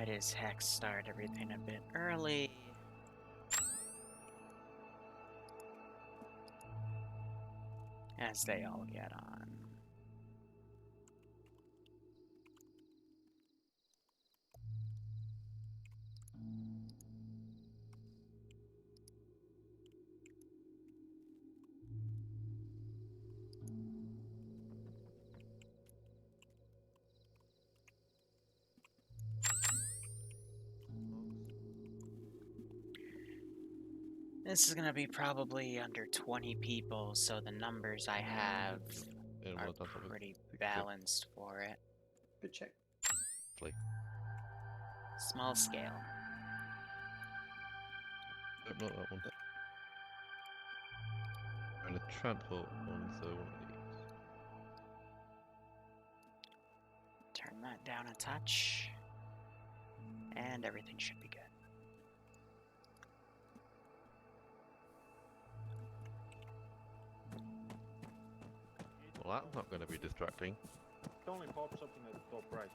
right as heck start everything a bit early. As they all get on. This is gonna be probably under 20 people, so the numbers I have are pretty balanced for it. Good check. Small scale. Nope, not that one. And a transport one, so one of these. Turn that down a touch. And everything should be good. Well, that's not going to be distracting. It only pops up in the top right.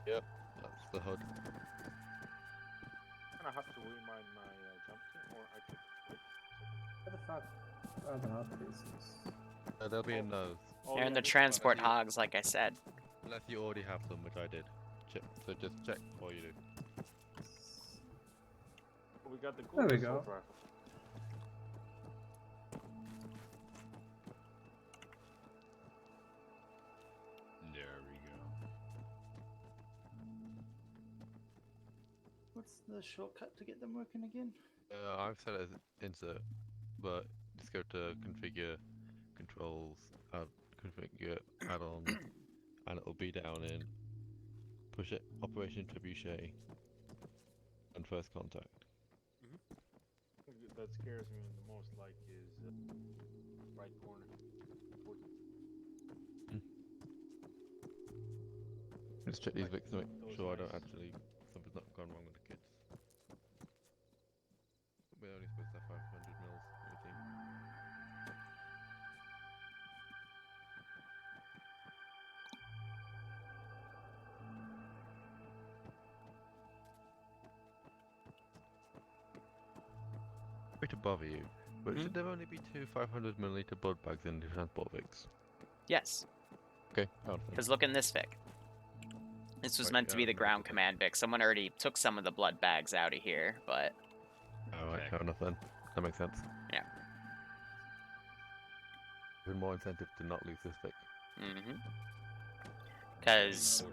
Yep, that's the HUD. And I have to remind my jump key, or I could wait. What the fuck are the hard pieces? They'll be in those. They're in the transport hogs, like I said. Unless you already have them, which I did. So just check before you do. We got the There we coolest go. assault rifle. There we go. What's the shortcut to get them working again? I've set it as insert, but just go to configure controls, configure add-on, and it'll be down in push it Operation Trebuchet and first contact. That scares me the most, like, is right corner. Let's check these Like, Vics to make those sure I don't nice. actually something's not gone wrong with the kids. We're only supposed to have 500 mils in the team. Sorry to bother you, but should there only be two 500ml blood bags in the transport Vics? Yes, Okay, out because look in this Vic. This was Right, meant to be yeah, the no, ground okay. command Vic. Someone already took some of the blood bags out of here, but Alright, Okay. fair enough then. That makes sense. yeah. Even more incentive to not lose this Vic. Because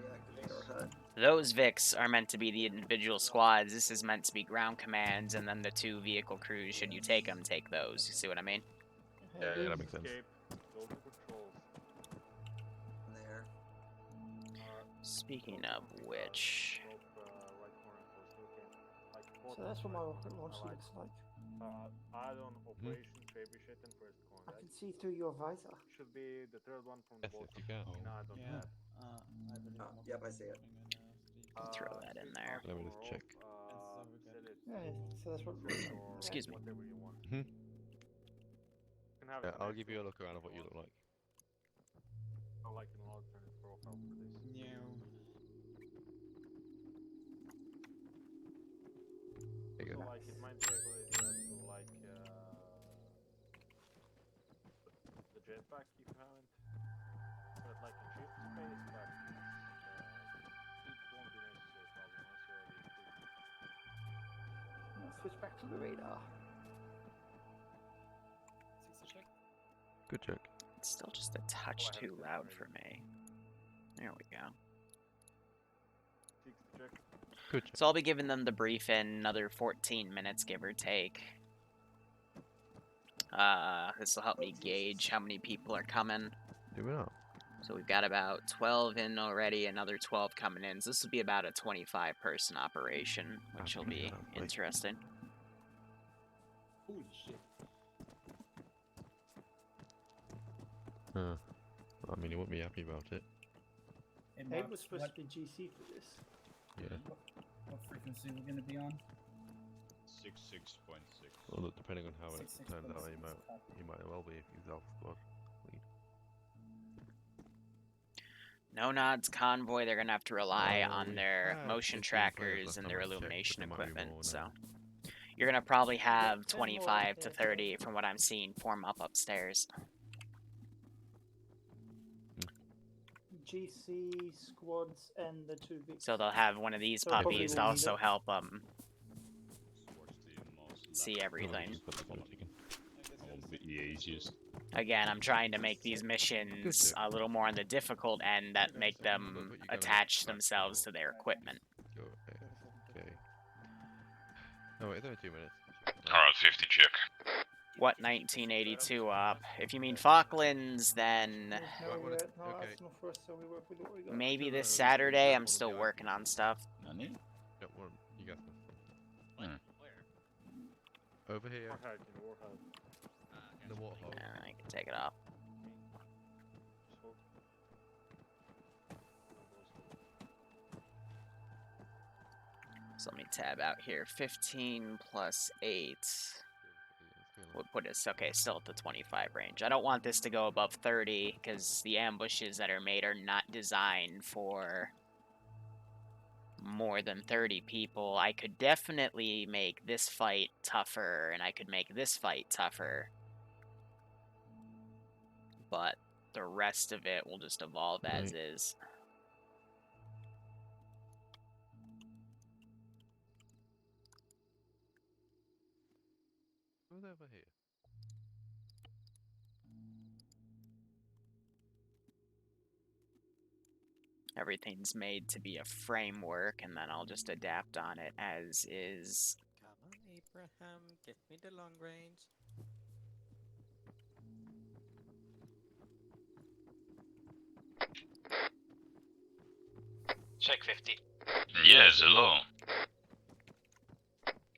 those Vics are meant to be the individual squads. This is meant to be ground commands, and then the two vehicle crews, should you take them, take those. You see what I mean? Yeah, that makes sense. Escape, go to patrols. There. Speaking of which, Right corner first, okay. Like, So that's what my rocket I launcher like. looks like. Add on Operation Trebuchet and first I contact. can see through your visor. Should be the third one from the Yes, if bottom. you can. In add-on Yeah. tab. Yep, I see it. I'll throw that in there. Let me just check. Set it Yeah, so that's what. to or Excuse me. whatever you want. Mhm. You can have Yeah, it I'll next give to you a it look if around of what you look like. I like an alternate profile for this. Yeah. There you So go. like it might be a good idea to like the jetpack if you haven't. Put it like in shift space, but it won't be necessary probably unless you're already equipped. Let's switch back to the radar. Good check. It's still just a touch Oh, I have too it loud already. for me. There we go. 6 check. Good check. So I'll be giving them the brief in another 14 minutes, give or take. This will help me gauge how many people are coming. Do we not? So we've got about 12 in already, another 12 coming in. So this will be about a 25-person operation, which will be Lovely. interesting. Holy shit. I mean, you wouldn't be happy about it. It was supposed to be GC for this. Yeah. What frequency we're going to be on? 66.6. Well, look, depending on how it 66.6. turns out, you might well be if he's off squad lead. No nods convoy, they're gonna have to rely on we their had motion 15 players trackers last and time their I checked, but illumination there might be equipment, more so now. you're gonna probably have 10 more 25 to TSB. 30 from what I'm seeing form up upstairs. GC squads and the 2 Vics. So they'll have one of these So probably puppies to we'll need also it. help Towards the most see left. everything. That won't be the easiest. Again, I'm trying to make these missions a little more on the difficult end that make them attach themselves to their equipment. Okay. Oh wait, it's only 2 minutes. Alright, 50 check. What 1982 up? If you mean Falklands, then No, What we're is- at no okay. Arsenal first, so we work with what we got. maybe this Hello, Saturday. hello, I'm still hello. working on stuff. Nani? Don't want you guys. Where? Over here, Warhead, in Warhead. in the water hole. I can take it off. So, So let me tab out here. 15 plus 8 would put us, okay, still at the 25 range. I don't want this to go above 30 because the ambushes that are made are not designed for more than 30 people. I could definitely make this fight tougher, and I could make this fight tougher. But the rest of it will just evolve as is. Who's over here? Everything's made to be a framework, and then I'll just adapt on it as is. Come on, Abraham, get me the long range. Check 50. Yes, hello.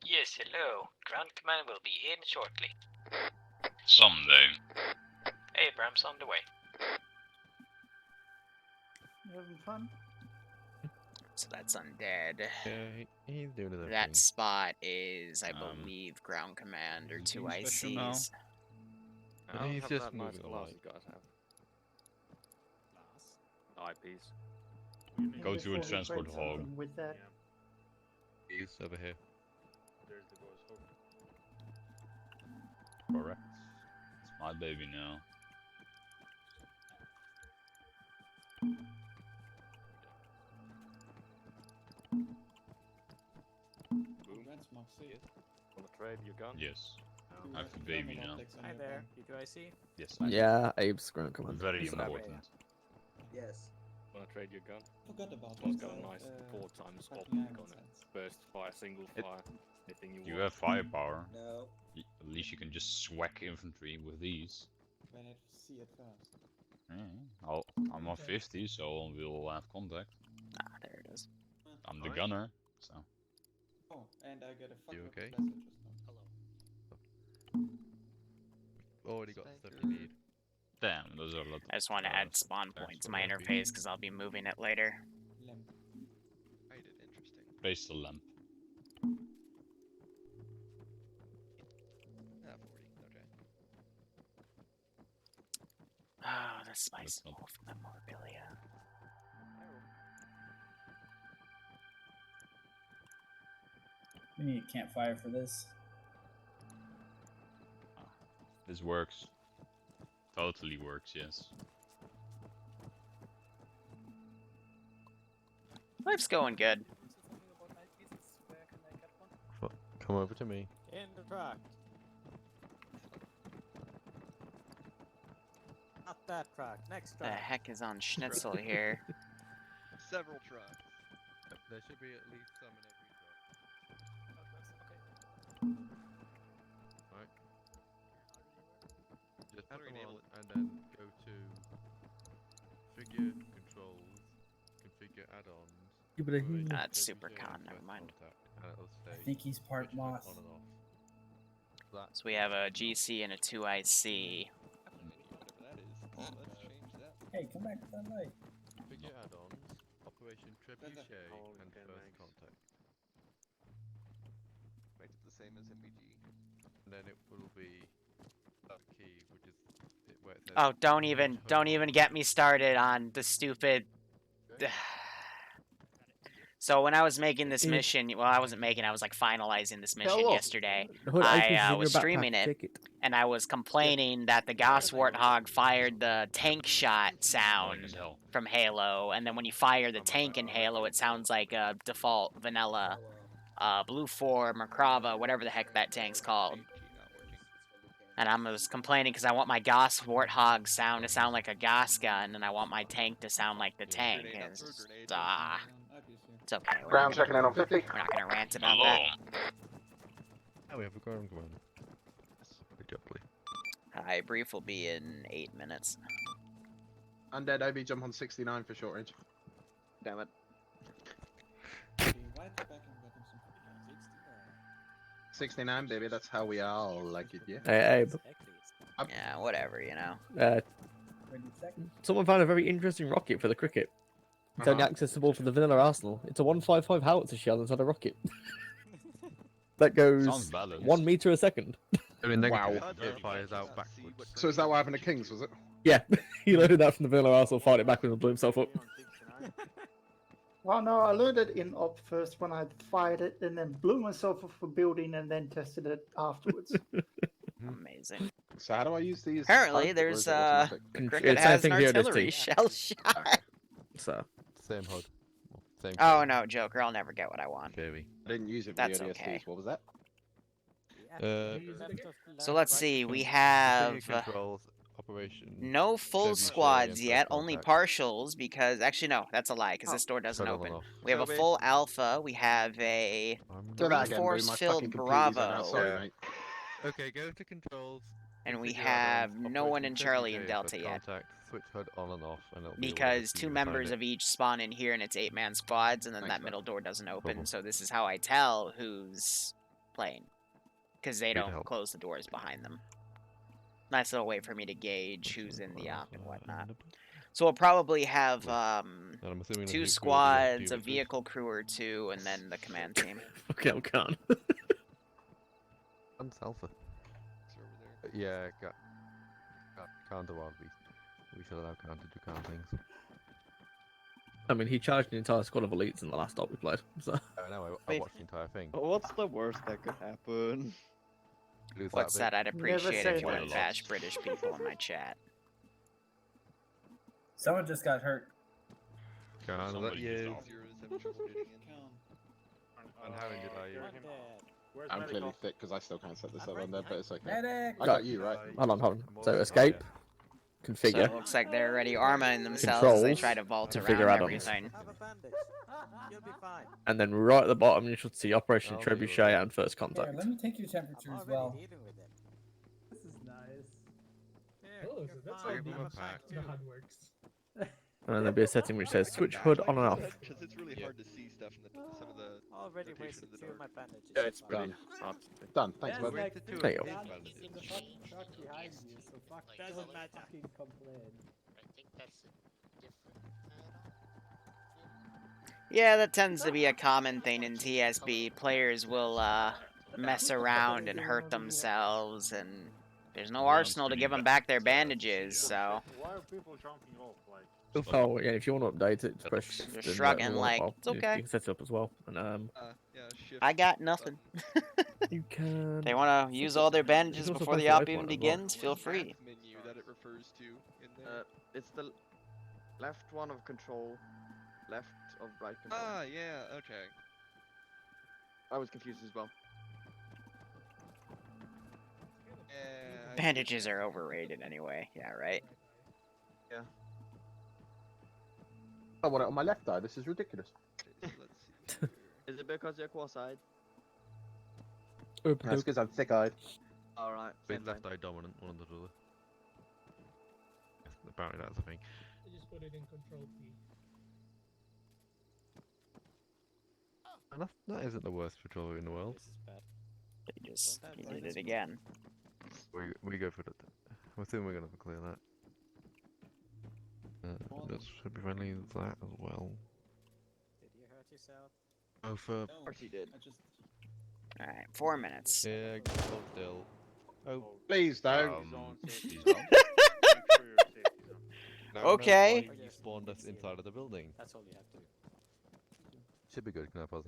Yes, hello. Ground command will be in shortly. Someday. Abrams on the way. You having fun? So that's undead. Yeah, he's doing his own That thing. spot is, I Um, believe, ground command or two anything special now? ICs. But I'll he's have just that nice moving glass along. you guys have. Eyepiece. Go And to a before we transport break hog. something With that. He's over here. There's the ghost hook. Correct. It's my baby now. Boom. Congrats, Moxie. Wanna trade your gun? Yes. You I have have a baby thermal now. optics on Hi your there, gun. P2IC. Yes. Yeah, Abe's ground command. Very What's up? important. Yes. Wanna trade your gun? Forgot about One's that. got a nice 4 times fucking optic iron on it. sights. Burst fire, single It- fire, anything you You want. have firepower. No. At least you can just swack infantry with these. But I have to see it first. Yeah. I'm on 50, so we'll have contact. Ah, there it is. I'm the gunner, so. Oh, and I get a fucking okay? message just now. Already got the stuff you need. Damn, those are a lot. I just want to add spawn points to my interface because I'll be moving it later. Limp. Interesting. Base the lamp. Ah, 40. Okay. Oh, the spice That's not- wolf memorabilia. We need a campfire for this. This works. Totally works, yes. Life's going good. Come over to me. In the truck. Not that truck, next The truck. heck is on Schnitzel here? Several trucks. There should be at least some in every truck. Right. Just How put do we them enable on and then go to figure controls, configure add-ons. operation, That's tribute super share, con, and never first mind. contact, and it'll I say think he's part which one's moth. on and off. That So we have a GC and a 2IC. Whatever that is. Let's change that. Hey, come back with that light. configure add-ons, operation trebuchet, Oh, and okay, first thanks. contact. Make it the same as MPG. And then it will be that key, which is where it says Oh, don't even get me started on the stupid So when I was making this mission, well, I wasn't making. I was like finalizing this mission off. yesterday. Hood opens in I your was backpack, streaming it, take it. and I was complaining that the Gauss Warthog fired the tank shot Annoying sound as hell. from Halo, and then when you fire the tank in Halo, it sounds like a default vanilla blue form or Krava, whatever the heck that tank's called. And I was complaining because I want my Gauss Warthog sound to sound like a Gauss gun, and I want my tank to sound like the tank. It's okay. Ground checking in on 50. We're not gonna rant about that. Oh, we have a ground command. Good job, Lee. Hi, brief will be in 8 minutes. Undead OB jump on 69 for short range. Damn it. 69, baby, that's how we all like it, yeah? Hey, Yeah, whatever, you know. Someone found a very interesting rocket for the cricket. It's only accessible for the vanilla arsenal. It's a 155 howitzer shell inside a rocket. That goes Sounds balanced. 1 meter a second. Wow. It fires out backwards. So is that what happened to Kings, was it? Yeah, he loaded that from the vanilla arsenal, fired it backwards and blew himself up. Well, no, I loaded in up first when I fired it, and then blew myself off a building, and then tested it afterwards. Amazing. So how do I use these? Apparently, Or is there's it automatic? the cricket It's has an anything here, this artillery team. shell shot. So, Same HUD. Same Oh no, Joker! I'll never get what I want. KV. I didn't use it for That's the ODSTs. okay. What was that? So let's see. We have Controls, operation. no full Chevy squads Chevy yet, and only contact. partials because actually no, that's a lie because this door doesn't Shut on open. and off. We have a full alpha. We have a Do that again, force dude. My filled fucking computer's Bravo. out. Sorry, mate. Okay, go to controls. And we configure have add-ons, no one in operation Charlie Chevy and J for Delta yet. contact, switch HUD on and off, and it'll be Because 2 members of each spawn in here and it's 8-man squads, and then Thanks, that middle door doesn't open. Problem. So this is how I tell who's playing, because they Good don't help. close the doors behind them. Nice little way for me to gauge who's in the op and whatnot. So we'll probably have And I'm assuming 2 the squads, a vehicle crew or 2, and then the command team. okay, I'm gone. Guns alpha. Yeah, counter wild we should allow counter to count things. I mean, he charged an entire squad of elites in the last op we played. So. I know, I watched the entire thing. What's the worst that could happen? Lose What's that? that? I'd appreciate say if you that. wouldn't bash British people in my chat. Someone just got hurt. Can I let Somebody you? just And how did I? Where's I'm medical? clearly thick because I still can't set this up on there, but it's okay. Medic! I got you, right? Hold on. So escape, So configure, it looks like they're already armoring themselves as they Controls, try to vault configure around add-ons. everything. Have a bandage. You'll be fine. and then right at the bottom you should see Operation I'll deal with Trebuchet it. and First Contact. me take your temperature I'm already dealing with it. This is nice. Here, Oh, you're so that's fine. how Have a the pack too. works. And then there'll be a setting which says switch HUD on and off. Because it's really hard to see stuff in some of the. Already rotation wasted of the 2 of dark. my bandages. Yeah, it's done. Done. Thanks, bud. There you go. Doesn't matter. Yeah, that tends to be a common thing in TSB. Players will mess around and hurt themselves, and there's no arsenal to give them back their bandages, so Why are people jumping off? Like, Oh yeah, if you want to update it, press. They're the shrugging one like, up. it's okay. You can set it up as well, and Yeah, shift. I got nothing. you can. They want to use all their bandages also before press the the op right even one as well. begins, feel free. Menu that it refers to in there. It's the left one of control, left of right control. Ah, yeah, okay. I was confused as well. Yeah. Bandages are overrated anyway, yeah, right? I want it on my left eye. This is ridiculous. Let's see. Is it because you're cross-eyed? Open That's up. because I'm thick-eyed. Alright. With left eye dominant, one of the other. Yes, apparently that's a thing. I just put it in control P. And that isn't the worst controller in the world. You did it again. We go for that. I'm assuming we're gonna clear that. That should be friendly with that as well. Did you hurt yourself? Oh, for Of course he did. Alright, 4 minutes. yeah, hold still. Oh, Please don't. He's gone. Okay. spawned us inside of the building. That's all you have to do. Should be good. Can I pause?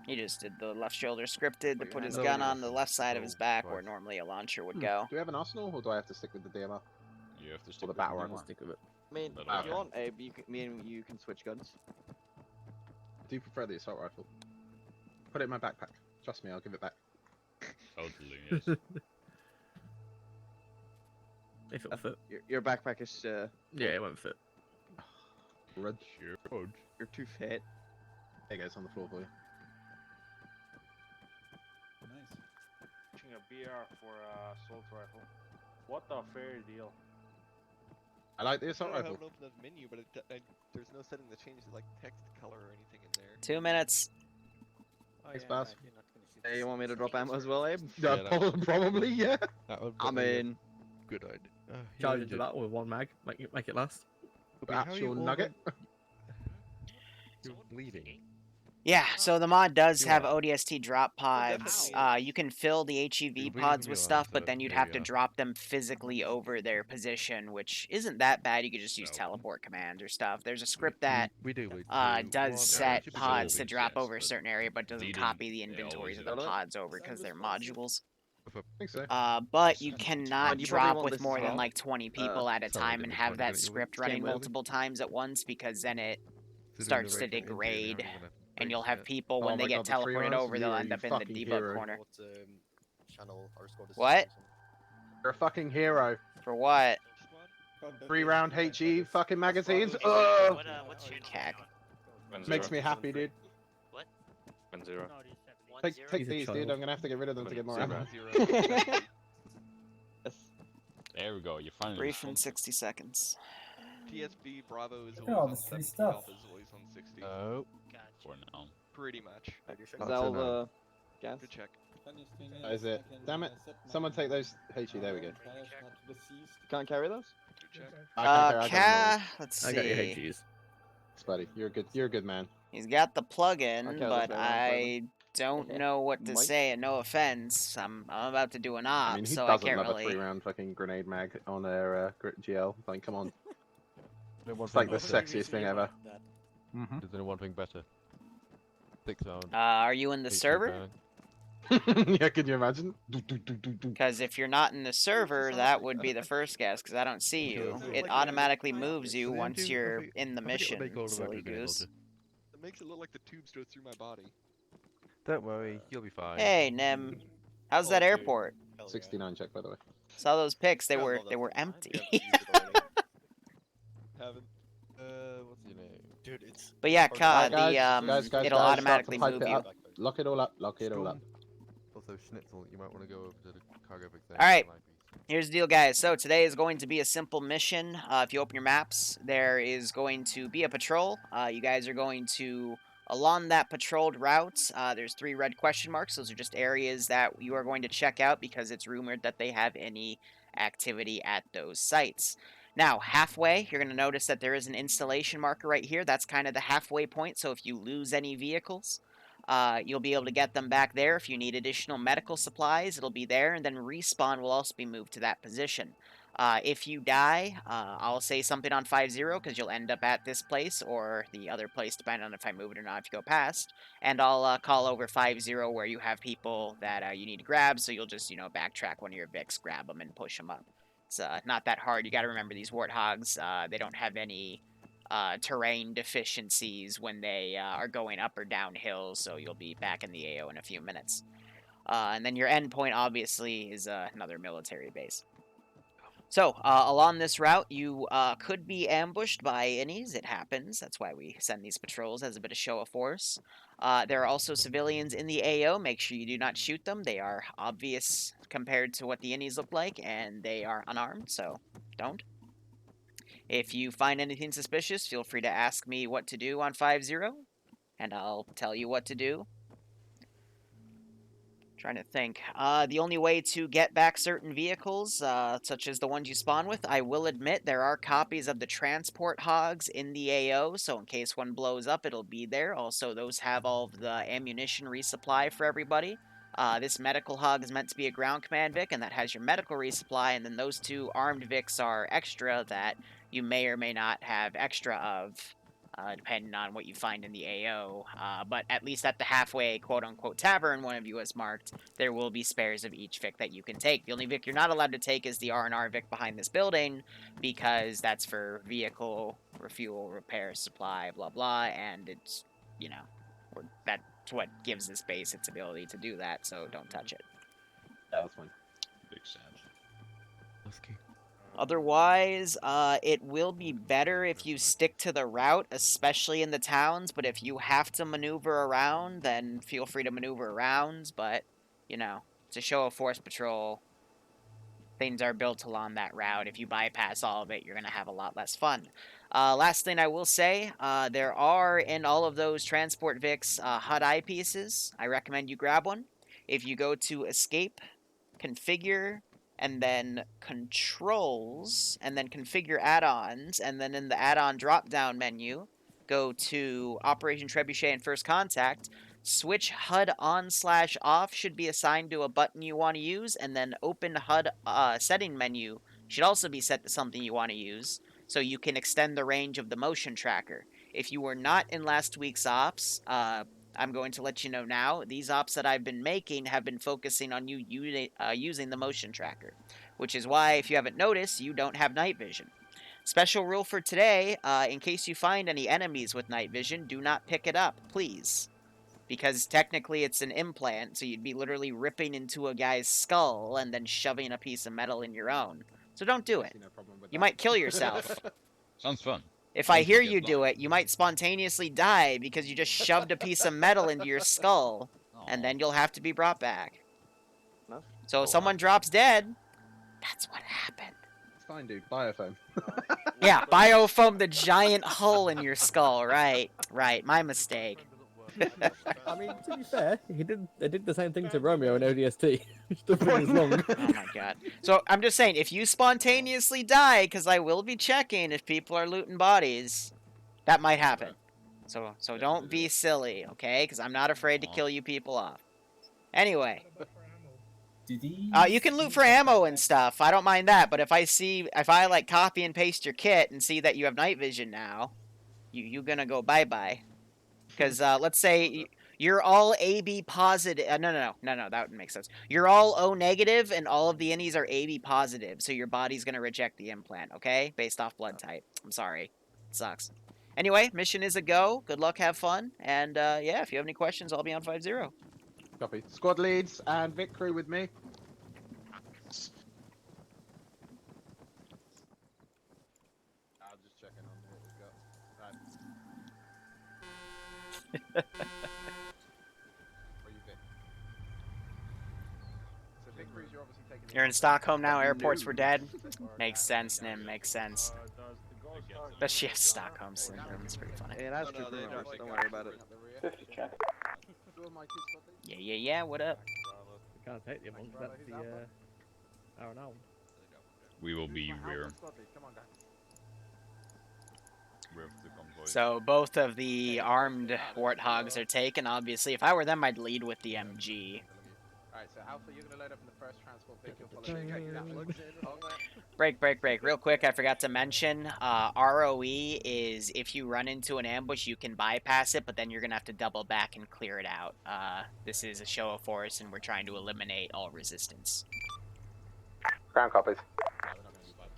He just did the left shoulder scripted to Put your put his hand gun over on the your left side of his shoulder back where twice. normally a launcher would go. Do we have an arsenal, or do I have to stick with the DMR? You have to Or stick the with battle the rifle? DMR. Stick with it. I mean, But, if you want, Abe, me and you can switch guns. I do prefer the assault rifle. Put it in my backpack. Trust me, I'll give it back. Totally, yes. If it'll fit. Your backpack is Yeah, it won't fit. Red. Sure. you're too fat. There goes on the floor for you. Nice. Pushing a BR for assault rifle. What a fair deal. I like the I assault don't rifle. have an open up menu, but there's no setting to change the like text color or anything in there. 2 minutes. Oh, Thanks, yeah, boss. right, you're not gonna shoot Hey, this you want me to thing. drop ammo as well, Abe? Yeah, Yeah, probably, yeah. That would I'm be a in. good idea. Charge into that with one mag. Make it last. Actual nugget. You're bleeding. Yeah, so the mod does You have are. ODST drop pods. definitely. You can fill the HEV You're pods bleeding with from your stuff, arm, but so then you'd there have you to are. drop them physically over their position, which isn't that bad. You could just use No. teleport commands or stuff. There's a script that We do bleed. does set should be pods to buildings, drop yes, over a but certain area, but doesn't bleeding, copy the they inventories of always the do. pods over because they're modules. I think so. But you cannot And you probably drop want with this as more than well. like 20 people at a sorry, I time didn't and mean to have point that at you. script Came running with me. multiple times at once, because then it So doing starts the to raid for India, they degrade, haven't even had and raid you'll have yet. people Oh when they my get God, the free teleported runs? over, they'll Liru, end you up in the fucking debug hero. corner. Channel our squad is What? You're a fucking hero. For what? God, that 3-round is- HE fucking magazines. What's Ugh! What's your Cack. Makes me happy, dude. 1-0. Take He's a these, dude. child. I'm gonna have to get rid of them to get more ammo. 0. There we go. You finally. Brief in 60 seconds. TSB Bravo is Look at always all on this free 70, stuff. Alpha is always on 60. Oh. For now. Pretty much. Is that all the gas? Good check. Funniest thing That is it. I can, Damn it. set my, Someone take those HE. There we go. flash at deceased. Can't carry those? Good check. I got them Let's I got your see. HGs. all. Buddy, you're a good man. He's got the plug-in, Okay, but let's go. I don't know what to Mike? say, and no offense. I'm about to do an op, I mean, who so I doesn't can't love really... a 3-round fucking grenade mag on their GL? Like, come on. No one It's like thing the better. sexiest thing ever. There's only one thing better. 6-round. are you in the HE server? bang. Yeah, can you imagine? Because if you're not in the server, that would be the first guess, because I don't see you. Yeah. It automatically moves you They once do- I you're forget- in the I forget what mission, they call them silly over there, goose. Roger. It makes it look like the tubes go through my body. Don't worry, you'll be fine. Hey, Nim. How's that airport? 69 check, by the way. Saw those pics, they Yeah, were well, they were that's empty. Haven't. What's your name? Dude, it's. But yeah, Alright, Ka, guys, it'll start automatically to pipe move it you. up. Lock it all up. Lock it all up. Also, Schnitzel, you might want to go over to the cargo fixation. Alright. Here's the deal, guys. So today is going to be a simple mission. If you open your maps, there is going to be a patrol. You guys are going to, along that patrolled route, there's 3 red question marks. Those are just areas that you are going to check out because it's rumored that they have any activity at those sites. Now, halfway, you're going to notice that there is an installation marker right here. That's kind of the halfway point, so if you lose any vehicles, you'll be able to get them back there. If you need additional medical supplies, it'll be there, and then respawn will also be moved to that position. If you die, I'll say something on 5-0, because you'll end up at this place, or the other place, depending on if I move it or not if you go past, and I'll call over 5-0 where you have people that you need to grab, so you'll just, backtrack one of your Vics, grab them, and push them up. It's not that hard. You got to remember these warthogs, they don't have any terrain deficiencies when they are going up or down hills, so you'll be back in the AO in a few minutes. And then your endpoint, obviously, is another military base. So, along this route, you could be ambushed by innies. It happens. That's why we send these patrols as a bit of show of force. There are also civilians in the AO. Make sure you do not shoot them. They are obvious compared to what the innies look like, and they are unarmed, so don't. If you find anything suspicious, feel free to ask me what to do on 5-0, and I'll tell you what to do. Trying to think. The only way to get back certain vehicles, such as the ones you spawn with, I will admit there are copies of the transport hogs in the AO, so in case one blows up, it'll be there. Also, those have all of the ammunition resupply for everybody. This medical hog is meant to be a ground command Vic, and that has your medical resupply, and then those 2 armed Vics are extra that you may or may not have extra of, depending on what you find in the AO. But at least at the halfway quote-unquote tavern one of you has marked, there will be spares of each Vic that you can take. The only Vic you're not allowed to take is the R&R Vic behind this building, because that's for vehicle, refuel, repair, supply, blah blah, and it's, you know, that's what gives this base its ability to do that, so don't touch it. Yeah, that's fine. Big sad. Otherwise, it will be better if you stick to the route, especially in the towns, but if you have to maneuver around, then feel free to maneuver around, but, you know, it's a show of force patrol. Things are built along that route. If you bypass all of it, you're going to have a lot less fun. Last thing I will say, there are in all of those transport Vics HUD eyepieces. I recommend you grab one. If you go to Escape, Configure, and then Controls, and then Configure Add-ons, and then in the Add-on drop-down menu, go to Operation Trebuchet and First Contact, switch HUD on/off should be assigned to a button you want to use, and then Open HUD setting menu should also be set to something you want to use, so you can extend the range of the motion tracker. If you were not in last week's ops, I'm going to let you know now, these ops that I've been making have been focusing on you using the motion tracker, which is why, if you haven't noticed, you don't have night vision. Special rule for today, in case you find any enemies with night vision, do not pick it up, please. Because technically it's an implant, so you'd be literally ripping into a guy's skull and then shoving a piece of metal in your own. So don't do it. You might kill yourself. Sounds fun. If I hear you do it, you might spontaneously die because you just shoved a piece of metal into your skull, and then you'll have to be brought back. So if someone drops dead, that's what happened. It's fine, dude. Biofoam. Yeah, biofoam the giant hole in your skull. Right, my mistake. I mean, to be fair, they did the same thing to Romeo in ODST. Still pretty long. Oh my god. So I'm just saying, if you spontaneously die, because I will be checking if people are looting bodies, that might happen. So don't be silly, okay? Because I'm not afraid to kill you people off. Anyway. You can loot for ammo and stuff. I don't mind that. But if I like copy and paste your kit and see that you have night vision now, you're gonna go bye-bye. Because let's say you're all AB positive. No, that would make sense. You're all O negative, and all of the innies are AB positive, so your body's going to reject the implant, okay? Based off blood type. I'm sorry. It sucks. Anyway, mission is a go. Good luck, have fun. And yeah, if you have any questions, I'll be on 5-0. Copy. Squad leads and Vic crew with me. I'm just checking on what we've got. Right. Where you Vic? So Vic crews, you're obviously taking. You're in Stockholm now. Airports were dead. Makes sense, Nim. Makes sense. But she has Stockholm syndrome. It's pretty funny. Yeah, that's true. Don't worry about it. 50 check. Yeah. What up? We can't take the amount. That's the R&R. We will be rear. Rear of the convoy. So both of the armed warthogs are taken. Obviously, if I were them, I'd lead with the MG. Alright, so Alpha, you're gonna load up in the first transport Vic. You'll follow Break. Real quick, I forgot to mention, ROE is if you run into an ambush, you can bypass it, but then you're going to have to double back and clear it out. This is a show of force, and we're trying to eliminate all resistance. Ground copies.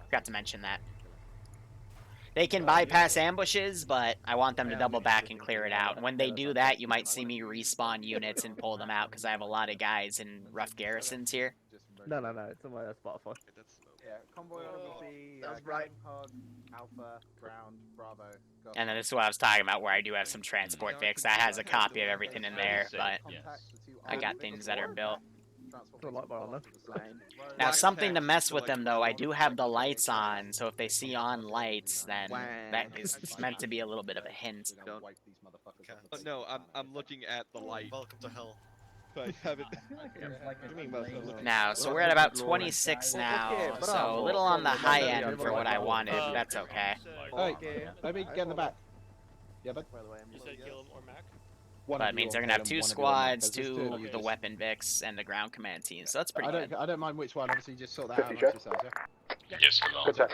Forgot to mention that. They can bypass ambushes, but I want them to double back and clear it out. When they do that, you might see me respawn units and pull them out, because I have a lot of guys in rough garrisons here. No, it's on my Spotify. Yeah, convoy will be Ground Hog, Alpha, Ground, Bravo. And then this is what I was talking about, where I do have some transport Vics. That has a copy of everything in there, but I got things that are built. Now, something to mess with them, though, I do have the lights on, so if they see on lights, then that is meant to be a little bit of a hint. No, I'm looking at the light. Welcome to hell. I haven't. Now, so we're at about 26 now, so a little on the high end for what I wanted. That's okay. Hey, let me get in the back. Yeah, but You said Gillum or Mac? one But of it means you they're on gonna have Caleb, two one of you on Mac, squads, 'cause there's two two of you the just- weapon Vics, and the ground command team. So that's pretty good. I don't mind which one. Obviously, just sort that 50 out amongst check. yourselves. Yeah. Yes, hello. Good check.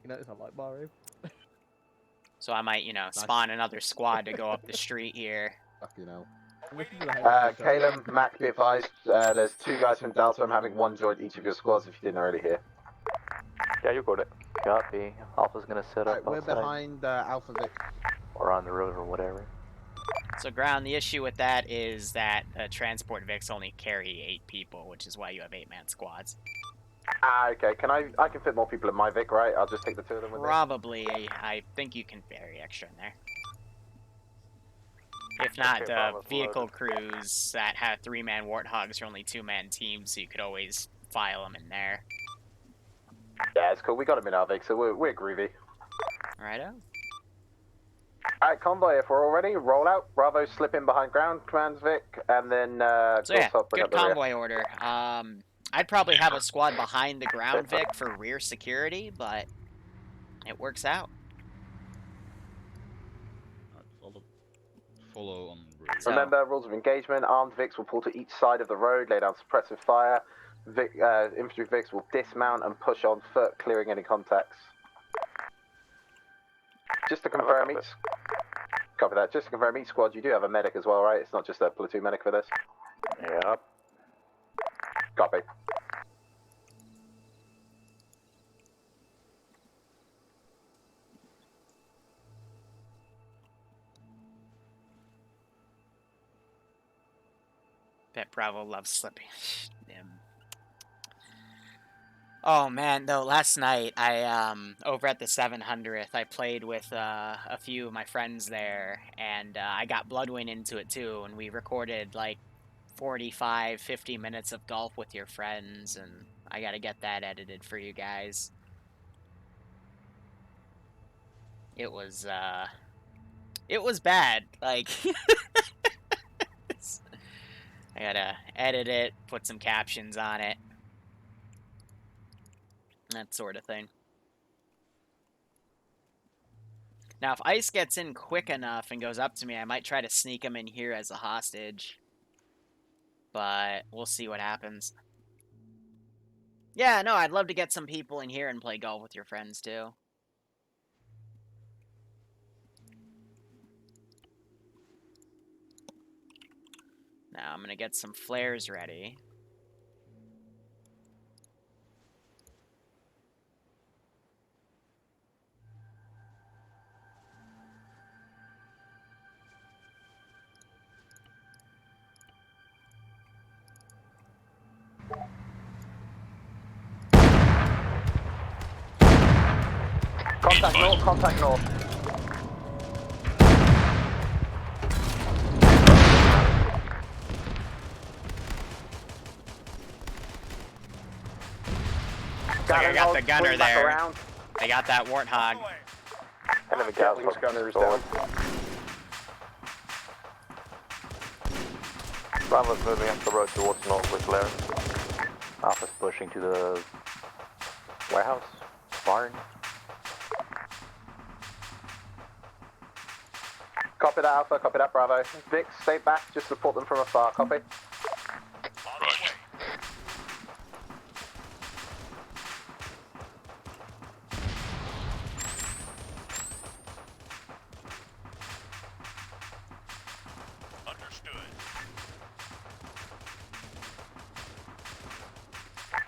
You notice I like Mario. So I might, spawn another squad to go up the street here. Fucking hell. Caleb, Mac, be advised, there's 2 guys from Delta. I'm having 1 join each of your squads if you didn't already hear. Yeah, you got it. Copy. Alpha's gonna set up Right, we're outside. behind Alpha Vic. Or on the road or whatever. So ground, the issue with that is that transport Vics only carry 8 people, which is why you have 8-man squads. Okay, I can fit more people in my Vic, right? I'll just take the 2 of them with me. Probably, I think you can carry extra in there. If not, Okay, the Bravo's vehicle loaded. crews that have 3-man Warthogs are only 2-man teams, so you could always file them in there. Yeah, it's cool. We got them in our Vic, so we're groovy. Righto. Alright, convoy, if we're all ready, roll out. Bravo, slip in behind ground, commands Vic, and then So yeah, Top, bring good up the rear. convoy order. I'd probably have a squad behind the ground Vic for rear security, but it works out. Follow on route. So- Remember, rules of engagement. Armed Vics will pull to each side of the road, lay down suppressive fire. Infantry Vics will dismount and push on foot, clearing any contacts. Just to confirm each... Copy that. Just to confirm each squad, you do have a medic as well, right? It's not just a platoon medic for this? Yep. Copy. Bet Bravo loves slipping. Oh man, though last night I over at the 700th I played with a few of my friends there, and I got Bloodwind into it too, and we recorded like 45-50 minutes of golf with your friends, and I gotta get that edited for you guys. It was bad, like I gotta edit it, put some captions on it, that sort of thing. Now, if Ice gets in quick enough and goes up to me, I might try to sneak him in here as a hostage. But we'll see what happens. Yeah, no, I'd love to get some people in here and play golf with your friends, too. Now, I'm gonna get some flares ready. Contact north, contact north. Looks like I got the gunner swing back there. around. I got that Warthog. Enemy gas Gunners down. Bravo's moving up the road towards north with Liru. Alpha's pushing to the warehouse, barn. Copy that, Alpha. Copy that, Bravo. Vic, stay back. Just support them from afar. Copy. Roger.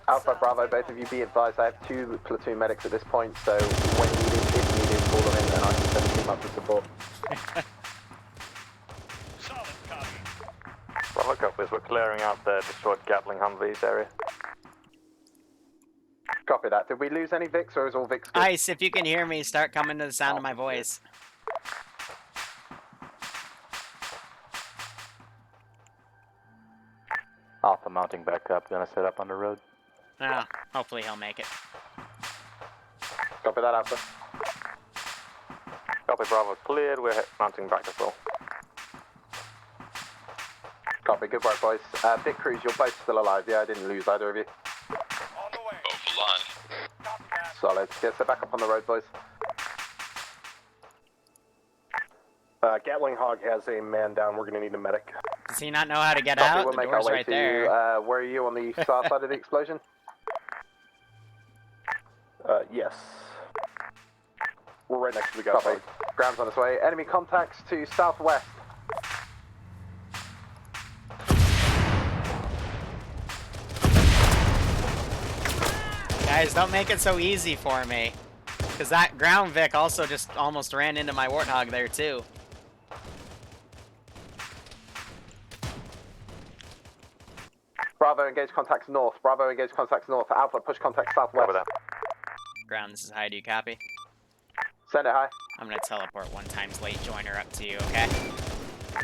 Alpha, Bravo, both of you be advised. I have 2 platoon medics at this point, so when needed, if needed, call them in, and I can send a team up to support. Bravo copies, we're clearing out the destroyed Gatling Humvees area. Copy that. Did we lose any Vics, or is all Vics good? Ice, if you can hear me, start coming to the sound of my voice. Alpha mounting back up, gonna set up on the road. Ah, hopefully he'll make it. Copy that, Alpha. Copy, Bravo cleared, we're mounting back as well. Copy, good work, boys. Vic Cruz, you're both still alive, yeah? I didn't lose either of you. Both alive. Solid. Get set back up on the road, boys. Gatling Hog has a man down. We're going to need a medic. Does he not know how to get Copy, out? we'll The make our door's way right to there. you. Where are you on the south side of the explosion? Yes. We're right next to the gas. Copy. Ground's on its way. Enemy contacts to southwest. Guys, don't make it so easy for me. Because that ground Vic also just almost ran into my Warthog there, too. Bravo, engage contacts north. Bravo, engage contacts north. Alpha, push contacts southwest. Ground, this is high. Do you copy? Send it high. I'm going to teleport 1 times late joiner up to you, okay?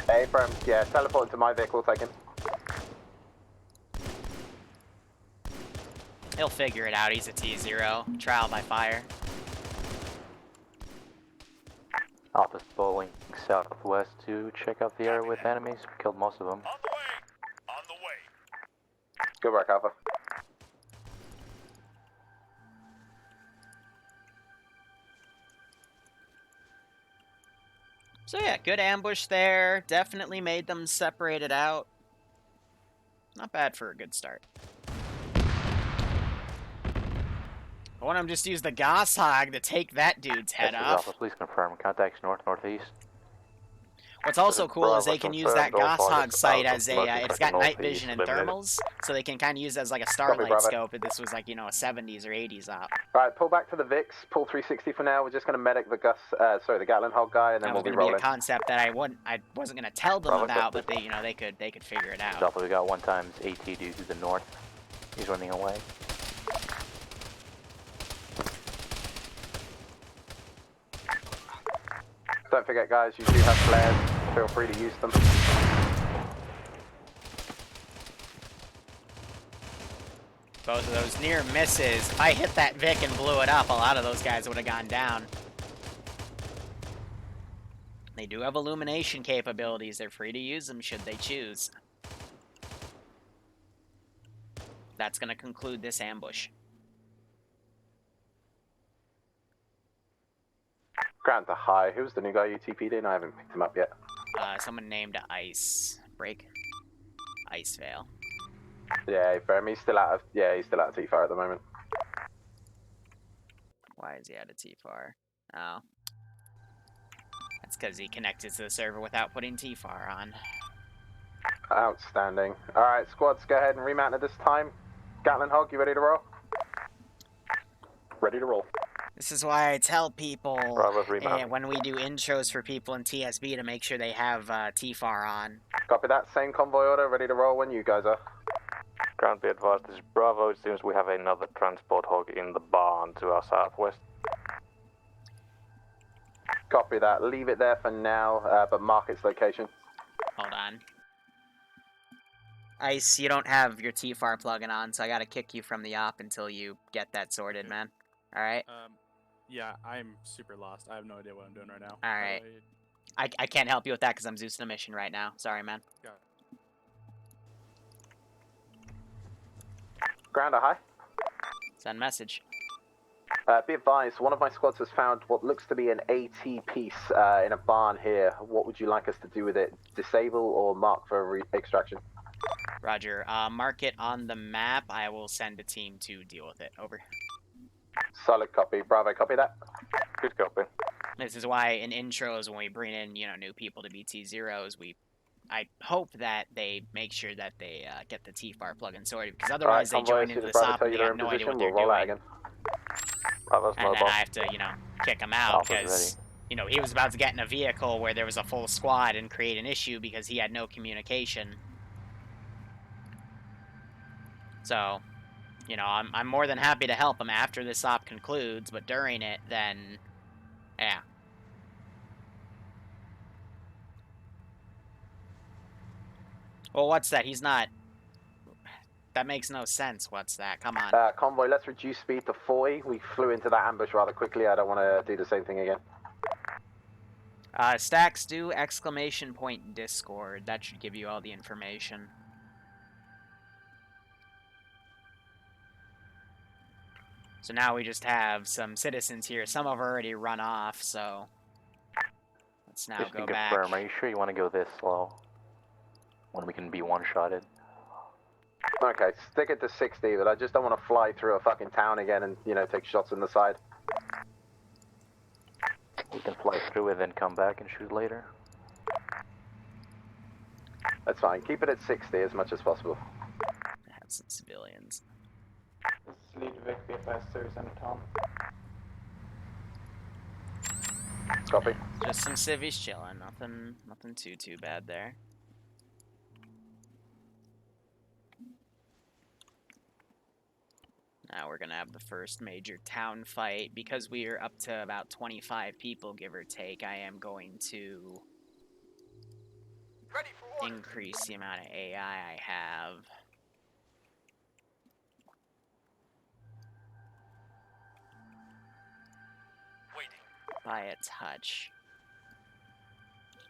Hey, Bram. Yeah, teleport to my vehicle, taken. He'll figure it out. He's a T0. Trial by fire. Alpha's bowling southwest to check out the area with enemies. We killed most of them. Good work, Alpha. So yeah, good ambush there. Definitely made them separate it out. Not bad for a good start. I want him to just use the Goshawk to take that dude's head off. Alpha, please confirm. Contacts north-northeast. What's also cool is they can use that Goshawk sight as a, it's got night vision and thermals, so they can kind of use it as like a starlight scope if this was like, you know, a 70s or 80s op. Alright, pull back to the VIX, pull 360 for now. We're just going to medic the the Gatling Hog guy, and then we'll be rolling. That was going to be a concept that I wasn't going to tell them about, but they, you know, they could figure it out. Alpha, we got 1 times AT due to the north. He's running away. Don't forget, guys, you do have flares. Feel free to use them. Both of those near misses. If I hit that Vic and blew it up, a lot of those guys would have gone down. They do have illumination capabilities. They're free to use them should they choose. That's going to conclude this ambush. Grant the high. Who's the new guy you TP'd in? I haven't picked him up yet. Someone named Ice. Break. Ice Veil. Yeah, Fermi, he's still out of T-Fire at the moment. Why is he out of T-Far? Oh. That's because he connected to the server without putting T-Far on. Outstanding. Alright, squads, go ahead and remount at this time. Gatling Hog, you ready to roll? Ready to roll. This is why I tell people when we do intros for people in TSB to make sure they have T-Far on. Copy that. Same convoy order, ready to roll when you guys are. Ground, be advised, this is Bravo. It seems we have another transport hog in the barn to our southwest. Copy that. Leave it there for now, but mark its location. Hold on. Ice, you don't have your T-Far plug-in on, so I gotta kick you from the op until you get that sorted, man. Alright? Yeah, I'm super lost. I have no idea what I'm doing right now. Alright. I can't help you with that because I'm Zeus in a mission right now. Sorry, man. Got it. Ground a high. Send message. Be advised, one of my squads has found what looks to be an AT piece in a barn here. What would you like us to do with it? Disable or mark for extraction? Roger. Mark it on the map. I will send a team to deal with it. Over. Solid copy. Bravo, copy that. Good copy. This is why in intros, when we bring in, you know, new people to be T0s, I hope that they make sure that they get the T-Far plugin sorted, because otherwise they join into the SOP and they have no idea what they're doing. And then I have to, you know, kick them out because, you know, he was about to get in a vehicle where there was a full squad and create an issue because he had no communication. So, you know, I'm more than happy to help him after this op concludes, but during it, then, yeah. Well, what's that? He's not... That makes no sense. What's that? Come on. Convoy, let's reduce speed to 40. We flew into that ambush rather quickly. I don't want to do the same thing again. Stacks, do exclamation point Discord. That should give you all the information. So now we just have some citizens here. Some have already run off, so... Let's now Just to go back. confirm, are you sure you want to go this slow? When we can be one-shotted? Okay, stick it to 60, but I just don't want to fly through a fucking town again and, you know, take shots on the side. We can fly through it, then come back and shoot later. That's fine. Keep it at 60 as much as possible. Have some civilians. Lead Vic BFS 37 Tom. Copy. Just some civvies chilling. Nothing too bad there. Now we're gonna have the first major town fight. Because we are up to about 25 people, give or take, I am going to increase the amount of AI I have. By a touch.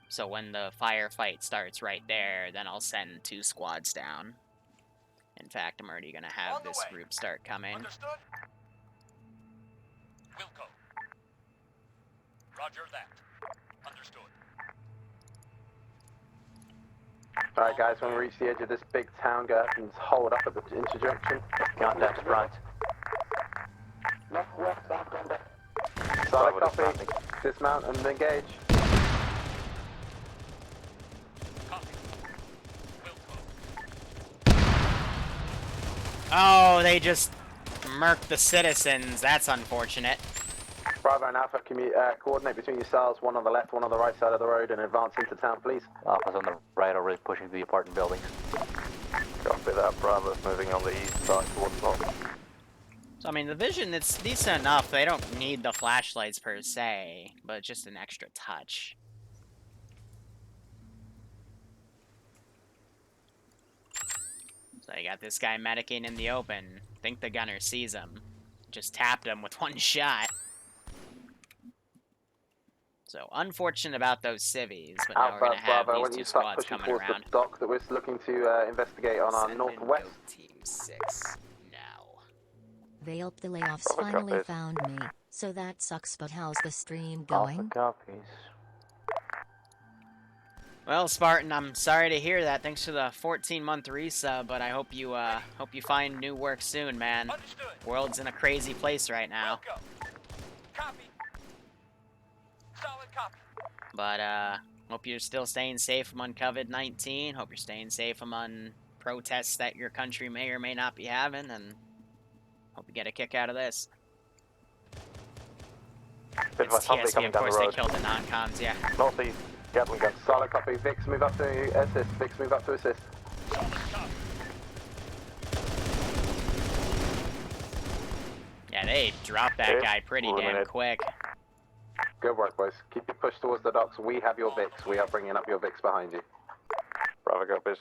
So when the firefight starts right there, then I'll send 2 squads down. In fact, I'm already gonna have this group start coming. Understood? Will go. Roger that. Understood. Alright guys, when we reach the edge of this big town, go ahead and hold up at the interjunction. Contact front. Solid copy. Dismount and engage. Oh, they just murked the citizens. That's unfortunate. Bravo and Alpha, coordinate between yourselves, one on the left, one on the right side of the road, and advance into town, please. Alpha's on the right, already pushing to the apartment buildings. Copy that. Bravo's moving on the east side towards north. So, I mean, the vision, it's decent enough. They don't need the flashlights per se, but just an extra touch. So you got this guy medicing in the open. Think the gunner sees him. Just tapped him with 1 shot. So, unfortunate about those civvies, but now we're going to have Bravo, these 2 squads coming towards around. the dock that we're looking to investigate on our northwest. Team 6 now. They hope the layoffs finally found me, so that sucks, but how's the stream Alpha going? copies. Well, Spartan, I'm sorry to hear that. Thanks for the 14-month resub, but I hope you find new work soon, man. Understood. World's in a crazy place right now. Will go. Copy. Solid copy. But hope you're still staying safe among COVID-19. Hope you're staying safe among protests that your country may or may not be having, and hope you get a kick out of this. It's TSB, of course, they killed the non-coms, yeah. Northeast. Gatling gun. Solid copy. Vix, move up to assist. Vix, move up to assist. Yeah, they dropped that guy pretty damn quick. Good work, boys. Keep your push towards the docks. We have your Vix. We are bringing up your Vix behind you. Bravo copies.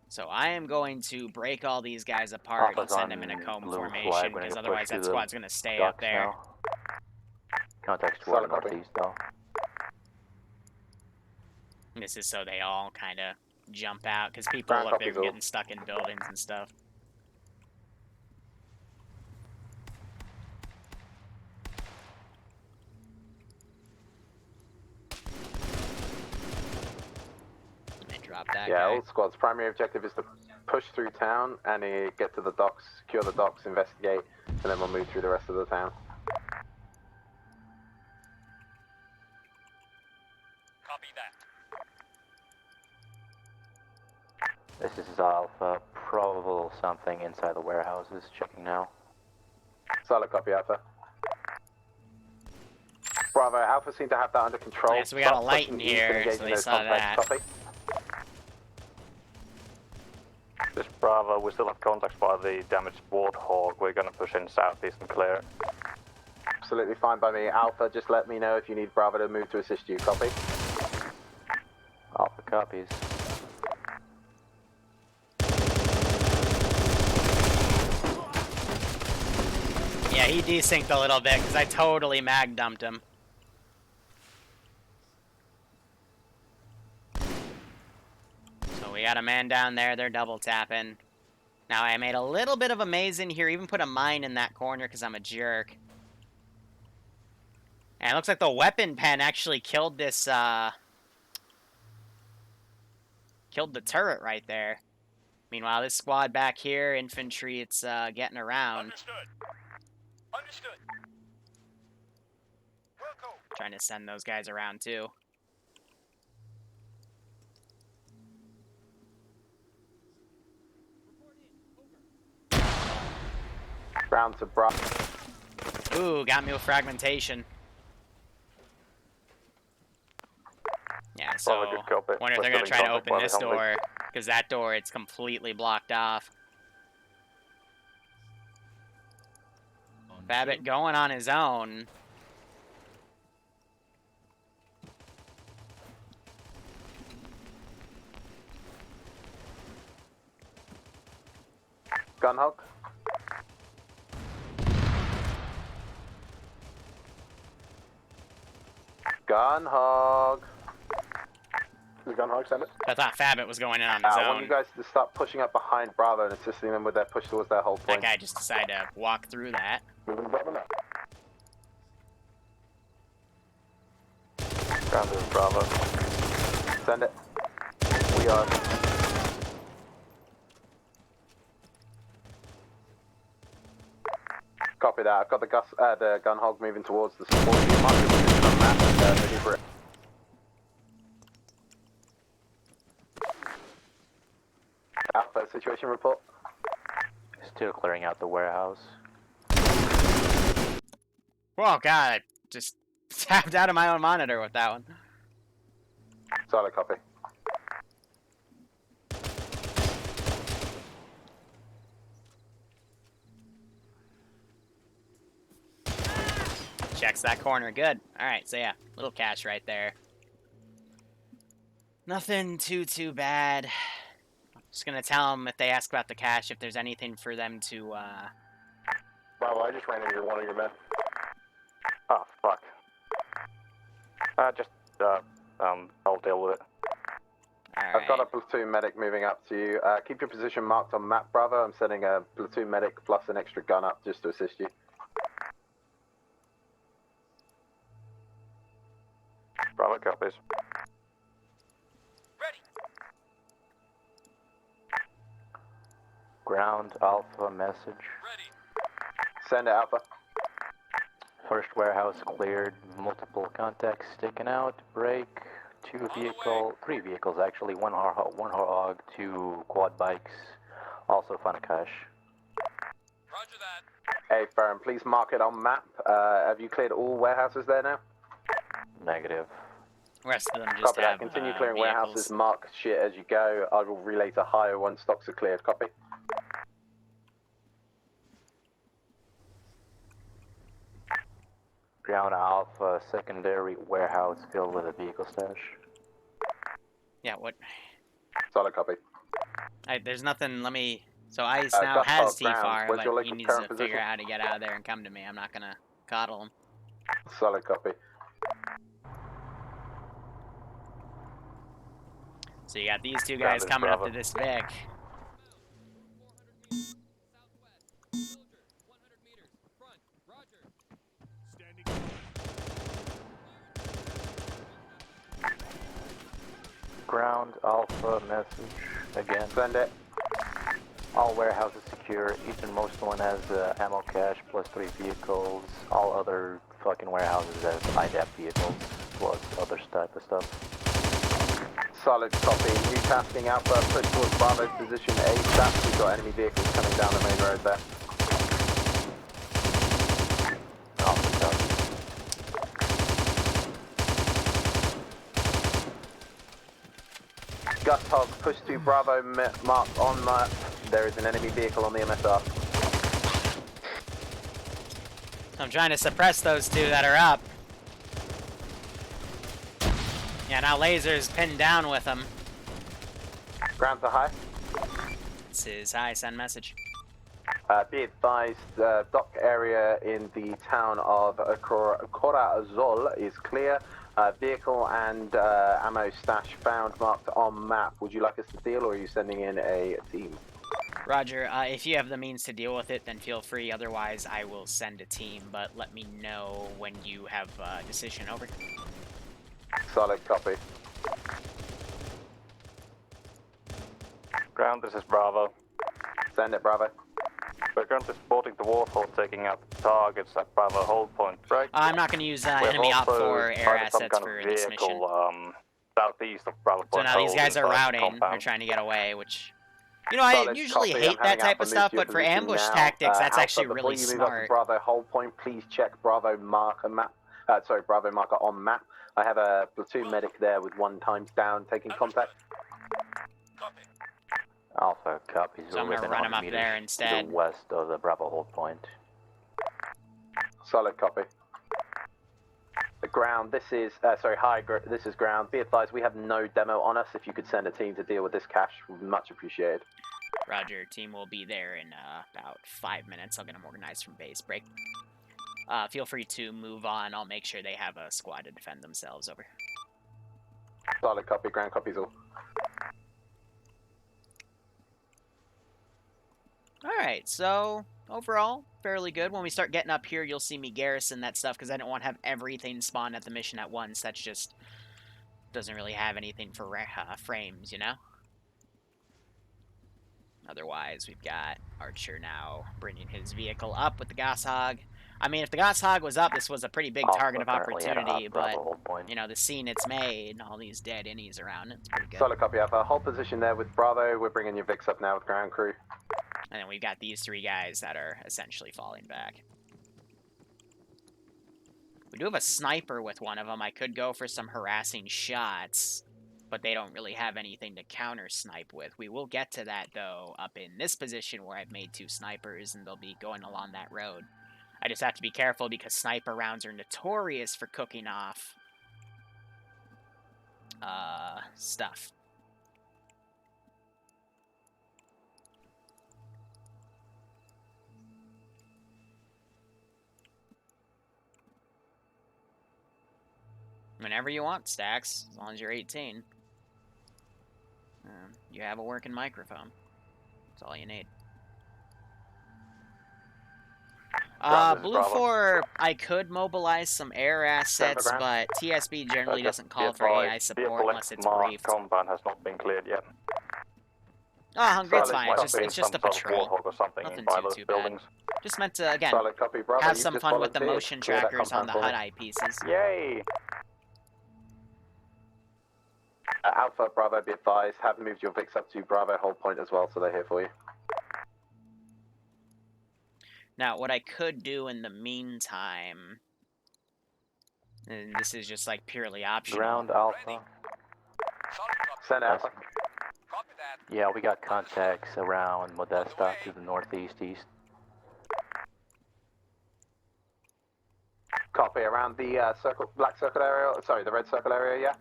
So I am going to break all these guys apart and send them in a comb formation, because otherwise that squad's going to stay up there. Now. Contacts toward northeast, though. This is so they all kind of jump out, because people look, they're getting stuck in buildings and stuff. Drop that yeah, guy. all squads. Primary objective is to push through town and get to the docks, secure the docks, investigate, and then we'll move through the rest of the town. Copy that. This is Alpha. Probable something inside the warehouses. Checking now. Solid copy, Alpha. Bravo, Alpha seem to have that under control. Yeah, so we got a light in here, so they saw that. Copy. This Bravo, we still have contacts by the damaged Warthog. We're going to push in southeast and clear. Absolutely fine by me. Alpha, just let me know if you need Bravo to move to assist you. Copy. Alpha copies. Yeah, he desynced a little bit, because I totally mag dumped him. So we got a man down there, they're double tapping. Now, I made a little bit of a maze in here, even put a mine in that corner because I'm a jerk. And it looks like the weapon pen actually killed this, killed the turret right there. Meanwhile, this squad back here, infantry, it's, getting around. Understood. Understood. Wilco. Trying to send those guys around, too. Ground to Bravo. Ooh, got me with fragmentation. Yeah, so Bravo, good copy. wonder if they're gonna try to open this door, because that door, it's completely blocked off. Babbitt going on his own. Gunhog. Gunhog. The Gunhog, send it. I thought Fabbit was going in on his I want own. you guys to start pushing up behind Bravo and assisting them with their push towards their hold That point. guy just decided to walk through that. Moving Bravo now. Ground is Bravo. Send it. We are. Copy that. I've got the Gunhog moving towards the support. You mark the position on map and ready for it. Alpha, situation report. Still clearing out the warehouse. Oh god, I just tapped out of my own monitor with that one. Solid copy. Checks that corner, good. Alright, so yeah, little cache right there. Nothing too bad. Just gonna tell them if they ask about the cache, if there's anything for them to, Bravo, I just ran into one of your men. Oh, fuck. I'll deal with it. I've got a platoon medic moving up to you. Keep your position marked on map, Bravo. I'm sending a platoon medic plus an extra gun up just to assist you. Bravo copies. Ready. Ground Alpha message. Ready. Send it, Alpha. First warehouse cleared. Multiple contacts sticking out. Break. Three vehicles actually. One hog, 2 quad bikes. Also found a cache. Roger that. Hey, Farron, please mark it on map. Have you cleared all warehouses there now? Negative. rest of them just Copy have that. Continue clearing vehicles. warehouses. Mark shit as you go. I will relay to higher once stocks are cleared. Copy. Ground Alpha secondary warehouse filled with a vehicle stash. Yeah, what? Solid copy. There's nothing, let me... So Ice Gus now has Hog ground. T-Far, Where's your but he local needs to current figure position? out how to get out of there and come to me. I'm not gonna coddle him. Solid copy. So you got these two guys coming up to this Vic. Ground Alpha message again. Send it. All warehouses secure. Each and most one has ammo cache plus 3 vehicles. All other fucking warehouses have IDAP vehicles plus other type of stuff. Solid copy. New tasking Alpha. Push towards Bravo's position ASAP. We've got enemy vehicles coming down the main road there. Alpha copy. Gus Hog, push to Bravo, mark on map. There is an enemy vehicle on the MSR. I'm trying to suppress those two that are up. Yeah, now Laser's pinned down with them. Ground to high. This is high, send message. Be advised, dock area in the town of Corazol is clear. Vehicle and ammo stash found marked on map. Would you like us to deal or are you sending in a team? Roger, if you have the means to deal with it, then feel free. Otherwise, I will send a team, but let me know when you have a decision. Over. Solid copy. Ground, this is Bravo. Send it, Bravo. We're currently spotting the Warthog taking out targets at Bravo hold point, right? I'm not going to use enemy OPTRE air assets for this mission. Southeast of Bravo So point. now these guys are routing. They're trying to get away, which... You know, I usually hate that type of stuff, but for ambush tactics, that's actually really smart. Bravo hold point, please check Bravo marker map. Bravo marker on map. I have a platoon medic there with 1 times down taking contact. Alpha copies. So I'm going to run him up there instead. To the west of the Bravo hold point. Solid copy. The ground, this is, this is ground. Be advised, we have no demo on us. If you could send a team to deal with this cache, much appreciated. Roger, team will be there in about 5 minutes. I'll get them organized from base. Break. Feel free to move on. I'll make sure they have a squad to defend themselves. Over. Solid copy, ground copies all. Alright, so overall, fairly good. When we start getting up here, you'll see me garrison that stuff because I don't want to have everything spawn at the mission at once. That's just doesn't really have anything for frames, you know? Otherwise, we've got Archer now bringing his vehicle up with the Goshawk. I mean, if the Goshawk was up, this was a pretty big target of opportunity, but, you know, the scene it's made, all these dead innies around, it's pretty good. Solid copy, Alpha. Hold position there with Bravo. We're bringing your Vix up now with ground crew. And then we've got these 3 guys that are essentially falling back. We do have a sniper with one of them. I could go for some harassing shots, but they don't really have anything to counter-snipe with. We will get to that, though, up in this position where I've made 2 snipers, and they'll be going along that road. I just have to be careful because sniper rounds are notorious for cooking off stuff. Whenever you want, Stacks, as long as you're 18. You have a working microphone. That's all you need. Blue 4, I could mobilize some air assets, but TSB generally doesn't call for AI support unless it's briefed. Compound has not been cleared yet. Oh, hungry, it's fine. It's just a patrol. Nothing too bad. Just meant to, again, have some fun with the motion trackers on the HUD eyepieces. Yay! Alpha, Bravo, be advised, have moved your Vix up to Bravo hold point as well, so they're here for you. Now, what I could do in the meantime, and this is just like purely optional. Ground Alpha. Send Alpha. Yeah, we got contacts around Modesta to the northeast east. Copy, around the black circle area, sorry, the red circle area, yeah?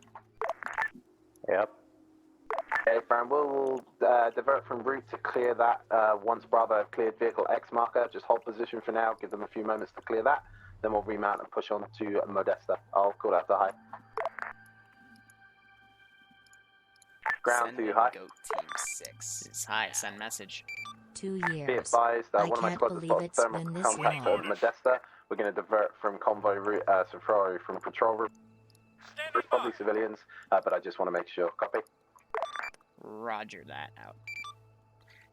Yep. Okay, Fran, we'll divert from route to clear that once Bravo have cleared vehicle X marker. Just hold position for now, give them a few moments to clear that. Then we'll remount and push on to Modesta. I'll call out to high. Ground to high. Goat team 6 is high. Send message. 2 years. Be advised, I one of my can't squads has believe spotted it's thermal been this contact long. at Modesta. We're going to divert from convoy route, from patrol route. There's probably civilians, but I just want to make sure. Copy. Roger that out.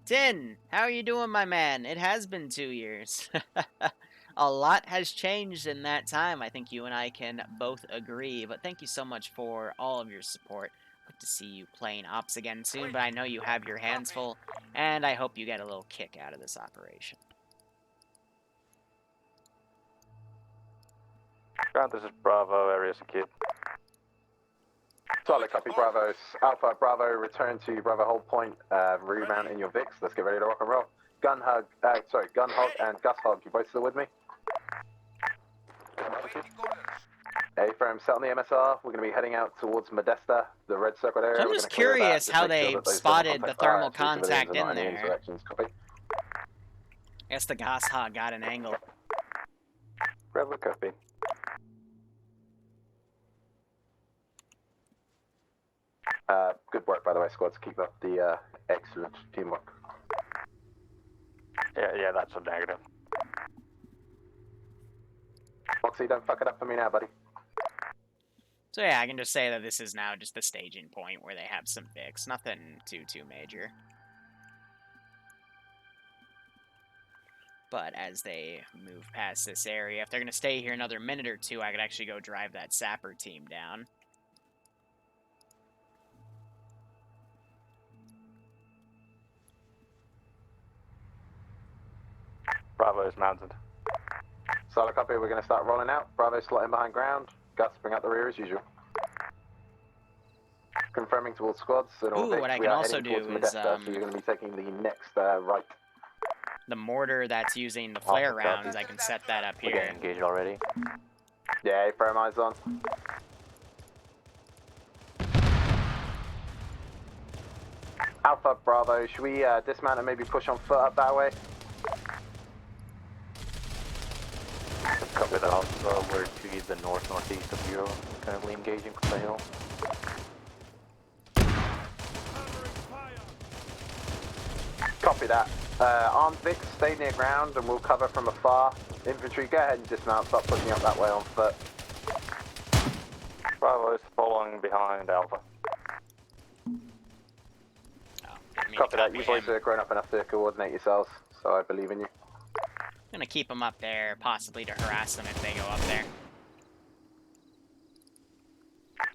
Tin, how are you doing, my man? It has been 2 years. A lot has changed in that time. I think you and I can both agree, but thank you so much for all of your support. Hope to see you playing Ops again soon, but I know you have your hands full, and I hope you get a little kick out of this operation. Ground, this is Bravo, area secure. Solid copy, Bravos. Alpha, Bravo, return to Bravo hold point, remount in your Vix. Let's get ready to rock and roll. Gunhog and Goshawk, you both still with me? A-frame, set on the MSR. We're going to be heading out towards Modesta, the red circle area. So I'm just curious how they spotted the thermal contact in there. I guess the Goshawk got an angle. Bravo, copy. Good work, by the way, squads. Keep up the excellent teamwork. Yeah, that's a negative. Foxy, don't fuck it up for me now, buddy. So yeah, I can just say that this is now just the staging point where they have some Vics. Nothing too major. But as they move past this area, if they're going to stay here another minute or two, I could actually go drive that sapper team down. Bravo is mounted. Solid copy, we're going to start rolling out. Bravo slotting behind ground. Gus, bring out the rear as usual. Confirming towards squads. And all Ooh, what I can also do is, so you're going to be taking the next right. The mortar that's using the flare rounds, I can set that up here. We're getting engaged already. Yeah, firm eyes on. Alpha, Bravo, should we dismount and maybe push on foot up that way? Copy that. Also, we're to the northeast of you, currently engaging from the hill. Copy that. Armed Vic, stay near ground and we'll cover from afar. Infantry, go ahead and dismount, start pushing up that way on foot. Bravo is following behind Alpha. Copy that. You boys are grown up enough to coordinate yourselves, so I believe in you. I'm gonna keep them up there, possibly to harass them if they go up there.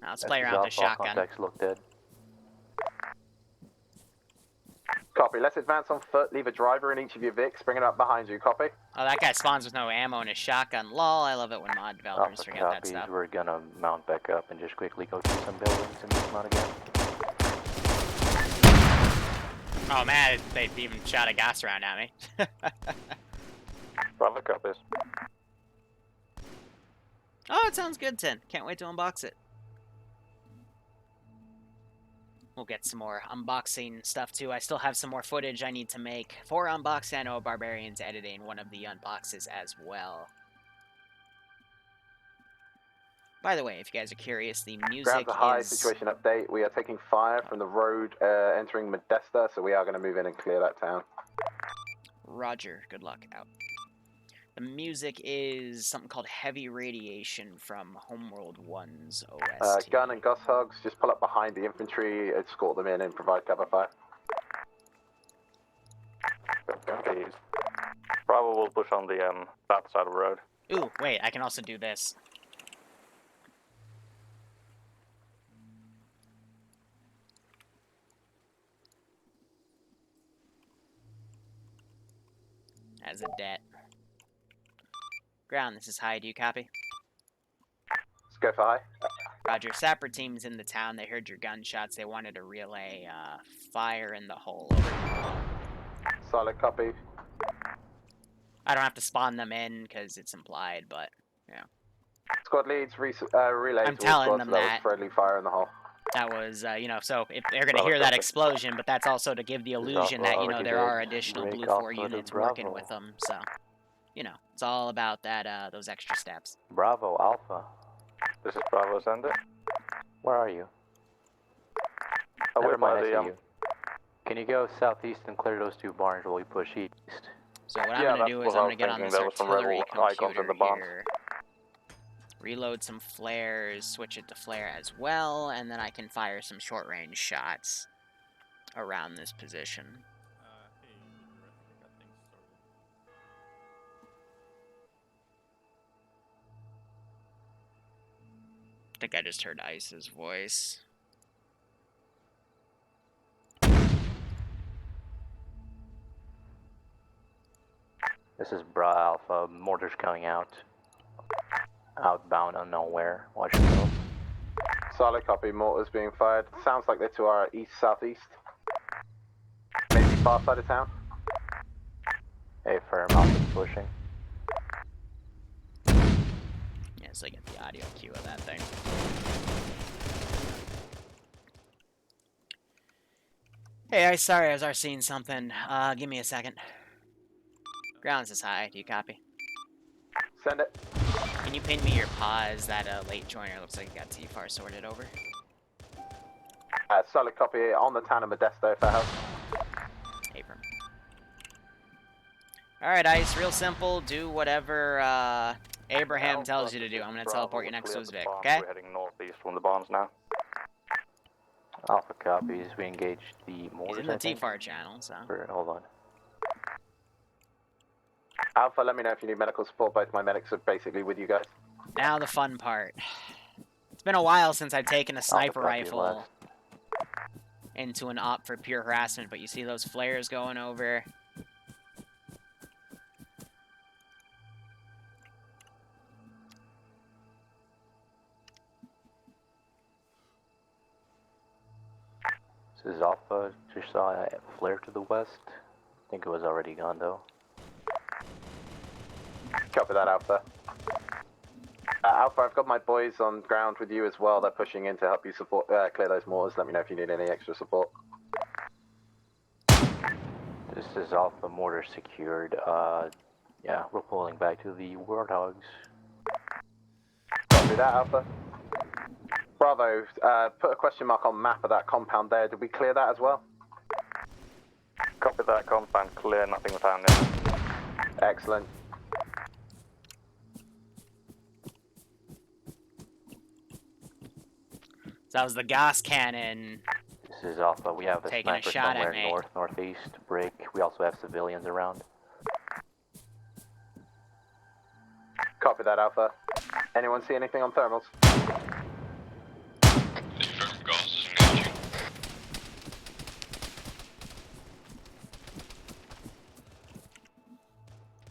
Now let's play around with the shotgun. Contacts look dead. Copy. Let's advance on foot. Leave a driver in each of your Vics. Bring it up behind you. Copy. Oh, that guy spawns with no ammo in his shotgun. Lol, I love it when mod developers forget that stuff. We're gonna mount back up and just quickly go through some buildings and dismount again. Oh man, they even shot a gas round at me. Bravo copies. Oh, it sounds good, Tin. Can't wait to unbox it. We'll get some more unboxing stuff too. I still have some more footage I need to make for unboxing. I know Barbarian's editing one of the unboxes as well. By the way, if you guys are curious, the music Ground's a high is... situation update. We are taking fire from the road entering Modesta, so we are going to move in and clear that town. Roger. Good luck. Out. The music is something called Heavy Radiation from Homeworld 1's OST. Gun and Gus Hugs, just pull up behind the infantry, escort them in and provide cover fire. Please. Bravo will push on the south side of the road. Ooh, wait, I can also do this. As a debt. Ground, this is high. Do you copy? Let's go for high. Roger. Sapper team's in the town. They heard your gunshots. They wanted to relay fire in the hole. Solid copy. I don't have to spawn them in because it's implied, but yeah. Squad leads relay. I'm telling them that. Friendly fire in the hole. That was, you know, so if they're going to hear that explosion, but that's also to give the illusion that, you know, there are additional Blue 4 units working with them, so, you know, it's all about that, those extra steps. Bravo, Alpha. This is Bravo, send it. Where are you? Never mind, I see you. Can you go southeast and clear those two barns while we push east? So what I'm going to do is I'm going to get on this artillery computer here. Reload some flares, switch it to flare as well, and then I can fire some short-range shots around this position. I think I just heard Ice's voice. This is Bra Alpha. Mortars coming out. Outbound, unknown where. Watch yourself. Solid copy. Mortars being fired. Sounds like they're to our east-southeast. Maybe far side of town. Hey, firm. Alpha's pushing. Yeah, so I get the audio cue of that thing. Hey, sorry, I was seeing something. Give me a second. Ground says hi. Do you copy? Send it. Can you pin me your pause? That late joiner looks like it got T-Far sorted over. Solid copy on the town of Modesto, if that helps. Abram. Alright, Ice, real simple. Do whatever Abraham tells you to do. I'm going to teleport you next to his Vic, okay? We're heading northeast from the bombs now. Alpha copies. We engaged the mortars. He's in the TFAR channel, so. Hold on. Alpha, let me know if you need medical support. Both my medics are basically with you guys. Now the fun part. It's been a while since I've taken a sniper copy, rifle last. into an op for pure harassment, but you see those flares going over. This is Alpha. Just saw a flare to the west. I think it was already gone though. Copy that, Alpha. Alpha, I've got my boys on ground with you as well. They're pushing in to help you support clear those mortars. Let me know if you need any extra support. This is Alpha. Mortar secured. Yeah, we're pulling back to the Warthogs. Copy that, Alpha. Bravo, put a question mark on map of that compound there. Did we clear that as well? Copy that. Compound clear. Nothing found in. Excellent. So that was the gas cannon. This is Alpha. We have a Taking a sniper shot at somewhere me. northeast. Break. We also have civilians around. Copy that, Alpha. Anyone see anything on thermals?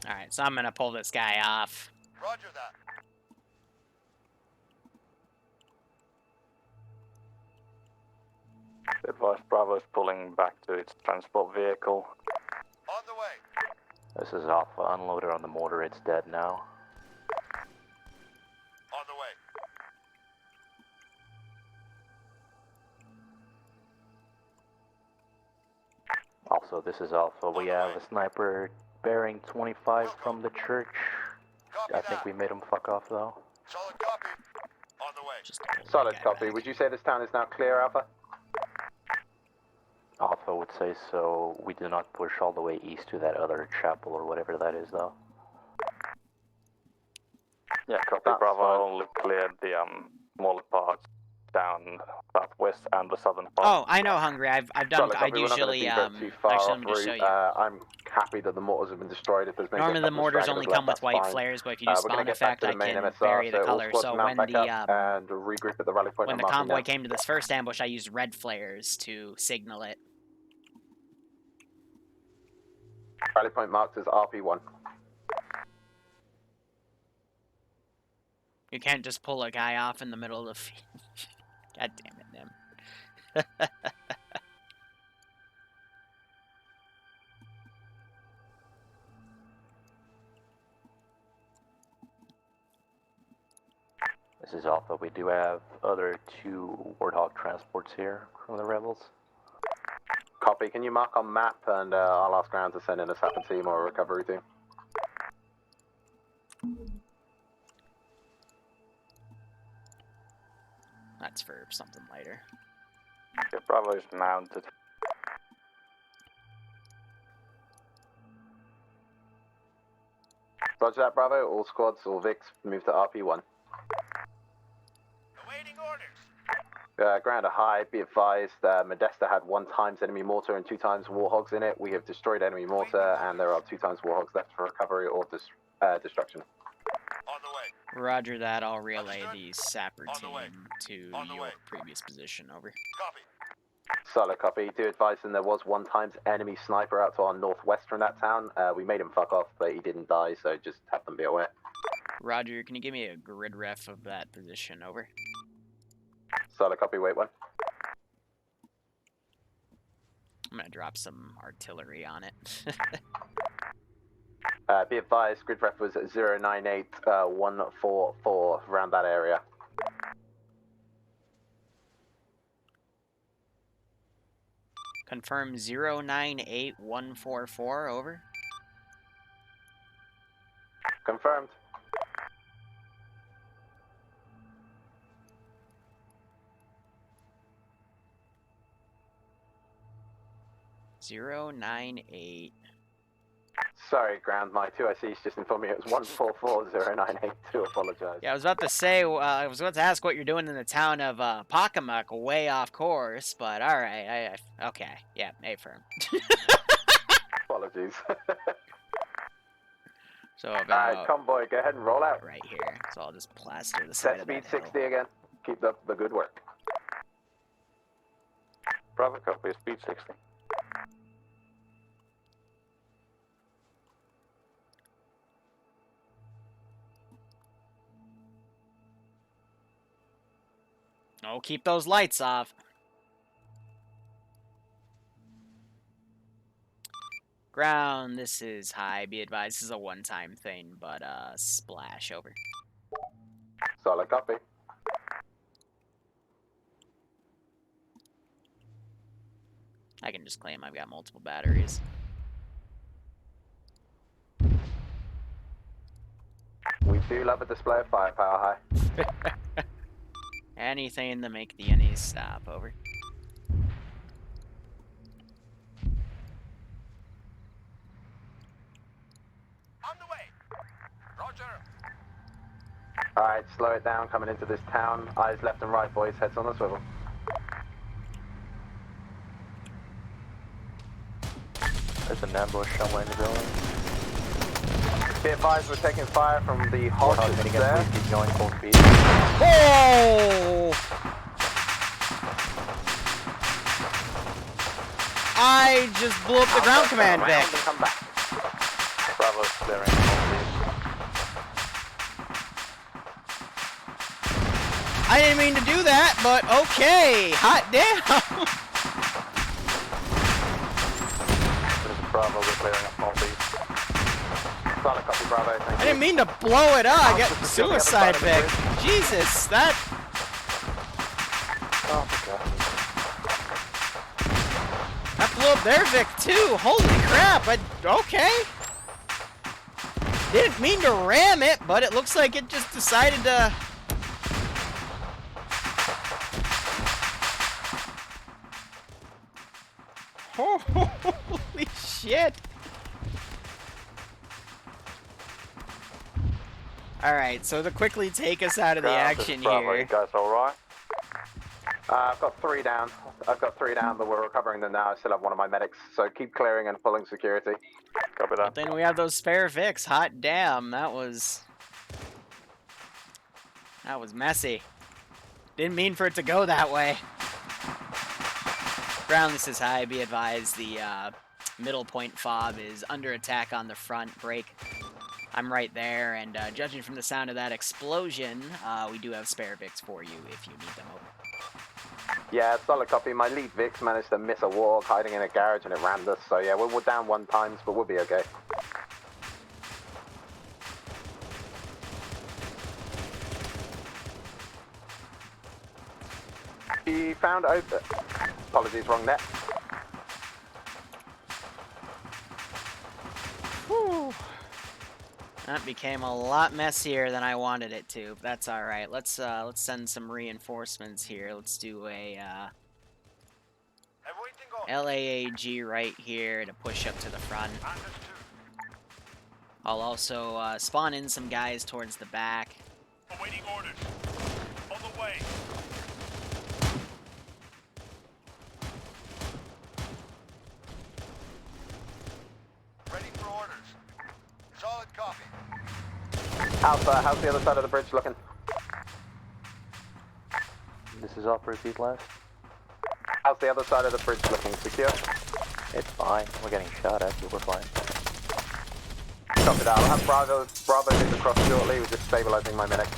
Alright, so I'm going to pull this guy off. Roger that. Advice Bravo is pulling back to its transport vehicle. On the way. This is Alpha. Unloaded on the mortar. It's dead now. On the way. Also, this is Alpha. We have a sniper bearing 25 from the church. I think we made him fuck off though. Solid copy. On the way. Solid copy. Would you say this town is now clear, Alpha? Alpha would say so. We do not push all the way east to that other chapel or whatever that is though. Yeah, copy. That's Bravo fine. only cleared the smaller parts down southwest and the southern part. Oh, I know, Hungry. I've done. Solid I copy. We're not gonna usually deviate too far actually, off let me just show route. you. I'm happy that the mortars have been destroyed. If there's maybe Normally a the couple of mortars stragglers only left, come with that's white fine. flares, but if you do We're spawn gonna get back effect, to I the main can MSR, vary the so all color. squads So mount when back the up and regroup at the rally point. when I'm the marking convoy now. came to this first ambush, I used red flares to signal it. Rally point marked as RP1. You can't just pull a guy off in the middle of the field. God damn it, Nim. This is Alpha. We do have other 2 Warthog transports here from the rebels. Copy. Can you mark on map and I'll ask ground to send in a sapper team or a recovery team. That's for something later. Yeah, Bravo is mounted. Roger that, Bravo. All squads, all Vics, move to RP1. Awaiting orders. Ground high, be advised, Modesta had 1 times enemy mortar and 2 times warhogs in it. We have destroyed enemy mortar and there are 2 times warhogs left for recovery or destruction. On the way. Roger that. I'll relay the sapper On the way. team to On the your way. previous position. Over. Copy. Solid copy. Do advise them there was 1 times enemy sniper out to our northwest from that town. We made him fuck off, but he didn't die, so just have them be aware. Roger, can you give me a grid ref of that position? Over. Solid copy, wait 1. I'm gonna drop some artillery on it. Be advised, grid ref was 098144 around that area. Confirm 098144. Over. Confirmed. Zero 98144. Sorry, ground. My 2ICs just informed me it was 144098. Apologize. Yeah, I was about to say, I was about to ask what you're doing in the town of Pockemuck, way off course, but alright, okay, yeah, A-firm. Apologies. So about... Alright, convoy, go ahead and roll out. Right here, so I'll just plaster the side Set of speed that hill. 60 again. Keep up the good work. Bravo, copy, speed 60. Oh, keep those lights off. Ground, this is high. Be advised, this is a one-time thing, but splash over. Solid copy. I can just claim I've got multiple batteries. We do love a display of firepower, high. Anything to make the NEs stop, over. On the way. Roger. Alright, slow it down coming into this town. Eyes left and right, boys. Heads on the swivel. There's an ambush somewhere in the building. Be advised, we're taking fire from the horses there. Keep going full speed. Oh! I just blew up the ground command Vic. Come back. Bravo's clearing full speed. I didn't mean to do that, but okay. Hot damn. Bravo, we're clearing up all these. Solid copy, Bravo. Thank I didn't mean to blow it up. I got suicide Vic. Jesus, that... Oh, my God. That blew up their Vic, too. Holy crap. Okay. Didn't mean to ram it, but it looks like it just decided to... Holy shit. Alright, so to quickly take us out of the action here. You guys alright? I've got 3 down. But we're recovering them now. I still have one of my medics, so keep clearing and pulling security. Copy that. But then we have those spare Vics. Hot damn, that was messy. Didn't mean for it to go that way. Ground, this is high. Be advised, the middle point fob is under attack on the front. Break. I'm right there, and judging from the sound of that explosion, we do have spare Vics for you if you need them over. Yeah, solid copy. My lead Vix managed to miss a warg hiding in a garage and it rammed us. So yeah, we're down 1 times, but we'll be okay. He found over. Apologies, wrong net. Whew. That became a lot messier than I wanted it to. But that's all right. Let's send some reinforcements here. Let's do a LAAG right here to push up to the front. I'll also spawn in some guys towards the back. Awaiting orders. On the way. Ready for orders. Solid copy. How's the other side of the bridge looking? This is up, repeat last. How's the other side of the bridge looking? Secure? It's fine. We're getting shot at, but we're fine. Copy that. I'll have Bravo is across shortly. We're just stabilizing my medic.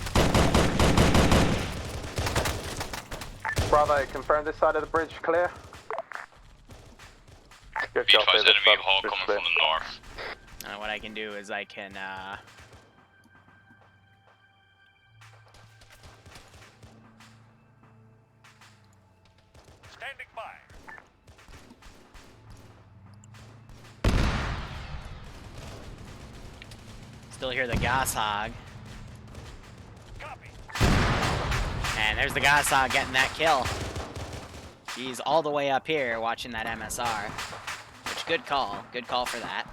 Bravo, confirm this side of the bridge clear. Good job, enemy hull coming from the north. What I can do is I can Standing by. still hear the Goshawk. Copy. And there's the Goshawk getting that kill. He's all the way up here watching that MSR. Which, good call. Good call for that.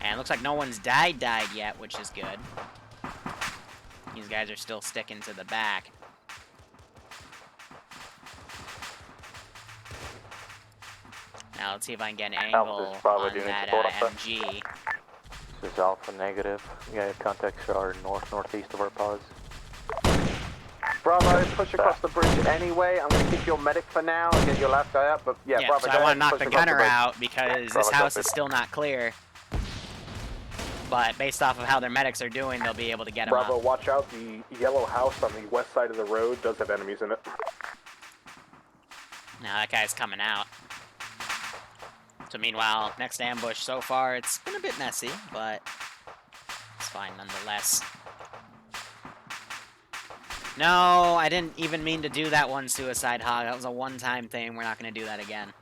And it looks like no one's died yet, which is good. These guys are still sticking to the back. Now let's see if I can get an angle on that MG. This is Alpha negative. Yeah, contacts are northeast of our pause. Bravo, push across the bridge anyway. I'm going to keep your medic for now and get your last guy up. But yeah, Bravo, so go I want ahead to knock and the push across gunner bridge. out because this house is still not clear. But based off of how their medics are doing, they'll be able to get them Bravo, up. watch out. The yellow house on the west side of the road does have enemies in it. Now that guy's coming out. So meanwhile, next ambush so far, it's been a bit messy, but it's fine nonetheless. No, I didn't even mean to do that one suicide hog. That was a one-time thing. We're not going to do that again.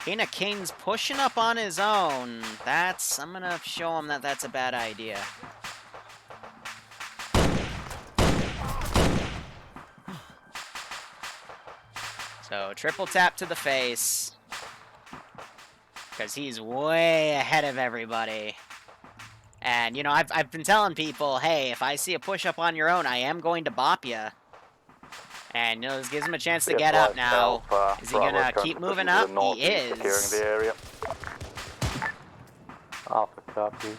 King King's pushing up on his own. I'm going to show him that that's a bad idea. So, triple tap to the face. Because he's way ahead of everybody. And, you know, I've been telling people, hey, if I see a push-up on your own, I am going to bop you. And, you know, this gives him a chance to get up now. Is he going to keep moving up? He is. Securing the area. Alpha copies.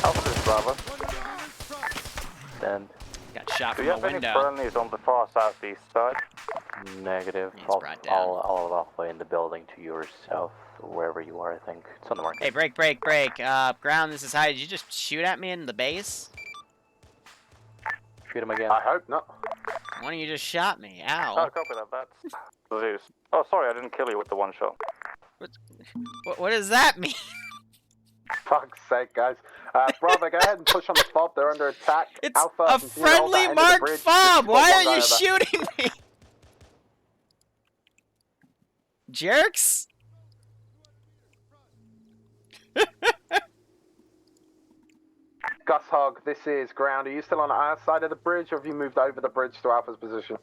Alpha is Bravo. Send. Got shot from Do you a have window. any friendlies on the far southeast side? Negative. All halfway in the building to your south, wherever you are, I think. It's on the market. Hey, break. Ground, this is high. Did you just shoot at me in the base? Shoot him again. I hope not. Why don't you just shot me? Ow. Oh, copy that. That's Zeus. Oh, sorry, I didn't kill you with the one shot. What does that mean? Fuck's sake, guys. Bravo, go ahead and push on the fob. They're under attack. It's Alpha, a friendly marked fob. Why are you shooting me? Jerks? Gus Hog, this is Ground. Are you still on our side of the bridge, or have you moved over the bridge to Alpha's position?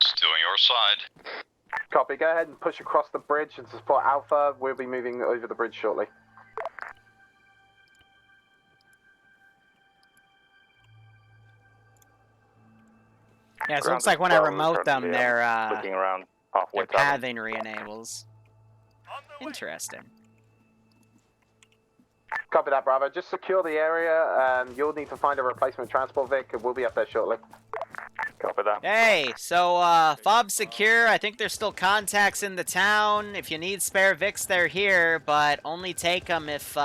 Still on your side. Copy. Go ahead and push across the bridge and support Alpha. We'll be moving over the bridge shortly. Yeah, so it looks like when I remote them, their looking around halfway pathing re-enables. Interesting. Copy that, Bravo. Just secure the area. You'll need to find a replacement transport Vic. We'll be up there shortly. Copy that. Hey, so fob's secure. I think there's still contacts in the town. If you need spare Vics, they're here, but only take them if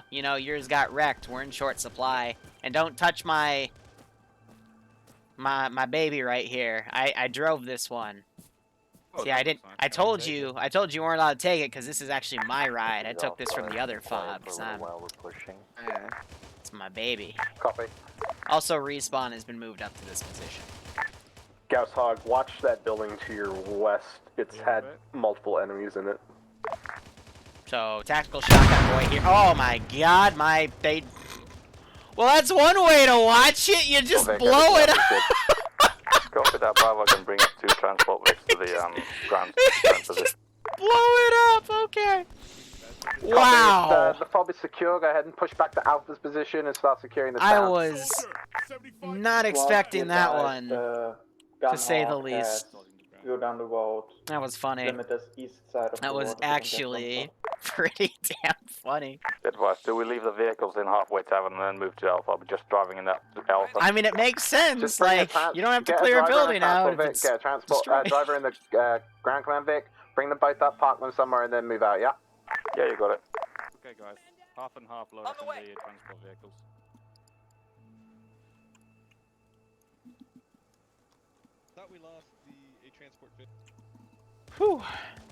you know, yours got wrecked. We're in short supply, and don't touch my baby right here. I drove this one. Oh, see, I didn't. I told you you weren't allowed to take it because this is actually my ride. I took this from the other fob. It's my baby. Copy. Also, respawn has been moved up to this position. Gauss Hog, watch that building to your west. It's had multiple enemies in it. So, tactical shotgun boy here. Oh my god, they. Well, that's one way to watch it. You just blow it up. Copy that, Bravo can bring up 2 transport Vics to the ground position. Blow it up, okay. Wow. The fob is secure. Go ahead and push back to Alpha's position and start securing the I town. was not expecting that one, to say the least. Go down the road. That was funny. East side of that was actually pretty damn funny. Advice, do we leave the vehicles in halfway tavern and then move to Alpha? But just driving in that Alpha. I mean, it makes sense. Like, you don't have to clear a building out if it's get a transport driver in the ground command Vic. Bring them both up, park them somewhere, and then move out. Yeah. Yeah, you got it. Okay, guys. Half and half load up in the transport vehicles. Thought we lost a transport Vic. Whew.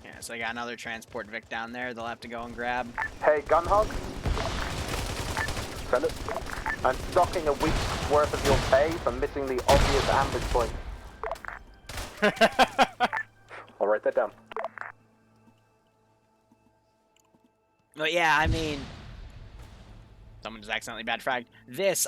Yeah, so I got another transport Vic down there. They'll have to go and grab. Hey, Gun Hog. Send it. I'm docking a week's worth of your pay for missing the obvious ambush point. I'll write that down. But yeah, I mean, Someone just accidentally bad fragged.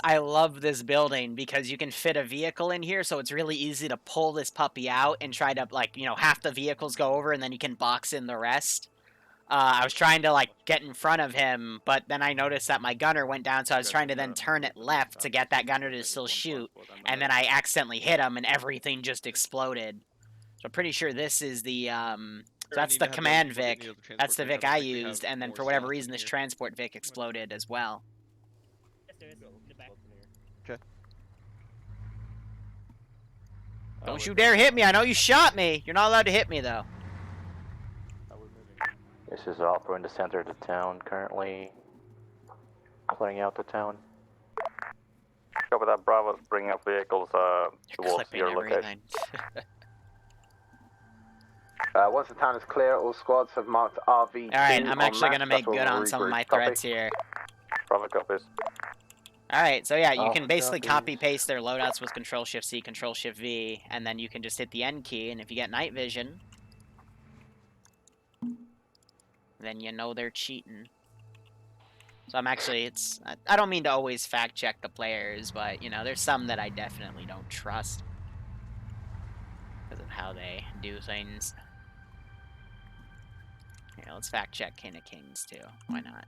I love this building because you can fit a vehicle in here, so it's really easy to pull this puppy out and try to, like, you know, half the vehicles go over and then you can box in the rest. I was trying to, like, get in front of him, but then I noticed that my gunner went down, so I was trying to then turn it left to get that gunner to still shoot, and then I accidentally hit him and everything just exploded. So I'm pretty sure this is the, so that's the command Vic. That's the Vic I used, and then for whatever reason this transport Vic exploded as well. Okay. Don't you dare hit me! I know you shot me! You're not allowed to hit me, though. This is OPTRE in the center of the town, currently clearing out the town. Copy that, Bravo. Bring up vehicles towards your location. Once the town is clear, all squads have marked RV2. Alright, I'm actually going to make good on some of my threats here. Bravo copies. Alright, so yeah, you can basically copy-paste their loadouts with Control-Shift-C, Control-Shift-V, and then you can just hit the N key, and if you get night vision, then you know they're cheating. So I'm actually, I don't mean to always fact-check the players, but, you know, there's some that I definitely don't trust because of how they do things. Here, let's fact-check King of Kings, too. Why not?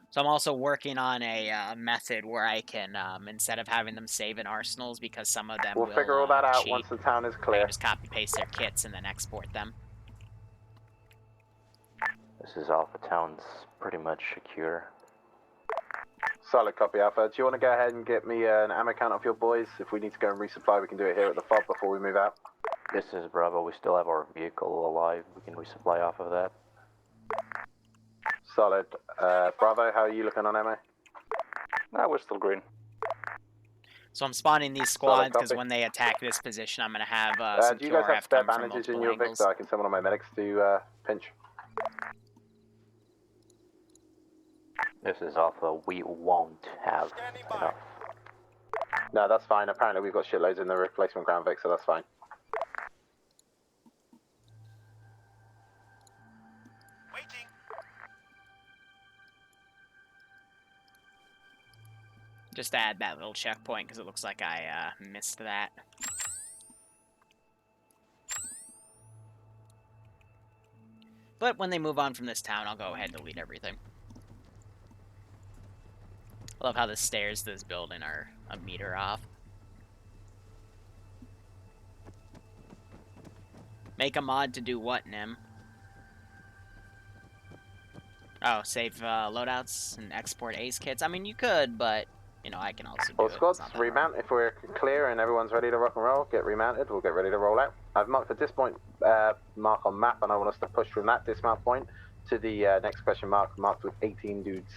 So I'm also working on a method where I can, instead of having them save in arsenals, because some of them we'll will figure all that out cheat, once the town is I clear. can just copy-paste their kits and then export them. This is Alpha. Town's pretty much secure. Solid copy, Alpha. Do you want to go ahead and get me an ammo count of your boys? If we need to go and resupply, we can do it here at the FOB before we move out. This is Bravo. We still have our vehicle alive. We can resupply off of that. Solid. Bravo, how are you looking on ammo? No, we're still green. So I'm spawning these squads because when they attack this position, I'm going to have some do you guys have QRF spare come from bandages in multiple your Vic angles. so I can send one of my medics to pinch? This is Alpha. We won't have enough. No, that's fine. Apparently we've got shitloads in the replacement ground Vic, so that's fine. Just add that little checkpoint because it looks like I missed that. But when they move on from this town, I'll go ahead and delete everything. I love how the stairs to this building are a meter off. Make a mod to do what, Nim? Oh, save loadouts and export ace kits. I mean, you could, but, you know, I can also do All it. squads, remount. If we're clear and everyone's ready to rock and roll, get remounted. We'll get ready to roll out. I've marked a dismount mark on map, and I want us to push from that dismount point to the next question mark, marked with 18 dudes.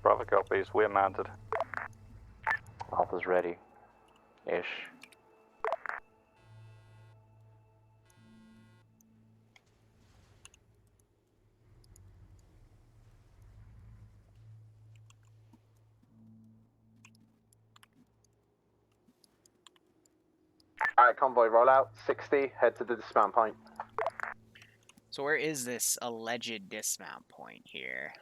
Bravo copies. We're mounted. Alpha's ready. Ish. Alright, convoy rollout, 60, head to the dismount point. So where is this alleged dismount point here?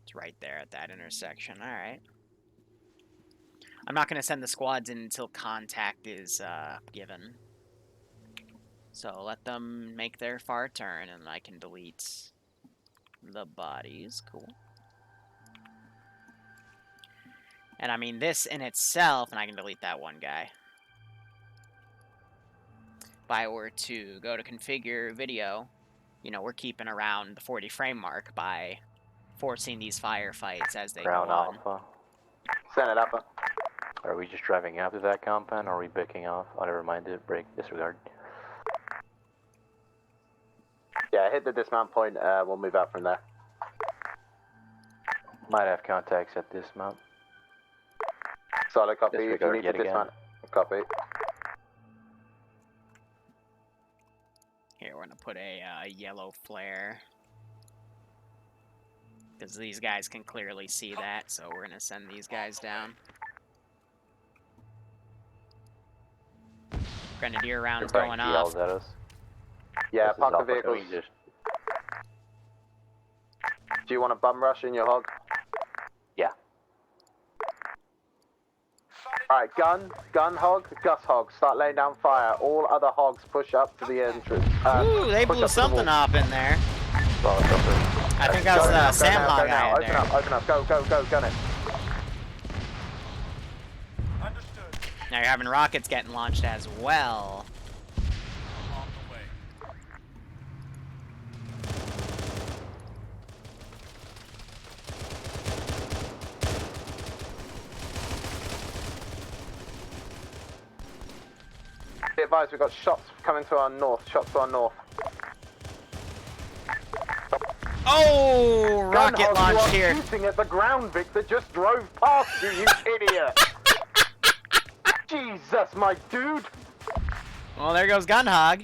It's right there at that intersection. Alright. I'm not going to send the squads in until contact is given. So let them make their far turn and I can delete the bodies. Cool. And I mean, this in itself, and I can delete that one guy. If I were to go to configure video, you know, we're keeping around the 40 frame mark by forcing these firefights as they Ground go on. Alpha. Send it, Alpha. Are we just driving after that compound, or are we breaking off? Oh, never mind it. Break. Disregard. Yeah, hit the dismount point. We'll move out from there. Might have contacts at dismount. Solid copy. If you Disregard need to yet again. dismount, copy. Here, we're going to put a yellow flare. Because these guys can clearly see that, so we're going to send these guys down. Grenadier rounds going off. At us. Yeah, This is park the Alpha. Can vehicles. Do you want a bum rush in your hog? Yeah. Alright, gun hog, Gus hog. Start laying down fire. All other hogs push up to the entrance. Ooh, they blew something up in there. I think that was Sam Hog guy in there. Open up, go, gun it. Now you're having rockets getting launched as well. Be advised, we've got shots coming to our north. Oh, rocket launched here. You are shooting at the ground, Vic, that just drove past you, you idiot. Jesus, my dude. Well, there goes Gun Hog.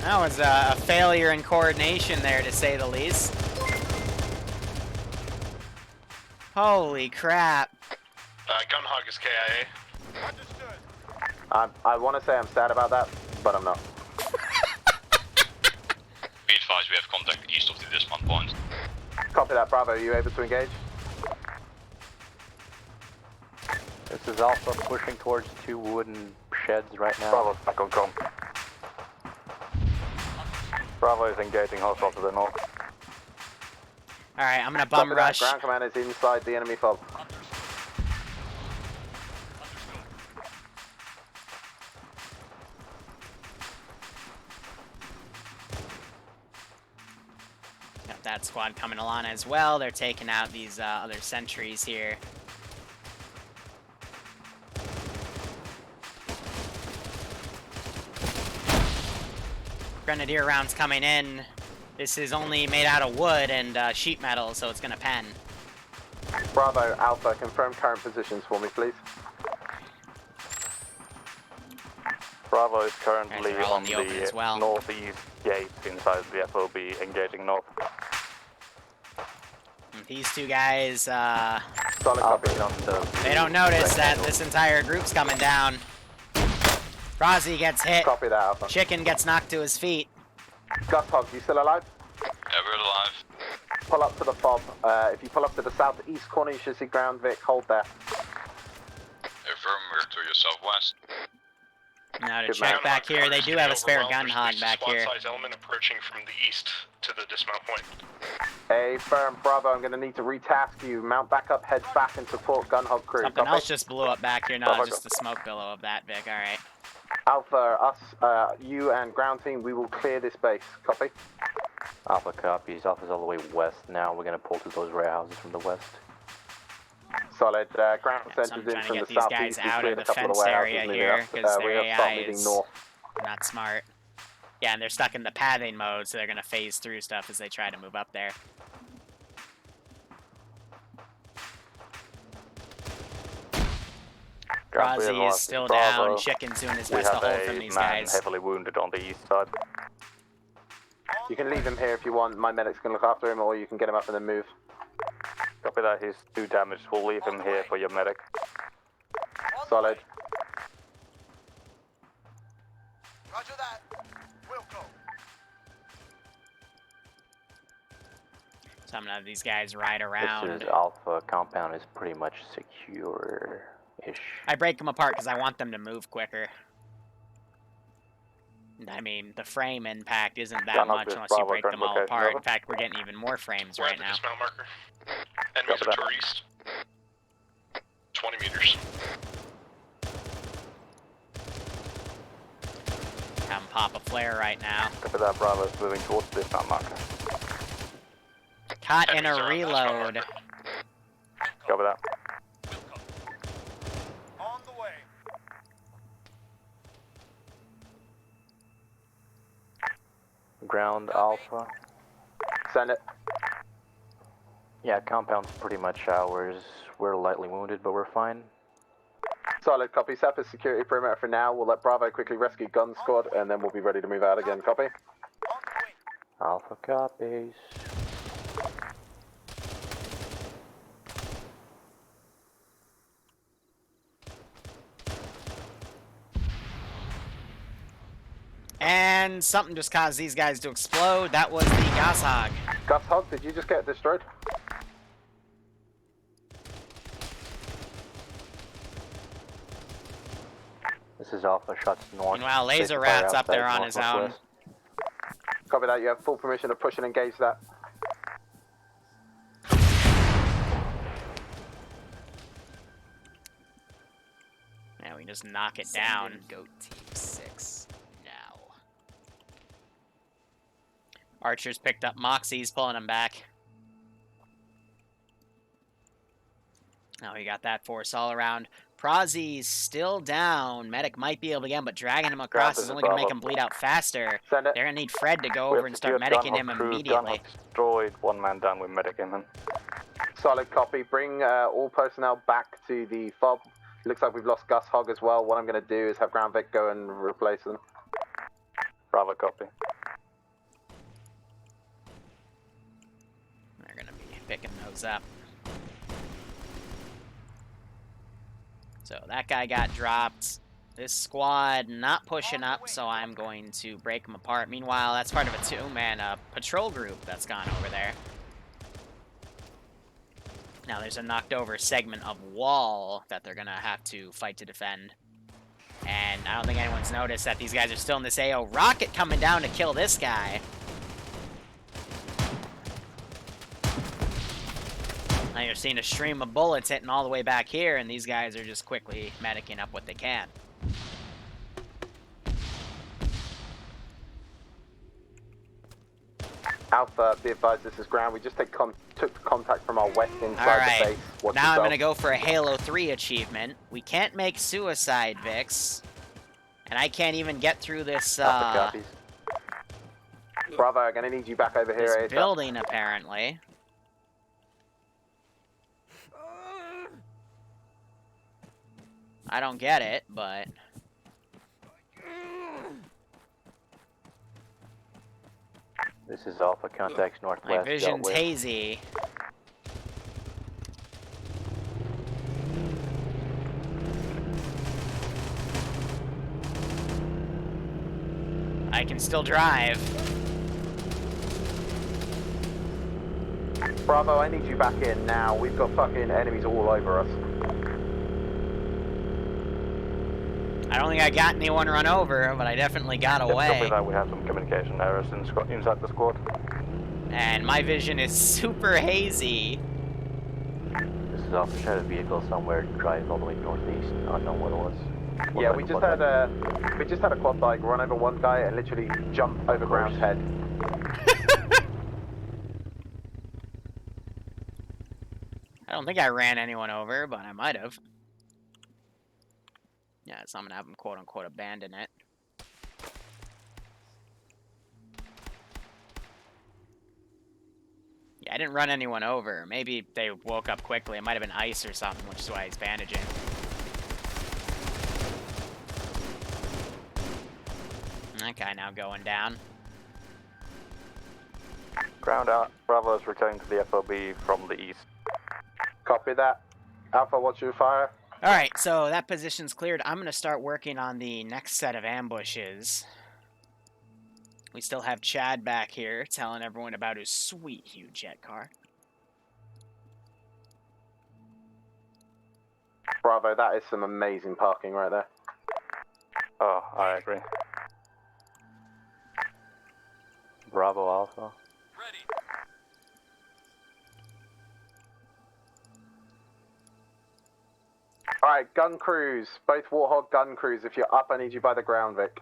That was a failure in coordination there, to say the least. Holy crap. Gun Hog is KIA. I want to say I'm sad about that, but I'm not. Be advised, we have contact east of the dismount point. Copy that, Bravo. Are you able to engage? This is Alpha pushing towards 2 wooden sheds right now. Bravo's back on com. Bravo is engaging hostile to the north. Alright, I'm gonna bum rush. Ground command is inside the enemy fob. Got that squad coming along as well. They're taking out these other sentries here. Grenadier rounds coming in. This is only made out of wood and sheet metal, so it's gonna pen. Bravo, Alpha, confirm current positions for me, please. Bravo is currently on the open as well. northeast gate inside the FOB, engaging north. And these two guys, Solid copy. they don't notice that this entire group's coming down. Rozzy gets hit. Copy that, Alpha. Chicken gets knocked to his feet. Gus Hog, you still alive? Yeah, we're alive. Pull up to the fob. If you pull up to the southeast corner, you should see ground, Vic. Hold there. Affirm, we're to your southwest. Now to check back here, they do have a spare gun hog back here. Squad-size element approaching from the east to the dismount point. Hey, firm, Bravo, I'm going to need to retask you. Mount back up, head back and support gun hog crew. Something Copy? else just blew up back here, not just the smoke billow of that, Vic. Alright. Alpha, us, you and ground team, we will clear this base. Copy? Alpha copies. Alpha's all the way west now. We're gonna pull to those warehouses from the west. Solid. Ground So centers I'm in trying to from get the these southeast. guys We out cleared of a the couple of fenced warehouses area moving here, up. because We their have to start AI moving is north. not smart. Yeah, and they're stuck in the pathing mode, so they're gonna phase through stuff as they try to move up there. Rozzy is still down. Chicken's doing his best to hold from these guys. Heavily wounded on the east side. You can leave him here if you want. My medic's can look after him, or you can get him up and then move. Copy that, he's 2 damaged. We'll leave him here for your medic. Solid. Roger that. We'll go. So I'm gonna have these guys ride around. This is Alpha. Compound is pretty much secure-ish. I break them apart because I want them to move quicker. I mean, the frame impact isn't that much unless you break them all apart. In fact, we're getting even more frames right now. Dismount marker. Enemies are to our east. 20 meters. Have them pop a flare right now. Copy that, Bravo is moving towards the dismount marker. Caught in a reload. Copy that. On the way. Ground Alpha. Send it. Yeah, compound's pretty much ours. We're lightly wounded, but we're fine. Solid copy. Set up a security perimeter for now. We'll let Bravo quickly rescue gun squad, and then we'll be ready to move out again. Copy? Alpha copies. And something just caused these guys to explode. That was the gas hog. Gus Hog, did you just get destroyed? This is Alpha, shots north. Meanwhile, Laser Rat's up there on his own. Copy that, you have full permission to push and engage that. Yeah, we can just knock it down. Goat Team 6 now. Archer's picked up Moxie's, pulling him back. Now we got that force all around. Prazi's still down. Medic might be able to get him, but dragging him across is only going to make him bleed out faster. They're going to need Fred to go over and start medicing him immediately. Destroyed, one man down with medicing him. Solid copy. Bring all personnel back to the fob. Looks like we've lost Gus Hog as well. What I'm going to do is have Ground Vic go and replace them. Bravo, copy. They're going to be picking those up. So that guy got dropped. This squad not pushing up, so I'm going to break them apart. Meanwhile, that's part of a two-man patrol group that's gone over there. Now there's a knocked over segment of wall that they're going to have to fight to defend. And I don't think anyone's noticed that these guys are still in this AO rocket coming down to kill this guy. Now you're seeing a stream of bullets hitting all the way back here, and these guys are just quickly medicing up what they can. Alpha, be advised, this is Ground. We just took contact from our west inside the base. Watch Now I'm yourself. going to go for a Halo 3 achievement. We can't make suicide, Vix. And I can't even get through this, Bravo, I'm going to need you back over here. this building, apparently. I don't get it, but... This is Alpha, contacts northwest. My vision's hazy. I can still drive. Bravo, I need you back in now. We've got fucking enemies all over us. I don't think I got anyone run over, but I definitely got away. Copy that, we have some communication errors inside the squad. And my vision is super hazy. This is Alpha, shadow vehicle somewhere drive all the way northeast. Unknown what it was. Yeah, we just had a quad bike run over one guy and literally jump over Ground's head. I don't think I ran anyone over, but I might have. Yeah, so I'm gonna have them quote-unquote abandon it. Yeah, I didn't run anyone over. Maybe they woke up quickly. It might have been ice or something, which is why he's bandaging. Okay, now going down. Ground out. Bravo is returning to the FOB from the east. Copy that. Alpha, watch your fire. Alright, so that position's cleared. I'm going to start working on the next set of ambushes. We still have Chad back here telling everyone about his sweet huge jet car. Bravo, that is some amazing parking right there. Oh, I agree. Bravo, Alpha. Alright, gun crews. Both Warthog gun crews. If you're up, I need you by the ground, Vic.